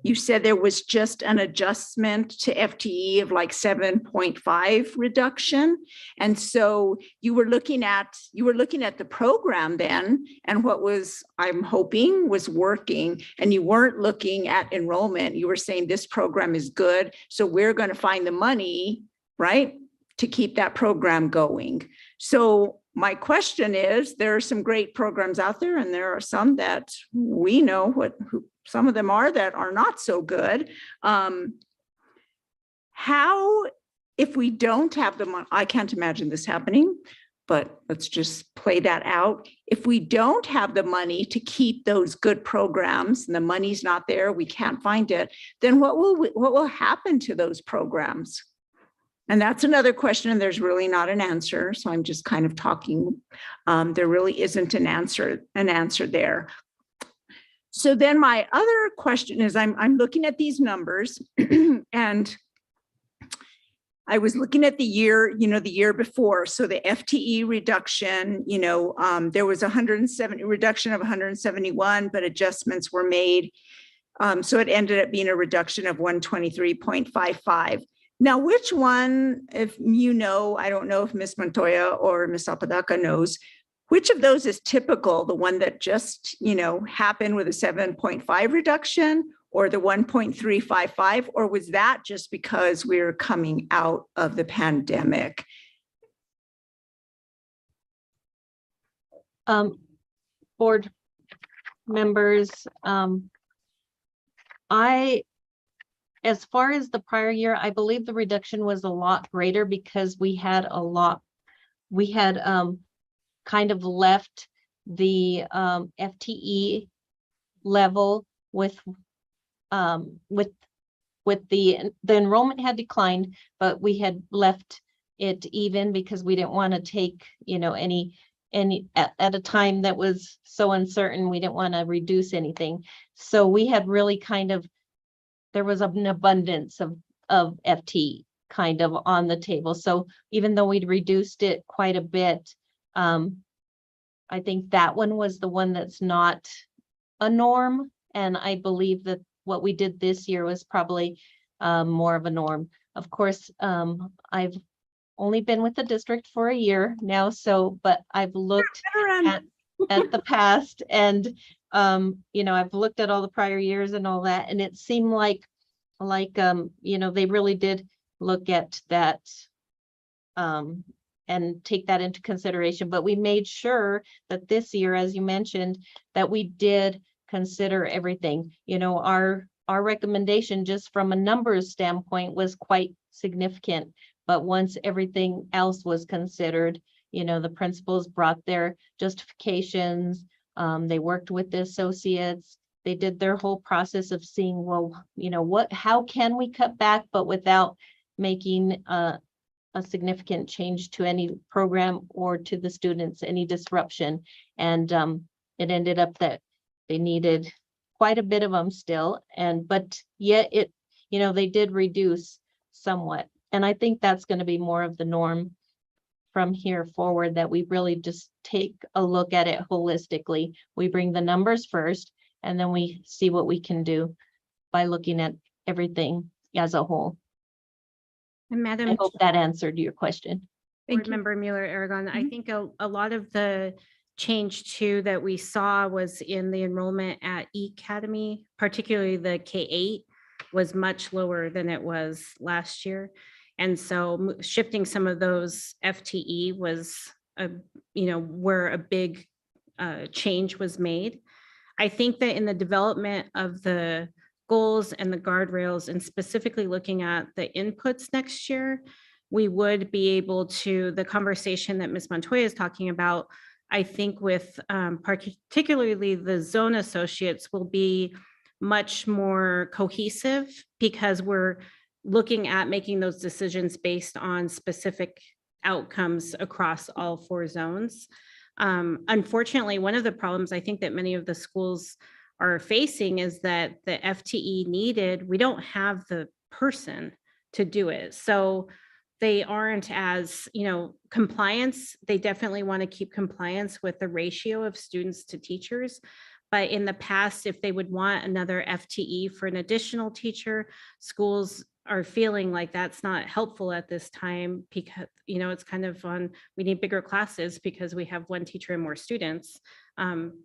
[SPEAKER 2] You said there was just an adjustment to FTE of like 7.5 reduction. And so you were looking at the program then, and what was, I'm hoping, was working, and you weren't looking at enrollment. You were saying this program is good, so we're going to find the money, right, to keep that program going. So my question is, there are some great programs out there, and there are some that we know who some of them are that are not so good. How, if we don't have the money, I can't imagine this happening, but let's just play that out. If we don't have the money to keep those good programs and the money's not there, we can't find it, then what will happen to those programs? And that's another question, and there's really not an answer. So I'm just kind of talking. There really isn't an answer there. So then my other question is, I'm looking at these numbers and I was looking at the year before. So the FTE reduction, there was 170 reduction of 171, but adjustments were made. So it ended up being a reduction of 123.55. Now, which one, if you know, I don't know if Ms. Montoya or Ms. Apodaca knows, which of those is typical? The one that just, happened with a 7.5 reduction, or the 1.355, or was that just because we're coming out of the pandemic?
[SPEAKER 6] Board members, as far as the prior year, I believe the reduction was a lot greater because we had kind of left the FTE level with the enrollment had declined, but we had left it even because we didn't want to take, any at a time that was so uncertain, we didn't want to reduce anything. So we had really there was an abundance of FTE kind of on the table. So even though we'd reduced it quite a bit, I think that one was the one that's not a norm. And I believe that what we did this year was probably more of a norm. Of course, I've only been with the district for a year now, but I've looked at the past, and I've looked at all the prior years and all that, and it seemed like they really did look at that and take that into consideration. But we made sure that this year, as you mentioned, that we did consider everything. Our recommendation just from a numbers standpoint was quite significant. But once everything else was considered, the principals brought their justifications. They worked with the associates. They did their whole process of seeing, well, how can we cut back, but without making a significant change to any program or to the students, any disruption. And it ended up that they needed quite a bit of them still. But yet they did reduce somewhat. And I think that's going to be more of the norm from here forward, that we really just take a look at it holistically. We bring the numbers first, and then we see what we can do by looking at everything as a whole.
[SPEAKER 16] And
[SPEAKER 6] I
[SPEAKER 16] Madam
[SPEAKER 6] hope that answered your question.
[SPEAKER 16] Board Member Mueller-Aragon, I think a lot of the change too that we saw was in the enrollment at E-Academy, particularly the K-8 was much lower than it was last year. And so shifting some of those FTE was, where a big change was made. I think that in the development of the goals and the guardrails, and specifically looking at the inputs next year, we would be able to, the conversation that Ms. Montoya is talking about, I think with particularly the zone associates will be much more cohesive, because we're looking at making those decisions based on specific outcomes across all 4 zones. Unfortunately, one of the problems I think that many of the schools are facing is that the FTE needed, we don't have the person to do it. So they aren't as, compliance, they definitely want to keep compliance with the ratio of students to teachers. But in the past, if they would want another FTE for an additional teacher, schools are feeling like that's not helpful at this time, because, it's kind of on, we need bigger classes because we have 1 teacher and more students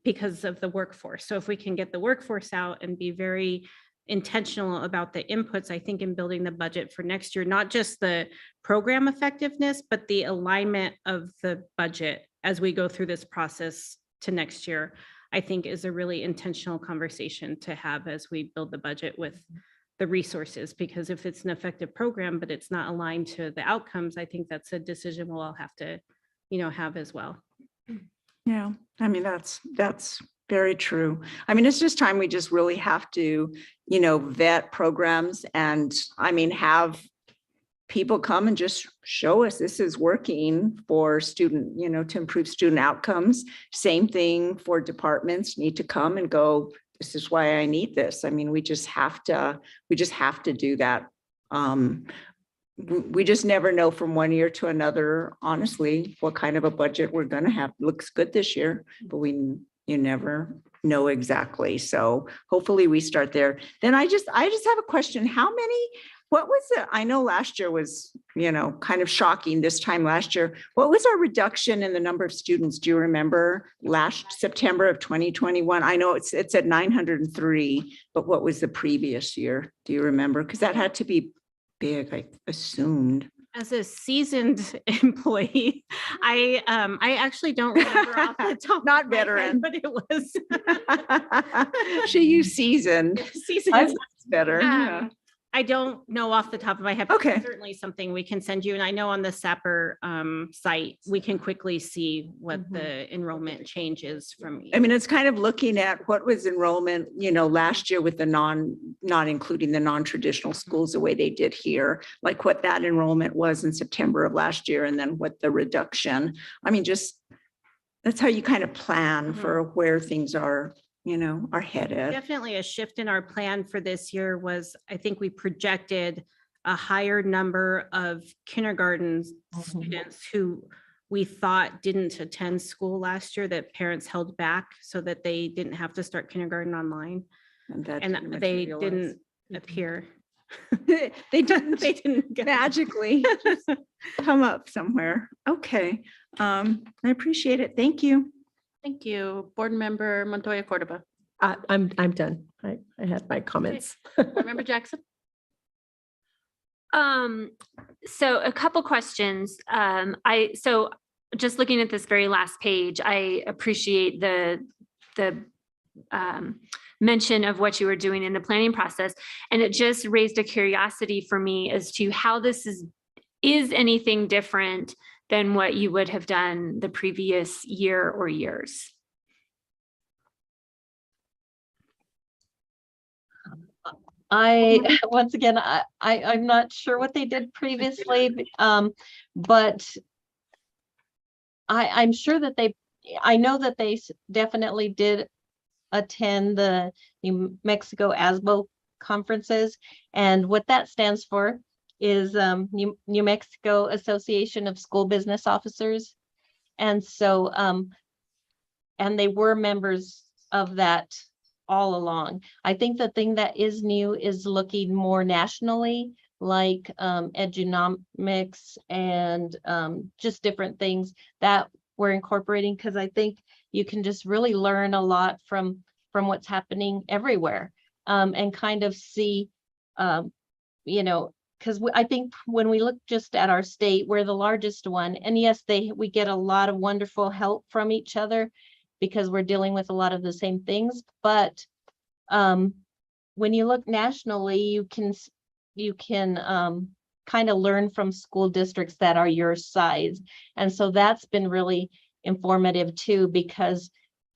[SPEAKER 16] because of the workforce. So if we can get the workforce out and be very intentional about the inputs, I think in building the budget for next year, not just the program effectiveness, but the alignment of the budget as we go through this process to next year, I think is a really intentional conversation to have as we build the budget with the resources. Because if it's an effective program, but it's not aligned to the outcomes, I think that's a decision we'll all have to, have as well.
[SPEAKER 2] Yeah, I mean, that's very true. I mean, it's just time we just really have to, vet programs and, have people come and just show us this is working for student, to improve student outcomes. Same thing for departments need to come and go, this is why I need this. I mean, we just have to do that. We just never know from one year to another, honestly, what kind of a budget we're going to have. Looks good this year, but you never know exactly. So hopefully we start there. Then I just have a question. What was it? I know last year was, kind of shocking this time last year. What was our reduction in the number of students? Do you remember last September of 2021? I know it's at 903, but what was the previous year? Do you remember? Because that had to be big, I assumed.
[SPEAKER 16] As a seasoned employee, I actually don't remember off the top.
[SPEAKER 2] Not veteran,
[SPEAKER 16] but it was.
[SPEAKER 2] She used seasoned.
[SPEAKER 16] Seasoned.
[SPEAKER 2] That's better. Yeah.
[SPEAKER 16] I don't know off the top of my head.
[SPEAKER 2] Okay.
[SPEAKER 16] Certainly something we can send you. And I know on the SAPR site, we can quickly see what the enrollment change is from.
[SPEAKER 2] I mean, it's kind of looking at what was enrollment, last year with the not including the non-traditional schools the way they did here, like what that enrollment was in September of last year, and then what the reduction. I mean, just that's how you kind of plan for where things are headed.
[SPEAKER 16] Definitely a shift in our plan for this year was, I think we projected a higher number of kindergarten students who we thought didn't attend school last year, that parents held back so that they didn't have to start kindergarten online. And they didn't appear.
[SPEAKER 2] They didn't magically just come up somewhere. Okay. I appreciate it. Thank you.
[SPEAKER 8] Thank you. Board Member Montoya Cordova.
[SPEAKER 9] I'm done. I had my comments.
[SPEAKER 8] Board Member Jackson.
[SPEAKER 4] So a couple questions. So just looking at this very last page, I appreciate the mention of what you were doing in the planning process. And it just raised a curiosity for me as to how this is anything different than what you would have done the previous year or years.
[SPEAKER 6] once again, I'm not sure what they did previously, but I'm sure that I know that they definitely did attend the New Mexico ASBO conferences. And what that stands for is New Mexico Association of School Business Officers. And so, and they were members of that all along. I think the thing that is new is looking more nationally, like edunomics and just different things that we're incorporating, because I think you can just really learn a lot from what's happening everywhere, and kind of see, you know, because I think when we look just at our state, we're the largest one, and yes, we get a lot of wonderful help from each other because we're dealing with a lot of the same things. But when you look nationally, you can kind of learn from school districts that are your size. And so that's been really informative too, because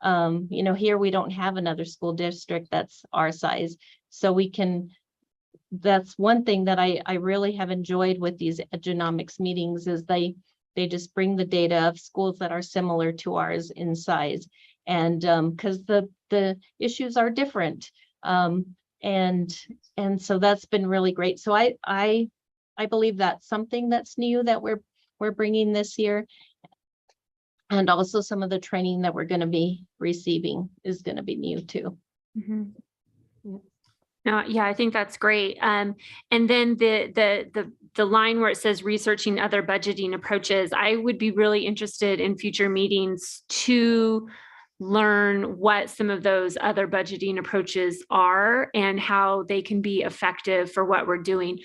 [SPEAKER 6] you know, here we don't have another school district that's our size. So that's one thing that I really have enjoyed with these edunomics meetings, is they just bring the data of schools that are similar to ours in size. And because the issues are different. And so that's been really great. So I believe that's something that's new that we're bringing this year. And also some of the training that we're going to be receiving is going to be new too.
[SPEAKER 4] Mm-hmm. No, yeah, I think that's great. And then the line where it says researching other budgeting approaches, I would be really interested in future meetings to learn what some of those other budgeting approaches are and how they can be effective for what we're doing.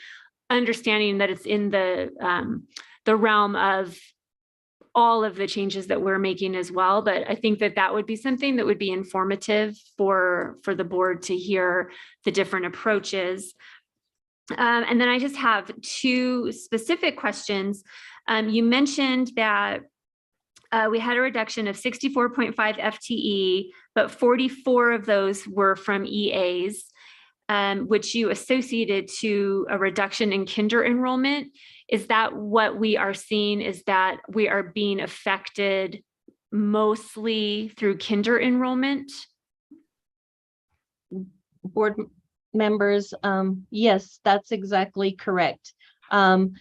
[SPEAKER 4] Understanding that it's in the realm of all of the changes that we're making as well. But I think that would be something that would be informative for the board to hear the different approaches. And then I just have two specific questions. You mentioned that we had a reduction of 64.5 FTE, but 44 of those were from EAs, which you associated to a reduction in kinder enrollment. Is that what we are seeing? Is that we are being affected mostly through kinder enrollment?
[SPEAKER 6] Board members, yes, that's exactly correct. And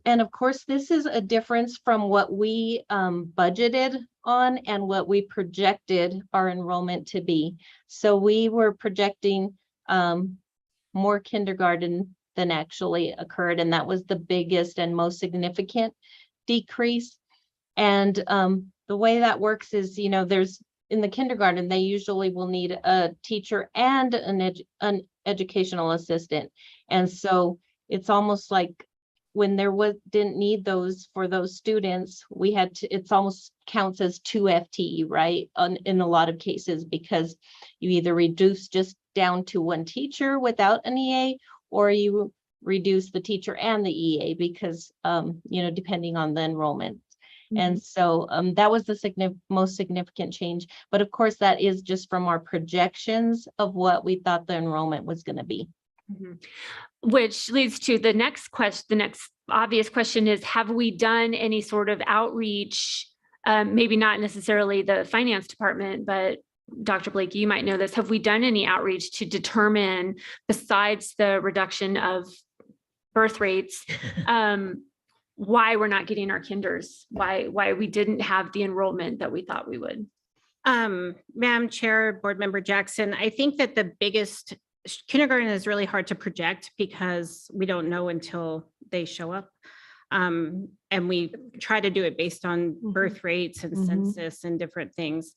[SPEAKER 6] of course, this is a difference from what we budgeted on and what we projected our enrollment to be. So we were projecting more kindergarten than actually occurred, and that was the biggest and most significant decrease. And the way that works is, you know, there's in the kindergarten, they usually will need a teacher and an educational assistant. And so it's almost like when didn't need those for those students, we had to, it's almost counts as 2 FTE, right? In a lot of cases, because you either reduce just down to 1 teacher without an EA, or you reduce the teacher and the EA because, you know, depending on the enrollment. Mm-hmm. And so that was the most significant change. But of course, that is just from our projections of what we thought the enrollment was going to be.
[SPEAKER 4] Mm-hmm. Which leads to the next question. The next obvious question is, have we done any sort of outreach? Maybe not necessarily the finance department, but Dr. Blakey, you might know this. Have we done any outreach to determine, besides the reduction of birth rates, why we're not getting our kinders? Why we didn't have the enrollment that we thought we would?
[SPEAKER 16] Madam Chair, Board Member Jackson, I think that the biggest kindergarten is really hard to project because we don't know until they show up. And we try to do it based on birth rates and census and different things.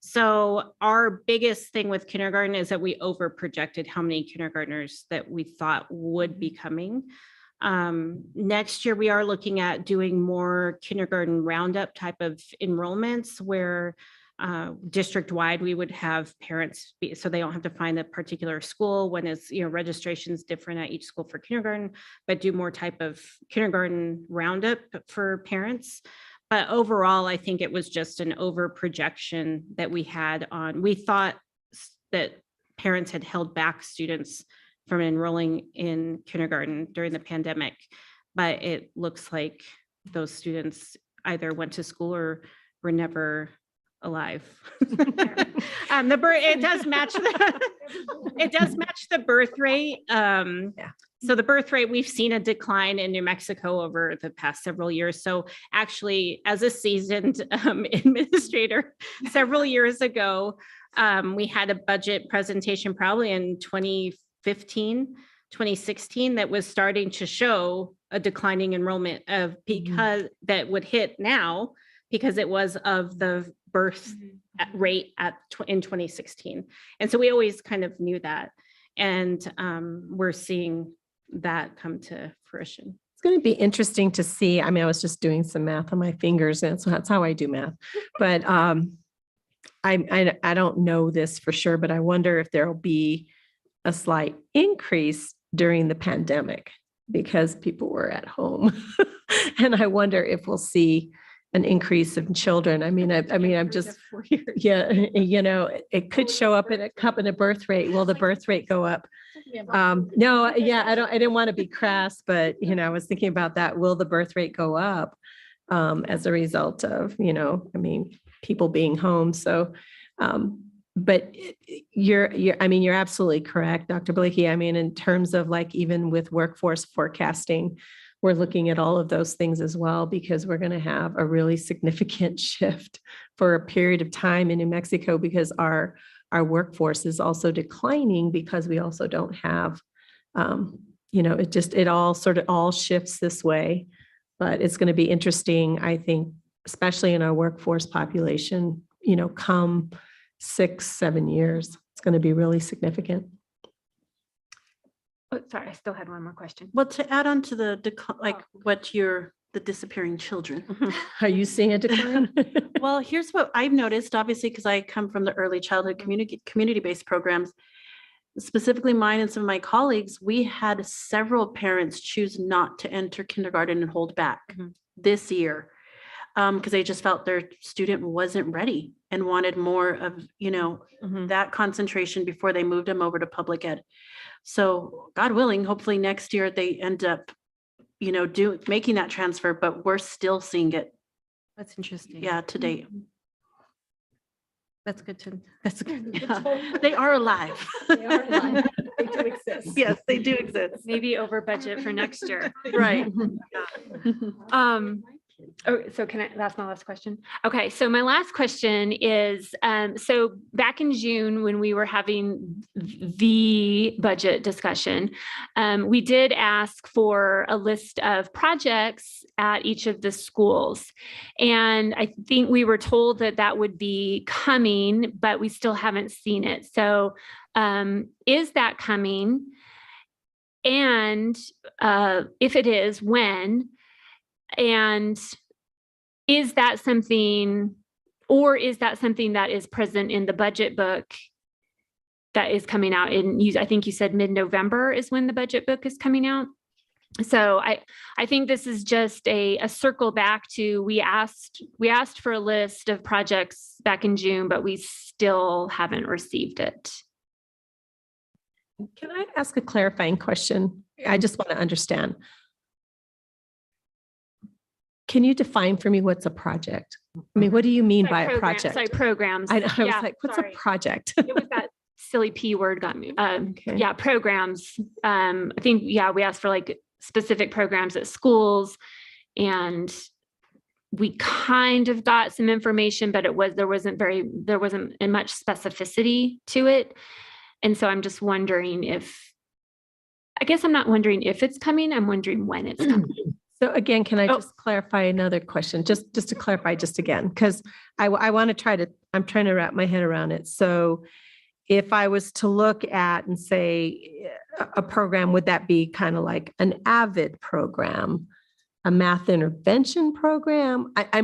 [SPEAKER 16] So our biggest thing with kindergarten is that we over projected how many kindergartners that we thought would be coming. Next year, we are looking at doing more kindergarten roundup type of enrollments where district-wide, we would have parents, so they don't have to find a particular school when it's, you know, registration's different at each school for kindergarten, but do more type of kindergarten roundup for parents. But overall, I think it was just an over projection that we had on, we thought that parents had held back students from enrolling in kindergarten during the pandemic. But it looks like those students either went to school or were never alive. It does match the birth rate. So the birth rate, we've seen a decline in New Mexico over the past several years. So actually, as a seasoned administrator, several years ago, we had a budget presentation probably in 2015, 2016 that was starting to show a declining enrollment of because that would hit now because it was of the birth rate in 2016. And so we always kind of knew that. And we're seeing that come to fruition.
[SPEAKER 9] It's going to be interesting to see. I mean, I was just doing some math on my fingers, and so that's how I do math. But I don't know this for sure, but I wonder if there will be a slight increase during the pandemic because people were at home. And I wonder if we'll see an increase in children. I mean, I'm just, yeah, it could show up in a birth rate. Will the birth rate go up? No, yeah, I didn't want to be crass, but, I was thinking about that. Will the birth rate go up as a result of, people being home? So, but you're absolutely correct, Dr. Blakey. I mean, in terms of like, even with workforce forecasting, we're looking at all of those things as well, because we're going to have a really significant shift for a period of time in New Mexico, because our workforce is also declining because we also don't have, it all shifts this way. But it's going to be interesting, I think, especially in our workforce population, come 6-7 years, it's going to be really significant.
[SPEAKER 4] Oh, sorry, I still had one more question.
[SPEAKER 8] Well, to add on to the the disappearing children.
[SPEAKER 9] Are you seeing a decline?
[SPEAKER 8] Well, here's what I've noticed, obviously, because I come from the early childhood community-based programs, specifically mine and some of my colleagues. We had several parents choose not to enter kindergarten and hold back this year because they just felt their student wasn't ready and wanted more of, that concentration before they moved them over to public ed. So God willing, hopefully next year they end up, making that transfer, but we're still seeing it.
[SPEAKER 16] That's interesting.
[SPEAKER 8] Yeah, to date.
[SPEAKER 16] That's good.
[SPEAKER 8] They are alive.
[SPEAKER 16] They are alive. They do exist.
[SPEAKER 8] Yes, they do exist.
[SPEAKER 4] Maybe over budget for next year.
[SPEAKER 8] Right.
[SPEAKER 4] So that's my last question. Okay. So my last question is, so back in June, when we were having the budget discussion, we did ask for a list of projects at each of the schools. And I think we were told that would be coming, but we still haven't seen it. So is that coming? And if it is, when? And is that something that is present in the budget book that is coming out I think you said mid-November is when the budget book is coming out. So I think this is just a circle back to, we asked for a list of projects back in June, but we still haven't received it.
[SPEAKER 9] Can I ask a clarifying question? I just want to understand. Can you define for me what's a project? I mean, what do you mean by a project?
[SPEAKER 4] Sorry, programs.
[SPEAKER 9] I was like, what's a project?
[SPEAKER 4] It was that silly P word got me. Okay. Yeah, programs. I think, we asked for like specific programs at schools, and we kind of got some information, but there wasn't much specificity to it. And so I'm just wondering I'm not wondering if it's coming, I'm wondering when it's coming.
[SPEAKER 9] So again, can I just clarify another question, just to clarify just again, because I want to I'm trying to wrap my head around it. So if I was to look at and say a program, would that be kind of like an AVID program, a math intervention program? I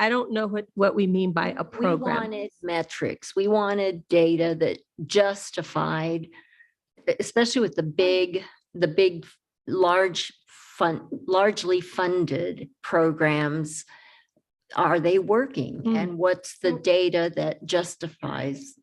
[SPEAKER 9] don't know what we mean by a program.
[SPEAKER 7] We wanted metrics. We wanted data that justified, especially with the big, largely funded programs. Are they working? And what's the data that justifies?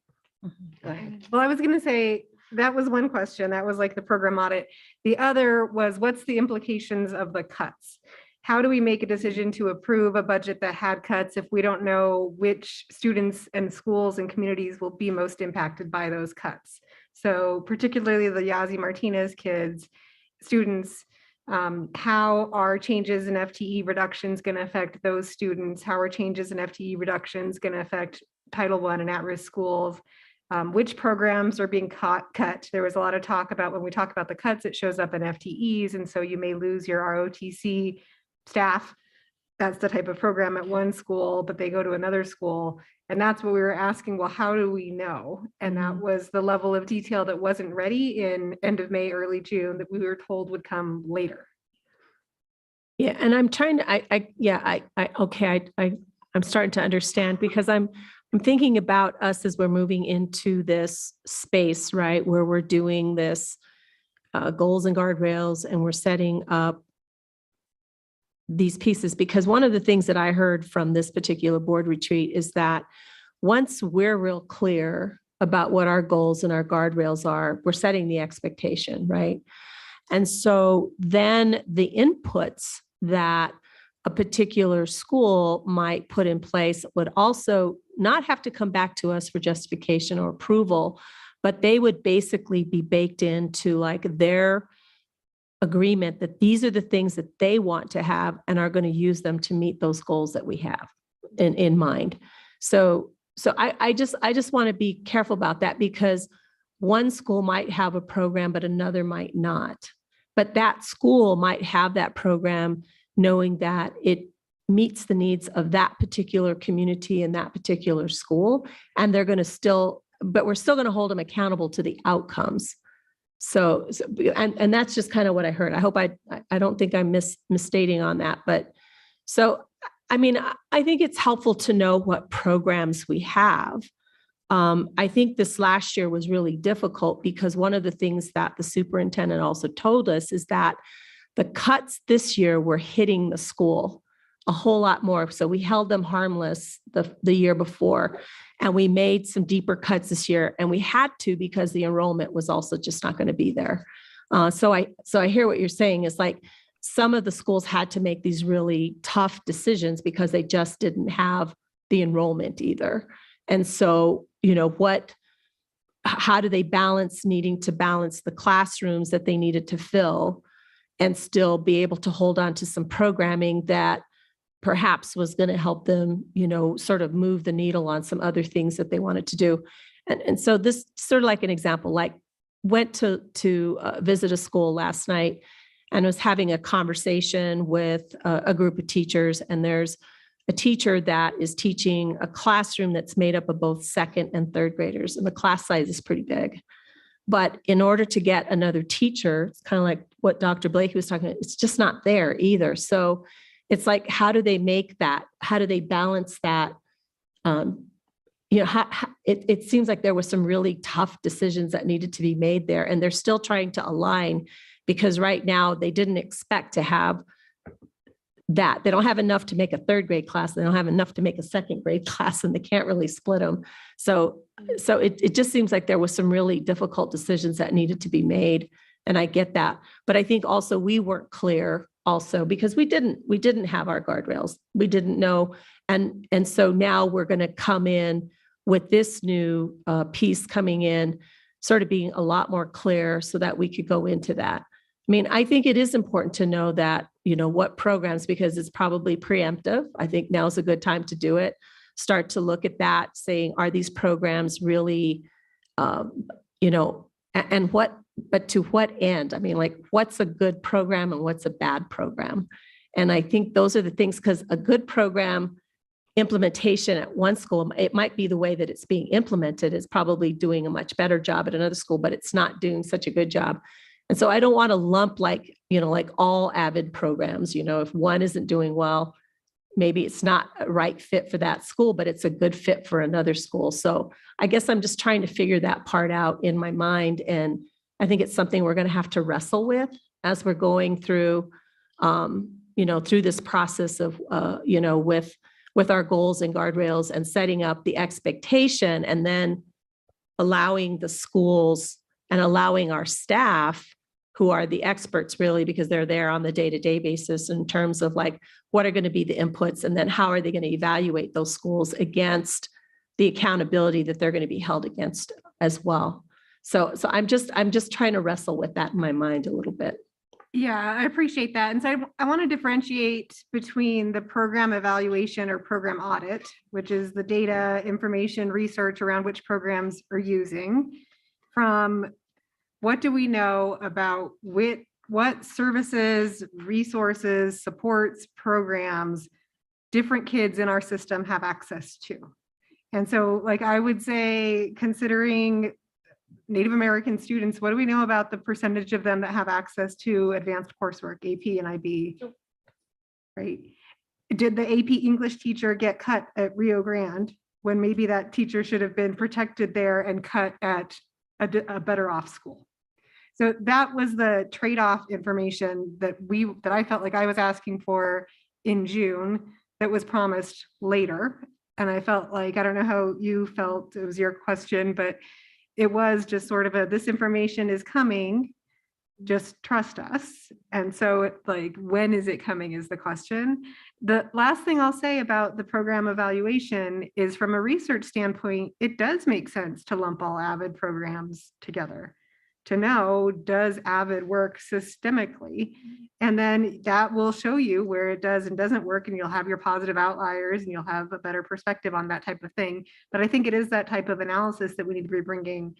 [SPEAKER 7] Go ahead.
[SPEAKER 3] Well, I was going to say, That was one question. That was like the program audit. The other was, what's the implications of the cuts? How do we make a decision to approve a budget that had cuts if we don't know which students and schools and communities will be most impacted by those cuts? So particularly the Yazi Martinez kids, students, how are changes in FTE reductions going to affect those students? How are changes in FTE reductions going to affect Title I and at-risk schools? Which programs are being cut? There was a lot of talk about, when we talk about the cuts, it shows up in FTEs, and so you may lose your ROTC staff. That's the type of program at one school, but they go to another school. And that's what we were asking, well, how do we know? And that was the level of detail that wasn't ready in end of May, early June, that we were told would come later.
[SPEAKER 9] Yeah, and I'm trying to, I'm starting to understand, because I'm thinking about us as we're moving into this space, right, where we're doing this goals and guardrails, and we're setting up these pieces. Because one of the things that I heard from this particular board retreat is that once we're real clear about what our goals and our guardrails are, we're setting the expectation, right? And so then the inputs that a particular school might put in place would also not have to come back to us for justification or approval, but they would basically be baked into like their agreement that these are the things that they want to have and are going to use them to meet those goals that we have in mind. So I just want to be careful about that, because one school might have a program, but another might not. But that school might have that program knowing that it meets the needs of that particular community and that particular school. And they're going to but we're still going to hold them accountable to the outcomes. So that's just kind of what I heard. I hope I don't think I'm misstating on that. But so, I mean, I think it's helpful to know what programs we have. I think this last year was really difficult because one of the things that the superintendent also told us is that the cuts this year were hitting the school a whole lot more. So we held them harmless the year before, and we made some deeper cuts this year, and we had to because the enrollment was also just not going to be there. So I hear what you're saying is like some of the schools had to make these really tough decisions because they just didn't have the enrollment either. And so, how do they balance needing to balance the classrooms that they needed to fill and still be able to hold on to some programming that perhaps was going to help them, sort of move the needle on some other things that they wanted to do. And so this sort of like an example, like went to visit a school last night and was having a conversation with a group of teachers. And there's a teacher that is teaching a classroom that's made up of both second and third graders. And the class size is pretty big. But in order to get another teacher, it's kind of like what Dr. Blakey was talking about, it's just not there either. So it's like, how do they make that? How do they balance that? It seems like there was some really tough decisions that needed to be made there. And they're still trying to align because right now they didn't expect to have that. They don't have enough to make a third grade class. They don't have enough to make a second grade class, and they can't really split them. So it just seems like there was some really difficult decisions that needed to be made. And I get that. But I think also we weren't clear also because we didn't have our guardrails. We didn't know. And so now we're going to come in with this new piece coming in, sort of being a lot more clear so that we could go into that. I mean, I think it is important to know that, what programs, because it's probably preemptive. I think now's a good time to do it. Start to look at that, saying, are these programs really, and but to what end? I mean, like, what's a good program and what's a bad program? And I think those are the things, because a good program implementation at one school, it might be the way that it's being implemented is probably doing a much better job at another school, but it's not doing such a good job. And so I don't want to lump like all AVID programs, if one isn't doing well, maybe it's not a right fit for that school, but it's a good fit for another school. So I guess I'm just trying to figure that part out in my mind. And I think it's something we're going to have to wrestle with as we're going through, through this process of, with our goals and guardrails and setting up the expectation and then allowing the schools and allowing our staff, who are the experts really, because they're there on the day-to-day basis in terms of like, what are going to be the inputs, and then how are they going to evaluate those schools against the accountability that they're going to be held against as well. So I'm just trying to wrestle with that in my mind a little bit.
[SPEAKER 3] Yeah, I appreciate that. And so I want to differentiate between the program evaluation or program audit, which is the data, information, research around which programs are using, from what do we know about what services, resources, supports, programs different kids in our system have access to. And so like I would say, considering Native American students, what do we know about the percentage of them that have access to advanced coursework, AP and IB? Right? Did the AP English teacher get cut at Rio Grande when maybe that teacher should have been protected there and cut at a better off school? So that was the trade-off information that I felt like I was asking for in June that was promised later. And I felt like, I don't know how you felt, it was your question, but it was just sort of this information is coming, just trust us. And so it's like, when is it coming is the question. The last thing I'll say about the program evaluation is, from a research standpoint, it does make sense to lump all AVID programs together, to know, does AVID work systemically? And then that will show you where it does and doesn't work, and you'll have your positive outliers and you'll have a better perspective on that type of thing. But I think it is that type of analysis that we need to be bringing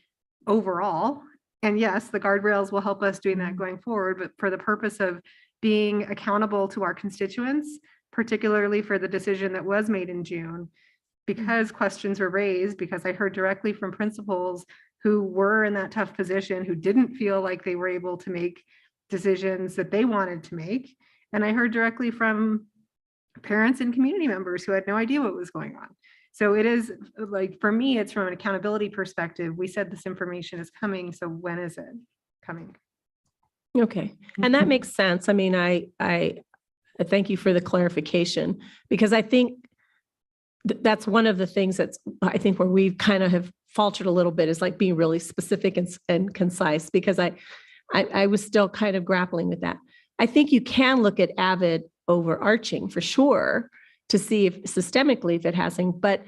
[SPEAKER 3] overall. And yes, the guardrails will help us doing that going forward, but for the purpose of being accountable to our constituents, particularly for the decision that was made in June, because questions were raised, because I heard directly from principals who were in that tough position, who didn't feel like they were able to make decisions that they wanted to make. And I heard directly from parents and community members who had no idea what was going on. So it is like, for me, it's from an accountability perspective. We said this information is coming, so when is it coming?
[SPEAKER 9] Okay, and that makes sense. I mean, I thank you for the clarification, because I think that's one of the things that's, I think, where we kind of have faltered a little bit, is like being really specific and concise, because I was still kind of grappling with that. I think you can look at AVID overarching for sure to see if systemically if it hasn't, but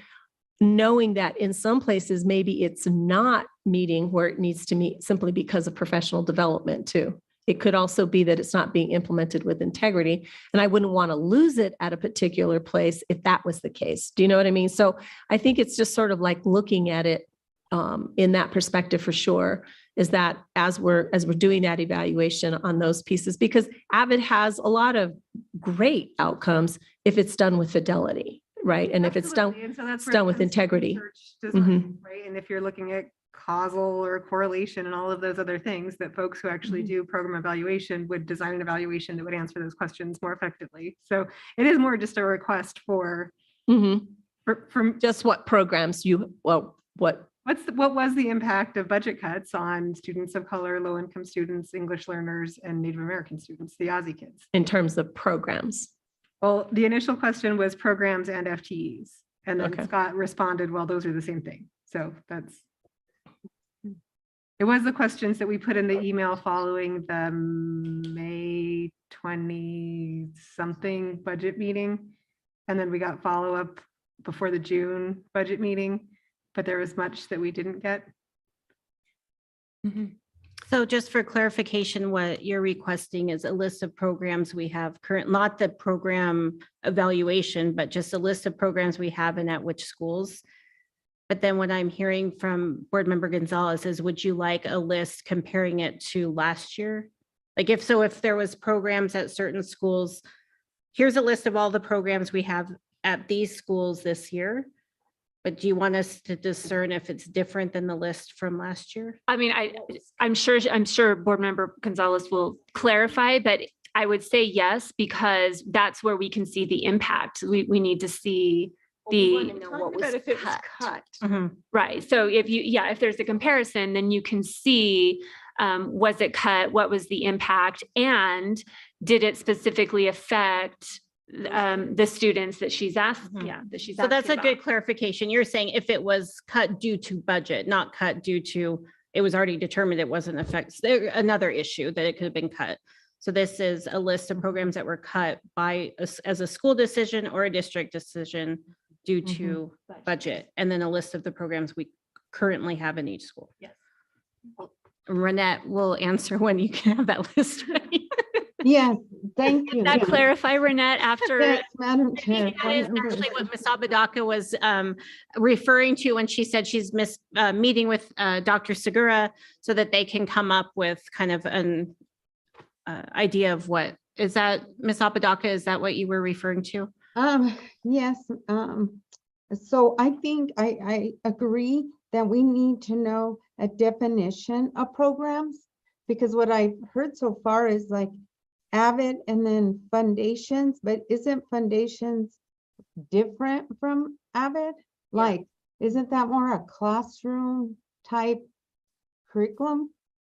[SPEAKER 9] knowing that in some places, maybe it's not meeting where it needs to meet simply because of professional development too. It could also be that it's not being implemented with integrity. And I wouldn't want to lose it at a particular place if that was the case. Do you know what I mean? So I think it's just sort of like looking at it in that perspective for sure, is that as we're doing that evaluation on those pieces, because AVID has a lot of great outcomes if it's done with fidelity, right? And if it's done,
[SPEAKER 3] And so that's
[SPEAKER 9] it's done with integrity.
[SPEAKER 3] Design, right? And if you're looking at causal or correlation and all of those other things, that folks who actually do program evaluation would design an evaluation that would answer those questions more effectively. So it is more just a request for from
[SPEAKER 9] just what programs
[SPEAKER 3] what was the impact of budget cuts on students of color, low income students, English learners, and Native American students, the Aussie kids?
[SPEAKER 9] In terms of programs?
[SPEAKER 3] Well, the initial question was programs and FTEs. And then
[SPEAKER 9] Okay.
[SPEAKER 3] Scott responded, well, those are the same thing. So it was the questions that we put in the email following the May 20 something budget meeting. And then we got follow-up before the June budget meeting, but there was much that we didn't get.
[SPEAKER 16] So just for clarification, what you're requesting is a list of programs we have current, not the program evaluation, but just a list of programs we have and at which schools. But then what I'm hearing from Board Member Gonzalez is, would you like a list comparing it to last year? Like if there was programs at certain schools, here's a list of all the programs we have at these schools this year. But do you want us to discern if it's different than the list from last year?
[SPEAKER 4] I mean, I'm sure Board Member Gonzalez will clarify, but I would say yes, because that's where we can see the impact. We need to see
[SPEAKER 2] if it was cut.
[SPEAKER 4] Right. So if there's a comparison, then you can see, was it cut? What was the impact? And did it specifically affect the students that she's asked?
[SPEAKER 16] So that's a good clarification. You're saying if it was cut due to budget, not cut due to it was already determined it wasn't another issue that it could have been cut. So this is a list of programs that were cut by us as a school decision or a district decision due to budget, and then a list of the programs we currently have in each school.
[SPEAKER 8] Yes.
[SPEAKER 16] Renette will answer when you can have that list ready.
[SPEAKER 13] Yes, thank you.
[SPEAKER 4] Did that clarify, Renette, after?
[SPEAKER 13] Yes, Madam Chair.
[SPEAKER 16] That is actually what Ms. Apodaca was referring to when she said she's meeting with Dr. Segura so that they can come up with kind of an idea of what, is that, Ms. Apodaca, is that what you were referring to?
[SPEAKER 13] Yes, so I think I agree that we need to know a definition of programs, because what I've heard so far is like Avid and then foundations, but isn't foundations different from Avid? Like, isn't that more a classroom type curriculum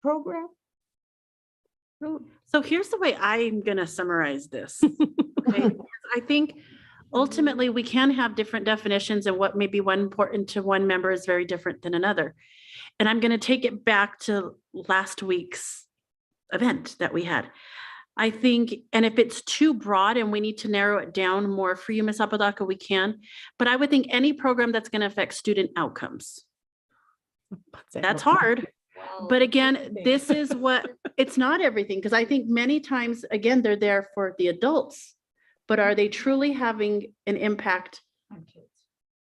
[SPEAKER 13] program?
[SPEAKER 8] So here's the way I'm going to summarize this. Okay? I think ultimately we can have different definitions, and what may be one important to one member is very different than another. And I'm going to take it back to last week's event that we had. I think, and if it's too broad and we need to narrow it down more for you, Ms. Apodaca, we can. But I would think any program that's going to affect student outcomes. That's hard. But again, this is what, it's not everything, because I think many times, again, they're there for the adults, but are they truly having an impact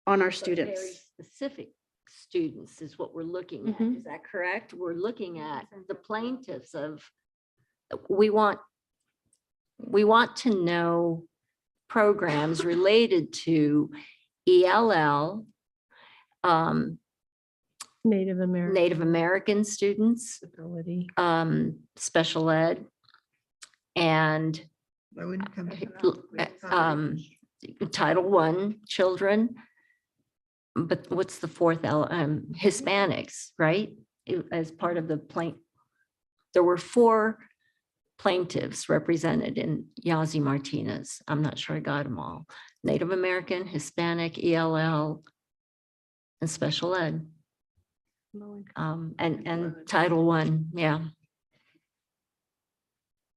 [SPEAKER 8] on our
[SPEAKER 7] Very
[SPEAKER 8] students?
[SPEAKER 7] specific students is what we're looking at.
[SPEAKER 8] Mhm.
[SPEAKER 7] Is that correct? We're looking at the plaintiffs of, we want to know programs related to ELL,
[SPEAKER 9] Native American.
[SPEAKER 7] Native American students,
[SPEAKER 9] Disability.
[SPEAKER 7] special ed, and Title I children. But what's the fourth? Hispanics, right? As part of the there were 4 plaintiffs represented in Yazi Martinez. I'm not sure I got them all. Native American, Hispanic, ELL, and special ed. And Title I, yeah.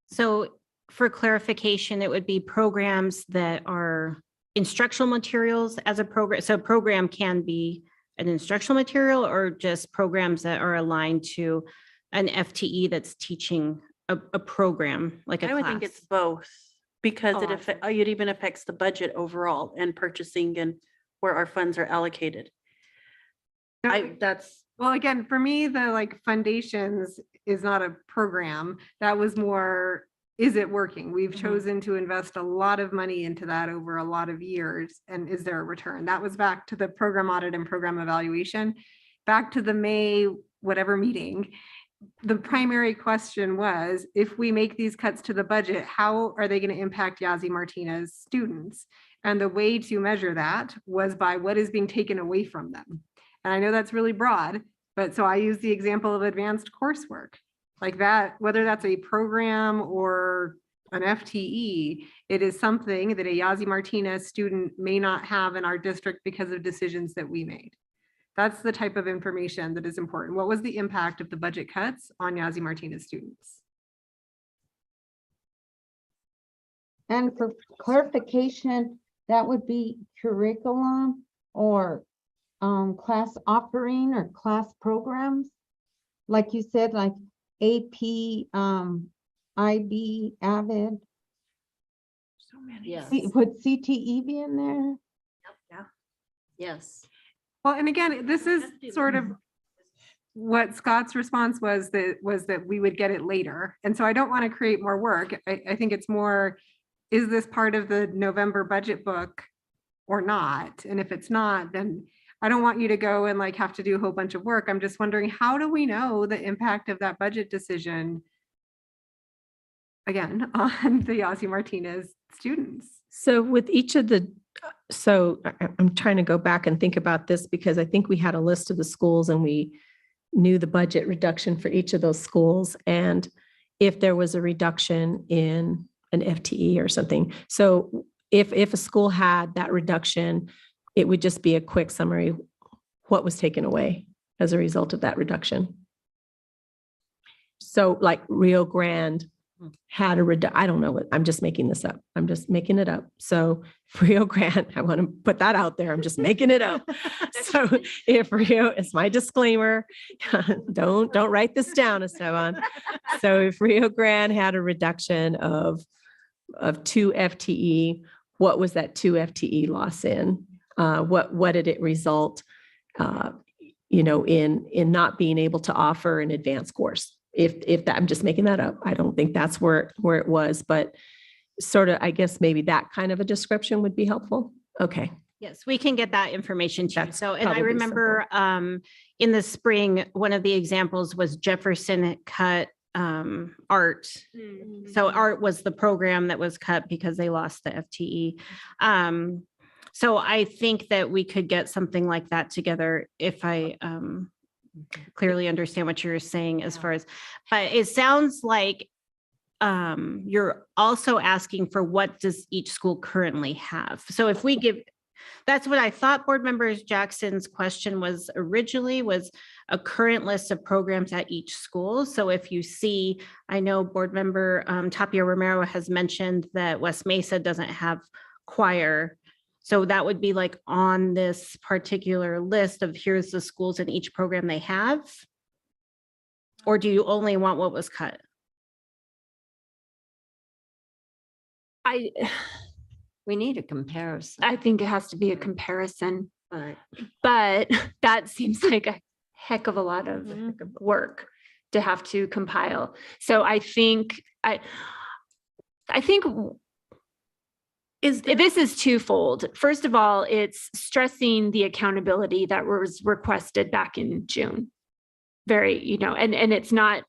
[SPEAKER 16] So for clarification, it would be programs that are instructional materials as a program. So a program can be an instructional material or just programs that are aligned to an FTE that's teaching a program, like a
[SPEAKER 8] I would think
[SPEAKER 16] class.
[SPEAKER 8] it's both, because
[SPEAKER 16] Oh,
[SPEAKER 8] it even affects the budget overall and purchasing and where our funds are allocated.
[SPEAKER 3] Well, again, for me, the like foundations is not a program. That was more, is it working? We've chosen to invest a lot of money into that over a lot of years. And is there a return? That was back to the program audit and program evaluation. Back to the May, whatever meeting. The primary question was, if we make these cuts to the budget, how are they going to impact Yazi Martinez students? And the way to measure that was by what is being taken away from them. And I know that's really broad, but so I use the example of advanced coursework like that, whether that's a program or an FTE, it is something that a Yazi Martinez student may not have in our district because of decisions that we made. That's the type of information that is important. What was the impact of the budget cuts on Yazi Martinez students?
[SPEAKER 13] And for clarification, that would be curriculum or class offering or class programs. Like you said, like AP, IB, Avid.
[SPEAKER 8] So many.
[SPEAKER 7] Yes.
[SPEAKER 13] Would CTE be in there?
[SPEAKER 7] Yes.
[SPEAKER 3] Well, and again, this is sort of what Scott's response was that we would get it later. And so I don't want to create more work. I think it's more, is this part of the November budget book or not? And if it's not, then I don't want you to go and like have to do a whole bunch of work. I'm just wondering, how do we know the impact of that budget decision again on the Yazi Martinez students?
[SPEAKER 9] So with each of the, I'm trying to go back and think about this because I think we had a list of the schools and we knew the budget reduction for each of those schools. And if there was a reduction in an FTE or something. So if a school had that reduction, it would just be a quick summary, what was taken away as a result of that reduction. So like Rio Grande had I don't know what, I'm just making this up. I'm just making it up. So if Rio Grande, I want to put that out there. I'm just making it up. So if Rio, it's my disclaimer, don't write this down, Esteban. So if Rio Grande had a reduction of 2 FTE, what was that 2 FTE loss in? What did it result, in not being able to offer an advanced course? If that, I'm just making that up. I don't think that's where it was, but sort of, I guess maybe that kind of a description would be helpful. Okay.
[SPEAKER 16] Yes, we can get that information to you. So, and I
[SPEAKER 9] probably
[SPEAKER 16] remember in the spring, one of the examples was Jefferson cut art. So art was the program that was cut because they lost the FTE. So I think that we could get something like that together if I clearly understand what you're saying as far as, but it sounds like you're also asking for what does each school currently have. So if we give, that's what I thought Board Member Jackson's question was originally, was a current list of programs at each school. So if you see, I know Board Member Tapia Romero has mentioned that West Mesa doesn't have choir. So that would be like on this particular list of here's the schools in each program they have? Or do you only want what was cut?
[SPEAKER 7] We need a comparison.
[SPEAKER 4] I think it has to be a comparison,
[SPEAKER 7] But
[SPEAKER 4] but that seems like a heck of a lot of work to have to compile. So I think this is twofold. First of all, it's stressing the accountability that was requested back in June. Very, and it's not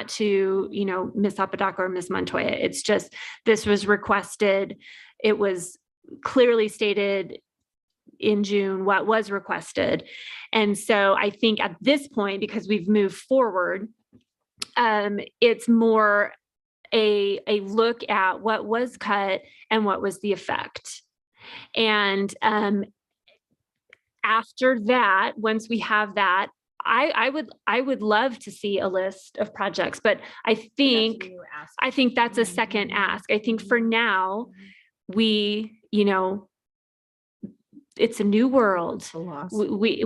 [SPEAKER 4] to, Ms. Apodaca or Ms. Montoya. It's just, this was requested. It was clearly stated in June what was requested. And so I think at this point, because we've moved forward, it's more a look at what was cut and what was the effect. And after that, once we have that, I would love to see a list of projects, but I think that's a second ask. I think for now, it's a new world. We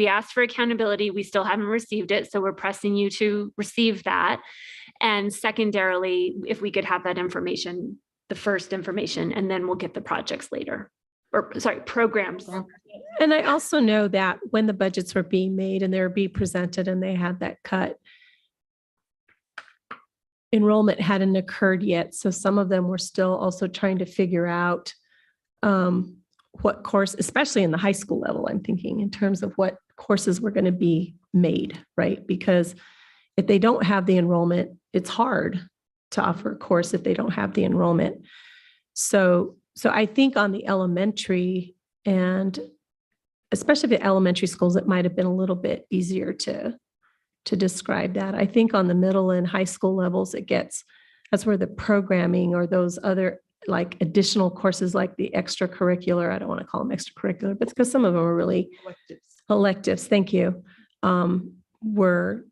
[SPEAKER 4] asked for accountability. We still haven't received it. So we're pressing you to receive that. And secondarily, if we could have that information, the first information, and then we'll get the projects later, or sorry, programs.
[SPEAKER 9] And I also know that when the budgets were being made and they were being presented and they had that cut, enrollment hadn't occurred yet. So some of them were still also trying to figure out what course, especially in the high school level, I'm thinking in terms of what courses were going to be made, right? Because if they don't have the enrollment, it's hard to offer a course if they don't have the enrollment. So I think on the elementary, and especially the elementary schools, it might have been a little bit easier to describe that. I think on the middle and high school levels, that's where the programming or those other like additional courses like the extracurricular, I don't want to call them extracurricular, but because some of them are really electives. Thank you. We're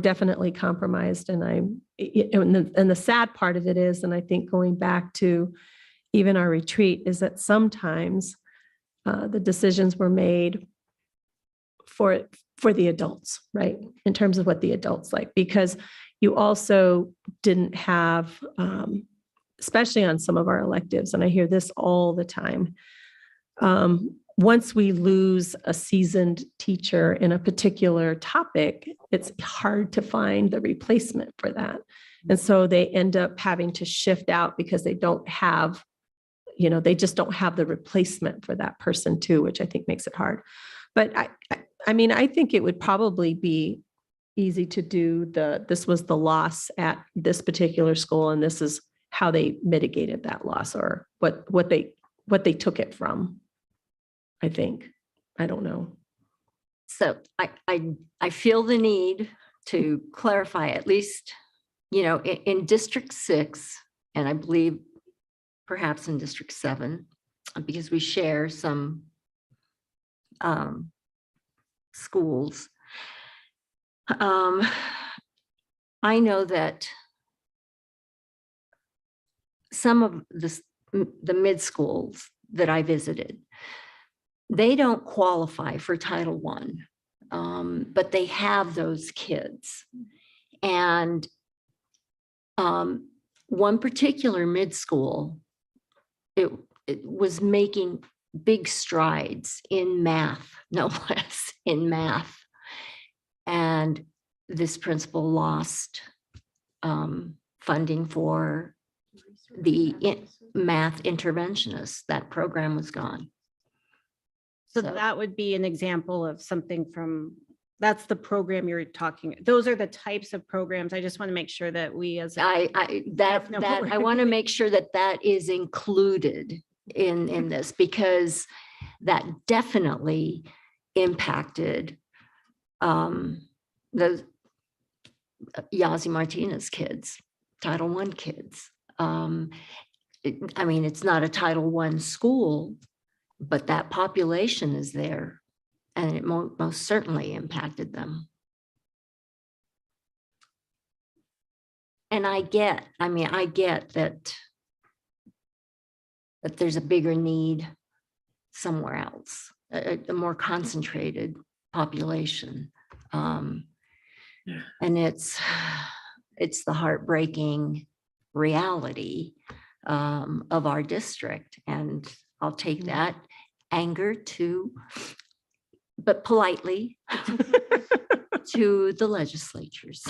[SPEAKER 9] definitely compromised. And the sad part of it is, and I think going back to even our retreat, is that sometimes the decisions were made for the adults, right? In terms of what the adults like, because you also didn't have, especially on some of our electives, and I hear this all the time, once we lose a seasoned teacher in a particular topic, it's hard to find the replacement for that. And so they end up having to shift out because they don't have, they just don't have the replacement for that person too, which I think makes it hard. But I think it would probably be easy to do this was the loss at this particular school, and this is how they mitigated that loss, or what they took it from. I think, I don't know.
[SPEAKER 7] So I feel the need to clarify, at least, in District 6, and I believe perhaps in District 7, because we share some schools. I know that some of the mid schools that I visited, they don't qualify for Title I, but they have those kids. And one particular mid school, it was making big strides in math, no less in math. And this principal lost funding for the math interventionists. That program was gone.
[SPEAKER 16] So
[SPEAKER 7] So-
[SPEAKER 16] that would be an example of something from, that's the program you're talking, those are the types of programs. I just want to make sure that we as.
[SPEAKER 7] I
[SPEAKER 16] know what
[SPEAKER 7] that
[SPEAKER 16] we're
[SPEAKER 7] I want to make sure that that is included in this, because that definitely impacted the Yazi Martinez kids, Title I kids. I mean, it's not a Title I school, but that population is there, and it most certainly impacted them. And I get that there's a bigger need somewhere else, a more concentrated population. And it's the heartbreaking reality of our district. And I'll take that anger but politely, to the legislatures.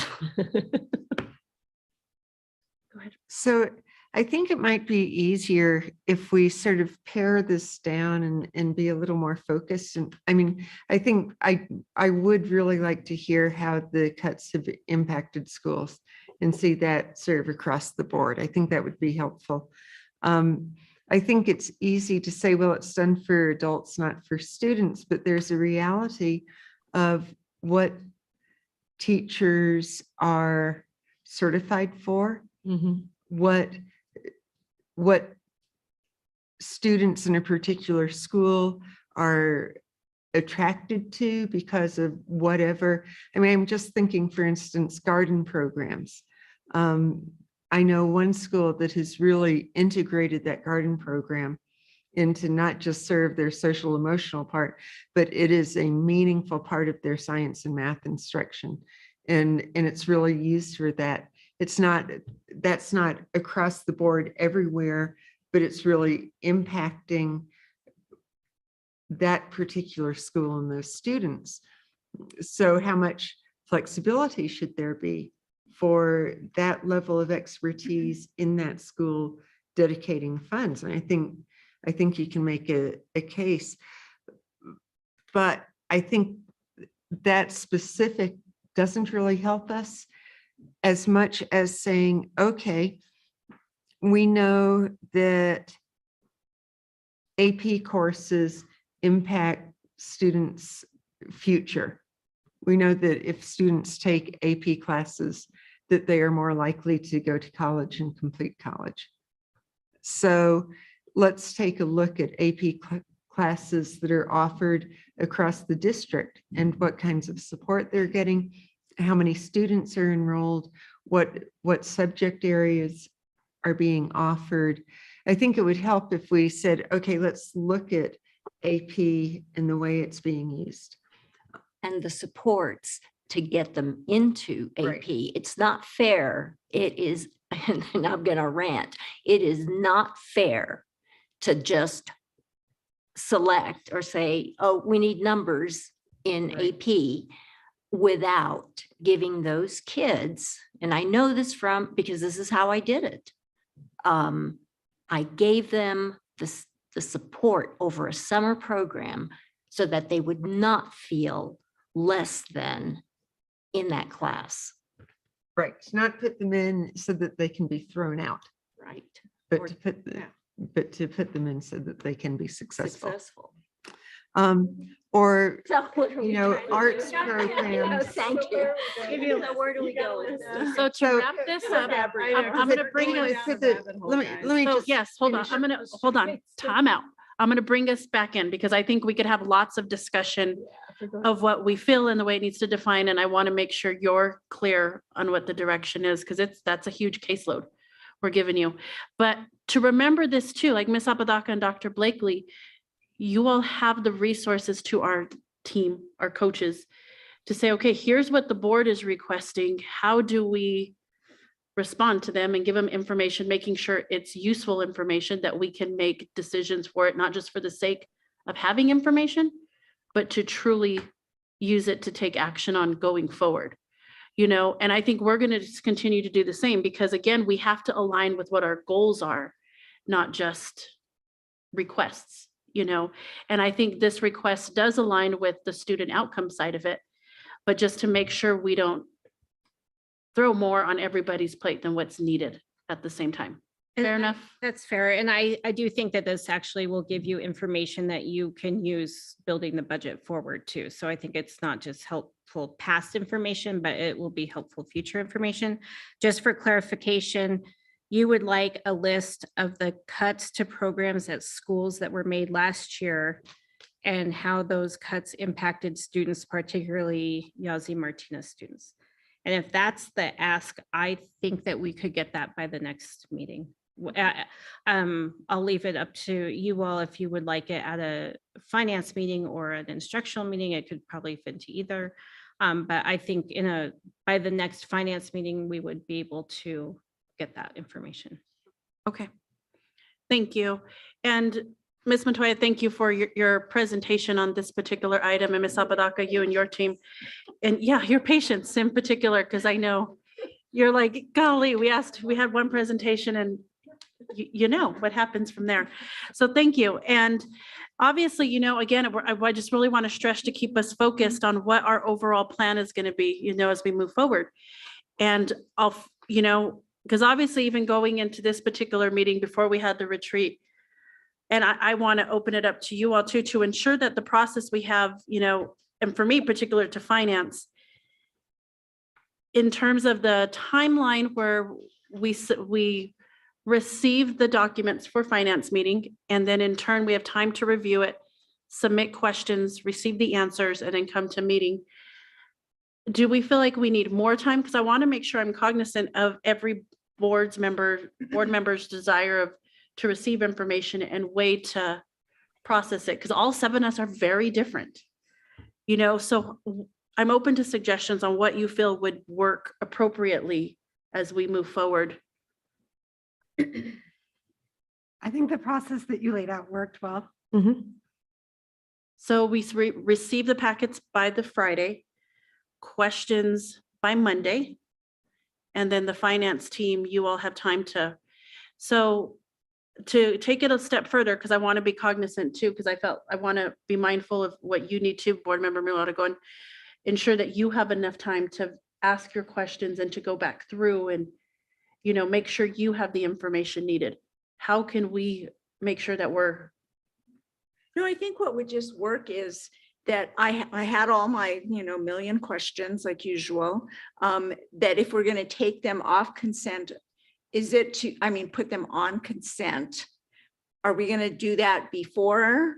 [SPEAKER 10] So I think it might be easier if we sort of pare this down and be a little more focused. And I mean, I think I would really like to hear how the cuts have impacted schools and see that sort of across the board. I think that would be helpful. I think it's easy to say, well, it's done for adults, not for students, but there's a reality of what teachers are certified for. What students in a particular school are attracted to because of whatever. I mean, I'm just thinking, for instance, garden programs. I know one school that has really integrated that garden program into not just serve their social emotional part, but it is a meaningful part of their science and math instruction. And it's really used for that. That's not across the board everywhere, but it's really impacting that particular school and those students. So how much flexibility should there be for that level of expertise in that school dedicating funds? And I think you can make a case, but I think that specific doesn't really help us as much as saying, okay, we know that AP courses impact students' future. We know that if students take AP classes, that they are more likely to go to college and complete college. So let's take a look at AP classes that are offered across the district and what kinds of support they're getting, how many students are enrolled, what subject areas are being offered. I think it would help if we said, okay, let's look at AP and the way it's being used.
[SPEAKER 7] And the supports to get them into AP. Right. It's not fair. It is, and I'm going to rant, it is not fair to just select or say, oh, we need numbers in AP without giving those kids, and I know this because this is how I did it. I gave them the support over a summer program so that they would not feel less than in that class.
[SPEAKER 10] Right, not put them in so that they can be thrown out.
[SPEAKER 7] Right.
[SPEAKER 10] But to put them in so that they can be successful. Or, you know, arts programs.
[SPEAKER 7] Thank you.
[SPEAKER 16] So where do we go?
[SPEAKER 8] So to wrap this up, I'm going to bring us.
[SPEAKER 10] Let me
[SPEAKER 8] So
[SPEAKER 10] just.
[SPEAKER 8] yes, hold on. Hold on. Time out. I'm going to bring us back in because I think we could have lots of discussion of what we feel and the way it needs to define. And I want to make sure you're clear on what the direction is, because that's a huge caseload we're giving you. But to remember this too, like Ms. Apodaca and Dr. Blakely, you all have the resources to our team, our coaches, to say, okay, here's what the board is requesting. How do we respond to them and give them information, making sure it's useful information that we can make decisions for it, not just for the sake of having information, but to truly use it to take action on going forward. You know, and I think we're going to just continue to do the same, because again, we have to align with what our goals are, not just requests, you know. And I think this request does align with the student outcome side of it, but just to make sure we don't throw more on everybody's plate than what's needed at the same time. Fair enough?
[SPEAKER 16] That's fair. And I do think that this actually will give you information that you can use building the budget forward too. So I think it's not just helpful past information, but it will be helpful future information. Just for clarification, you would like a list of the cuts to programs at schools that were made last year and how those cuts impacted students, particularly Yazzie Martinez students. And if that's the ask, I think that we could get that by the next meeting. I'll leave it up to you all if you would like it at a finance meeting or an instructional meeting. It could probably fit into either. But I think by the next finance meeting, we would be able to get that information.
[SPEAKER 8] Okay. Thank you. And Ms. Montoya, thank you for your presentation on this particular item, and Ms. Apodaca, you and your team. And yeah, your patience in particular, because I know you're like, golly, we had one presentation and you know what happens from there. So thank you. And obviously, you know, again, I just really want to stress to keep us focused on what our overall plan is going to be, you know, as we move forward. And you know, because obviously even going into this particular meeting before we had the retreat, and I want to open it up to you all too, to ensure that the process we have, you know, and for me, particular to finance, in terms of the timeline where we receive the documents for finance meeting, and then in turn, we have time to review it, submit questions, receive the answers, and then come to meeting. Do we feel like we need more time? Because I want to make sure I'm cognizant of every board member's desire to receive information and way to process it, because all 7 of us are very different. You know, so I'm open to suggestions on what you feel would work appropriately as we move forward.
[SPEAKER 3] I think the process that you laid out worked well.
[SPEAKER 8] So we receive the packets by the Friday, questions by Monday, and then the finance team, you all have time to take it a step further, because I want to be cognizant too, because I want to be mindful of what you need to, Board Member Miller, to go and ensure that you have enough time to ask your questions and to go back through and, you know, make sure you have the information needed. How can we make sure that we're?
[SPEAKER 2] No, I think what would just work is that I had all my, you know, million questions like usual, that if we're going to take them off consent, is it put them on consent? Are we going to do that before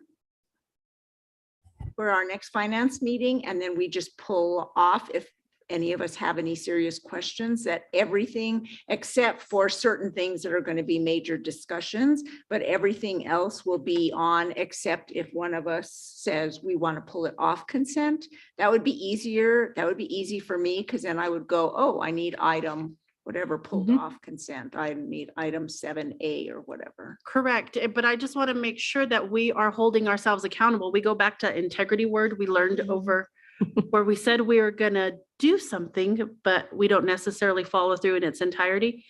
[SPEAKER 2] for our next finance meeting? And then we just pull off if any of us have any serious questions, that everything except for certain things that are going to be major discussions, but everything else will be on, except if one of us says we want to pull it off consent. That would be easier. That would be easy for me, because then I would go, oh, I need item whatever pulled off consent. I need item 7A or whatever.
[SPEAKER 8] Correct. But I just want to make sure that we are holding ourselves accountable. We go back to integrity word we learned over where we said we were going to do something, but we don't necessarily follow through in its entirety.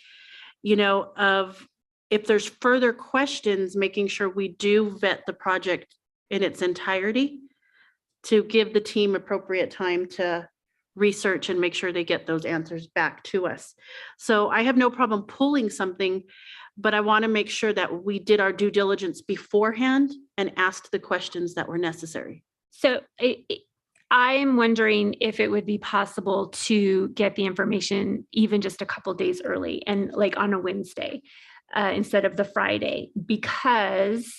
[SPEAKER 8] You know, of if there's further questions, making sure we do vet the project in its entirety to give the team appropriate time to research and make sure they get those answers back to us. So I have no problem pulling something, but I want to make sure that we did our due diligence beforehand and asked the questions that were necessary.
[SPEAKER 4] So I'm wondering if it would be possible to get the information even just a couple days early, and like on a Wednesday instead of the Friday, because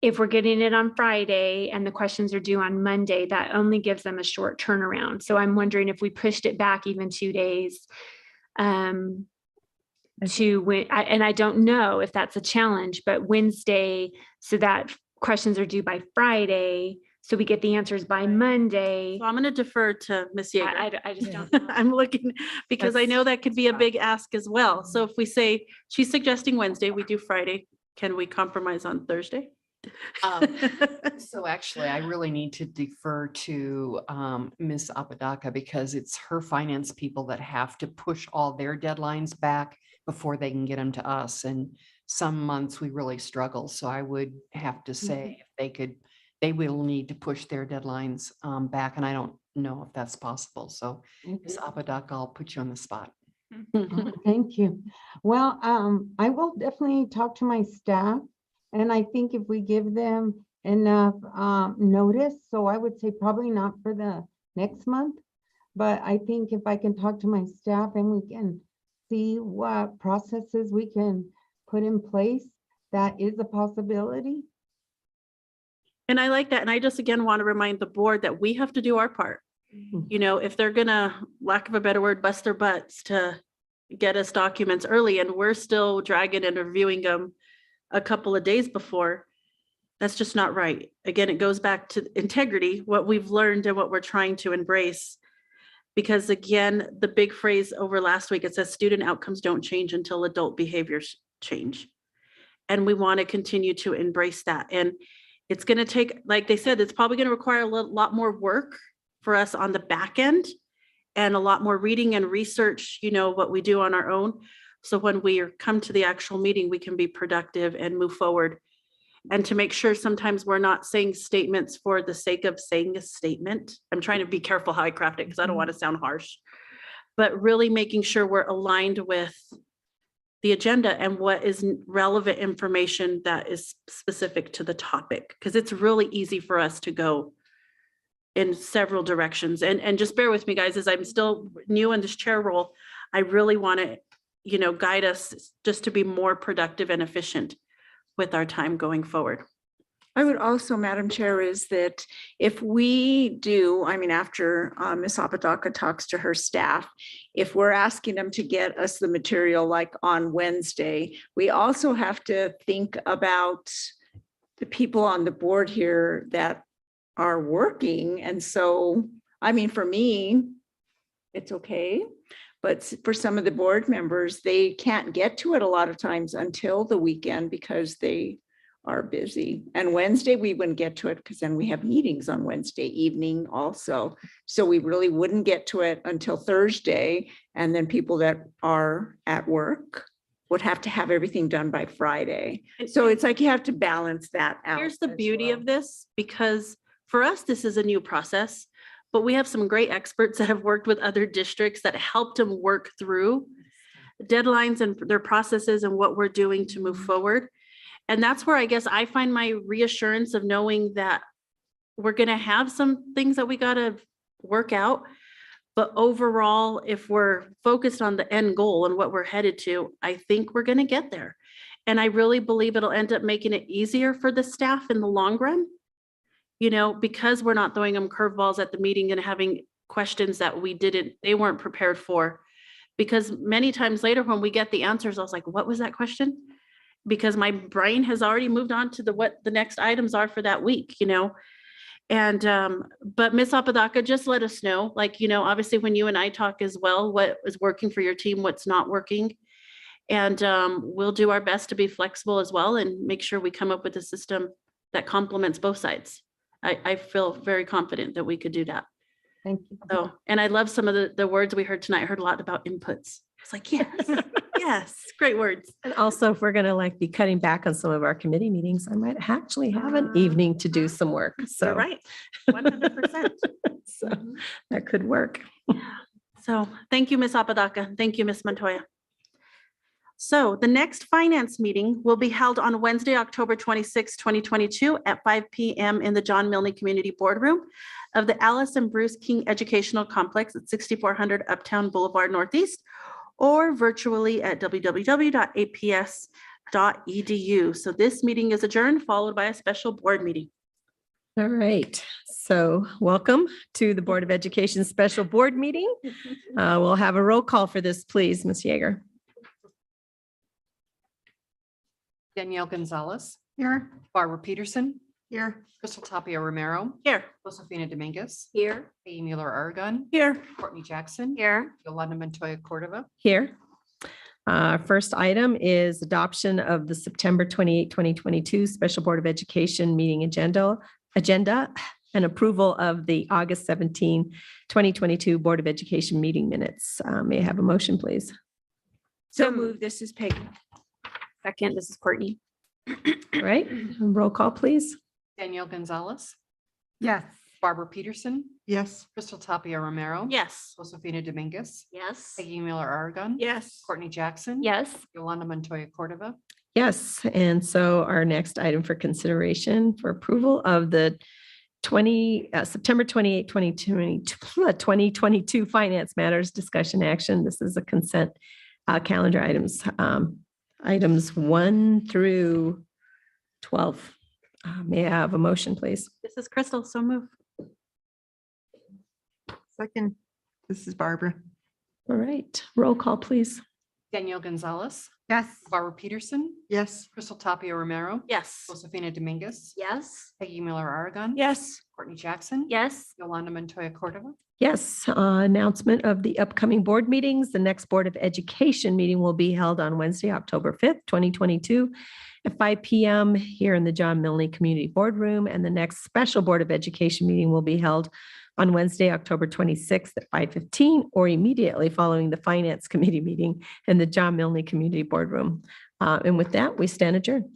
[SPEAKER 4] if we're getting it on Friday and the questions are due on Monday, that only gives them a short turnaround. So I'm wondering if we pushed it back even 2 days to when, and I don't know if that's a challenge, but Wednesday, so that questions are due by Friday, so we get the answers by Monday.
[SPEAKER 8] So I'm going to defer to Ms. Yeager.
[SPEAKER 4] I just don't.
[SPEAKER 8] I'm looking, because I know that could be a big ask as well. So if we say, she's suggesting Wednesday, we do Friday, can we compromise on Thursday?
[SPEAKER 1] So actually, I really need to defer to Ms. Apodaca because it's her finance people that have to push all their deadlines back before they can get them to us. And some months we really struggle. So I would have to say if they could, they will need to push their deadlines back. And I don't know if that's possible. So Ms. Apodaca, I'll put you on the spot.
[SPEAKER 13] Thank you. Well, I will definitely talk to my staff. And I think if we give them enough notice, so I would say probably not for the next month, but I think if I can talk to my staff and we can see what processes we can put in place, that is a possibility.
[SPEAKER 8] And I like that. And I just, again, want to remind the board that we have to do our part. You know, if they're gonna, lack of a better word, bust their butts to get us documents early and we're still dragging and reviewing them a couple of days before, that's just not right. Again, it goes back to integrity, what we've learned and what we're trying to embrace. Because again, the big phrase over last week, it says student outcomes don't change until adult behaviors change. And we want to continue to embrace that. And it's going to take, like they said, it's probably going to require a lot more work for us on the back end and a lot more reading and research, you know, what we do on our own. So when we come to the actual meeting, we can be productive and move forward. And to make sure sometimes we're not saying statements for the sake of saying a statement. I'm trying to be careful how I craft it because I don't want to sound harsh, but really making sure we're aligned with the agenda and what is relevant information that is specific to the topic. Because it's really easy for us to go in several directions. And just bear with me, guys, as I'm still new in this chair role, I really want to, you know, guide us just to be more productive and efficient with our time going forward.
[SPEAKER 2] I would also, Madam Chair, is that if we do, I mean, after Ms. Apodaca talks to her staff, if we're asking them to get us the material like on Wednesday, we also have to think about the people on the board here that are working. And so, I mean, for me, it's okay. But for some of the board members, they can't get to it a lot of times until the weekend because they are busy. And Wednesday, we wouldn't get to it because then we have meetings on Wednesday evening also. So we really wouldn't get to it until Thursday. And then people that are at work would have to have everything done by Friday. So it's like you have to balance that out.
[SPEAKER 8] Here's the beauty of this, because for us, this is a new process. But we have some great experts that have worked with other districts that helped them work through deadlines and their processes and what we're doing to move forward. And that's where I guess I find my reassurance of knowing that we're going to have some things that we got to work out. But overall, if we're focused on the end goal and what we're headed to, I think we're going to get there. And I really believe it'll end up making it easier for the staff in the long run. You know, because we're not throwing them curveballs at the meeting and having questions that they weren't prepared for. Because many times later when we get the answers, I was like, what was that question? Because my brain has already moved on to what the next items are for that week, you know? And, but Ms. Apodaca, just let us know, like, you know, obviously when you and I talk as well, what is working for your team, what's not working. And we'll do our best to be flexible as well and make sure we come up with a system that complements both sides. I feel very confident that we could do that.
[SPEAKER 13] Thank you.
[SPEAKER 8] So, and I love some of the words we heard tonight. I heard a lot about inputs. It's like, yes, yes, great words.
[SPEAKER 9] And also, if we're going to like be cutting back on some of our committee meetings, I might actually have an evening to do some work. So
[SPEAKER 8] You're right, 100%.
[SPEAKER 9] So that could work.
[SPEAKER 8] So thank you, Ms. Apodaca. Thank you, Ms. Montoya. So the next finance meeting will be held on Wednesday, October 26, 2022 at 5 p.m. in the John Milne Community Boardroom of the Alice and Bruce King Educational Complex at 6400 Uptown Boulevard Northeast, or virtually at www.aps.edu. So this meeting is adjourned, followed by a special board meeting.
[SPEAKER 9] All right, so welcome to the Board of Education Special Board Meeting. We'll have a roll call for this, please, Ms. Yeager.
[SPEAKER 1] Danielle Gonzalez,
[SPEAKER 2] Here.
[SPEAKER 1] Barbara Peterson,
[SPEAKER 2] Here.
[SPEAKER 1] Crystal Tapia Romero,
[SPEAKER 8] Here.
[SPEAKER 1] Josefina Dominguez,
[SPEAKER 7] Here.
[SPEAKER 1] Peggy Mueller Aragon,
[SPEAKER 8] Here.
[SPEAKER 1] Courtney Jackson,
[SPEAKER 4] Here.
[SPEAKER 1] Yolanda Montoya Cordova.
[SPEAKER 9] Here. First item is adoption of the September 28, 2022 Special Board of Education meeting agenda and approval of the August 17, 2022 Board of Education meeting minutes. May I have a motion, please?
[SPEAKER 2] So move. This is Peggy.
[SPEAKER 4] Second, this is Courtney.
[SPEAKER 9] All right, roll call, please.
[SPEAKER 1] Danielle Gonzalez,
[SPEAKER 3] Yes.
[SPEAKER 1] Barbara Peterson,
[SPEAKER 10] Yes.
[SPEAKER 1] Crystal Tapia Romero.
[SPEAKER 8] Yes.
[SPEAKER 1] Josefina Dominguez,
[SPEAKER 7] Yes.
[SPEAKER 1] Peggy Mueller Aragon.
[SPEAKER 8] Yes.
[SPEAKER 1] Courtney Jackson.
[SPEAKER 4] Yes.
[SPEAKER 1] Yolanda Montoya Cordova.
[SPEAKER 9] Yes, and so our next item for consideration for approval of the September 28, 2022 Finance Matters Discussion Action. This is a consent calendar items, items 1 through 12. May I have a motion, please?
[SPEAKER 8] This is Crystal. So move.
[SPEAKER 10] Second, this is Barbara.
[SPEAKER 9] All right, roll call, please.
[SPEAKER 1] Danielle Gonzalez,
[SPEAKER 3] Yes.
[SPEAKER 1] Barbara Peterson,
[SPEAKER 10] Yes.
[SPEAKER 1] Crystal Tapia Romero.
[SPEAKER 8] Yes.
[SPEAKER 1] Josefina Dominguez,
[SPEAKER 7] Yes.
[SPEAKER 1] Peggy Mueller Aragon.
[SPEAKER 8] Yes.
[SPEAKER 1] Courtney Jackson.
[SPEAKER 4] Yes.
[SPEAKER 1] Yolanda Montoya Cordova.
[SPEAKER 9] Yes, announcement of the upcoming board meetings. The next Board of Education meeting will be held on Wednesday, October 5th, 2022 at 5 p.m. here in the John Milne Community Boardroom. And the next special Board of Education meeting will be held on Wednesday, October 26th at 5:15 or immediately following the Finance Committee meeting in the John Milne Community Boardroom. And with that, we stand adjourned.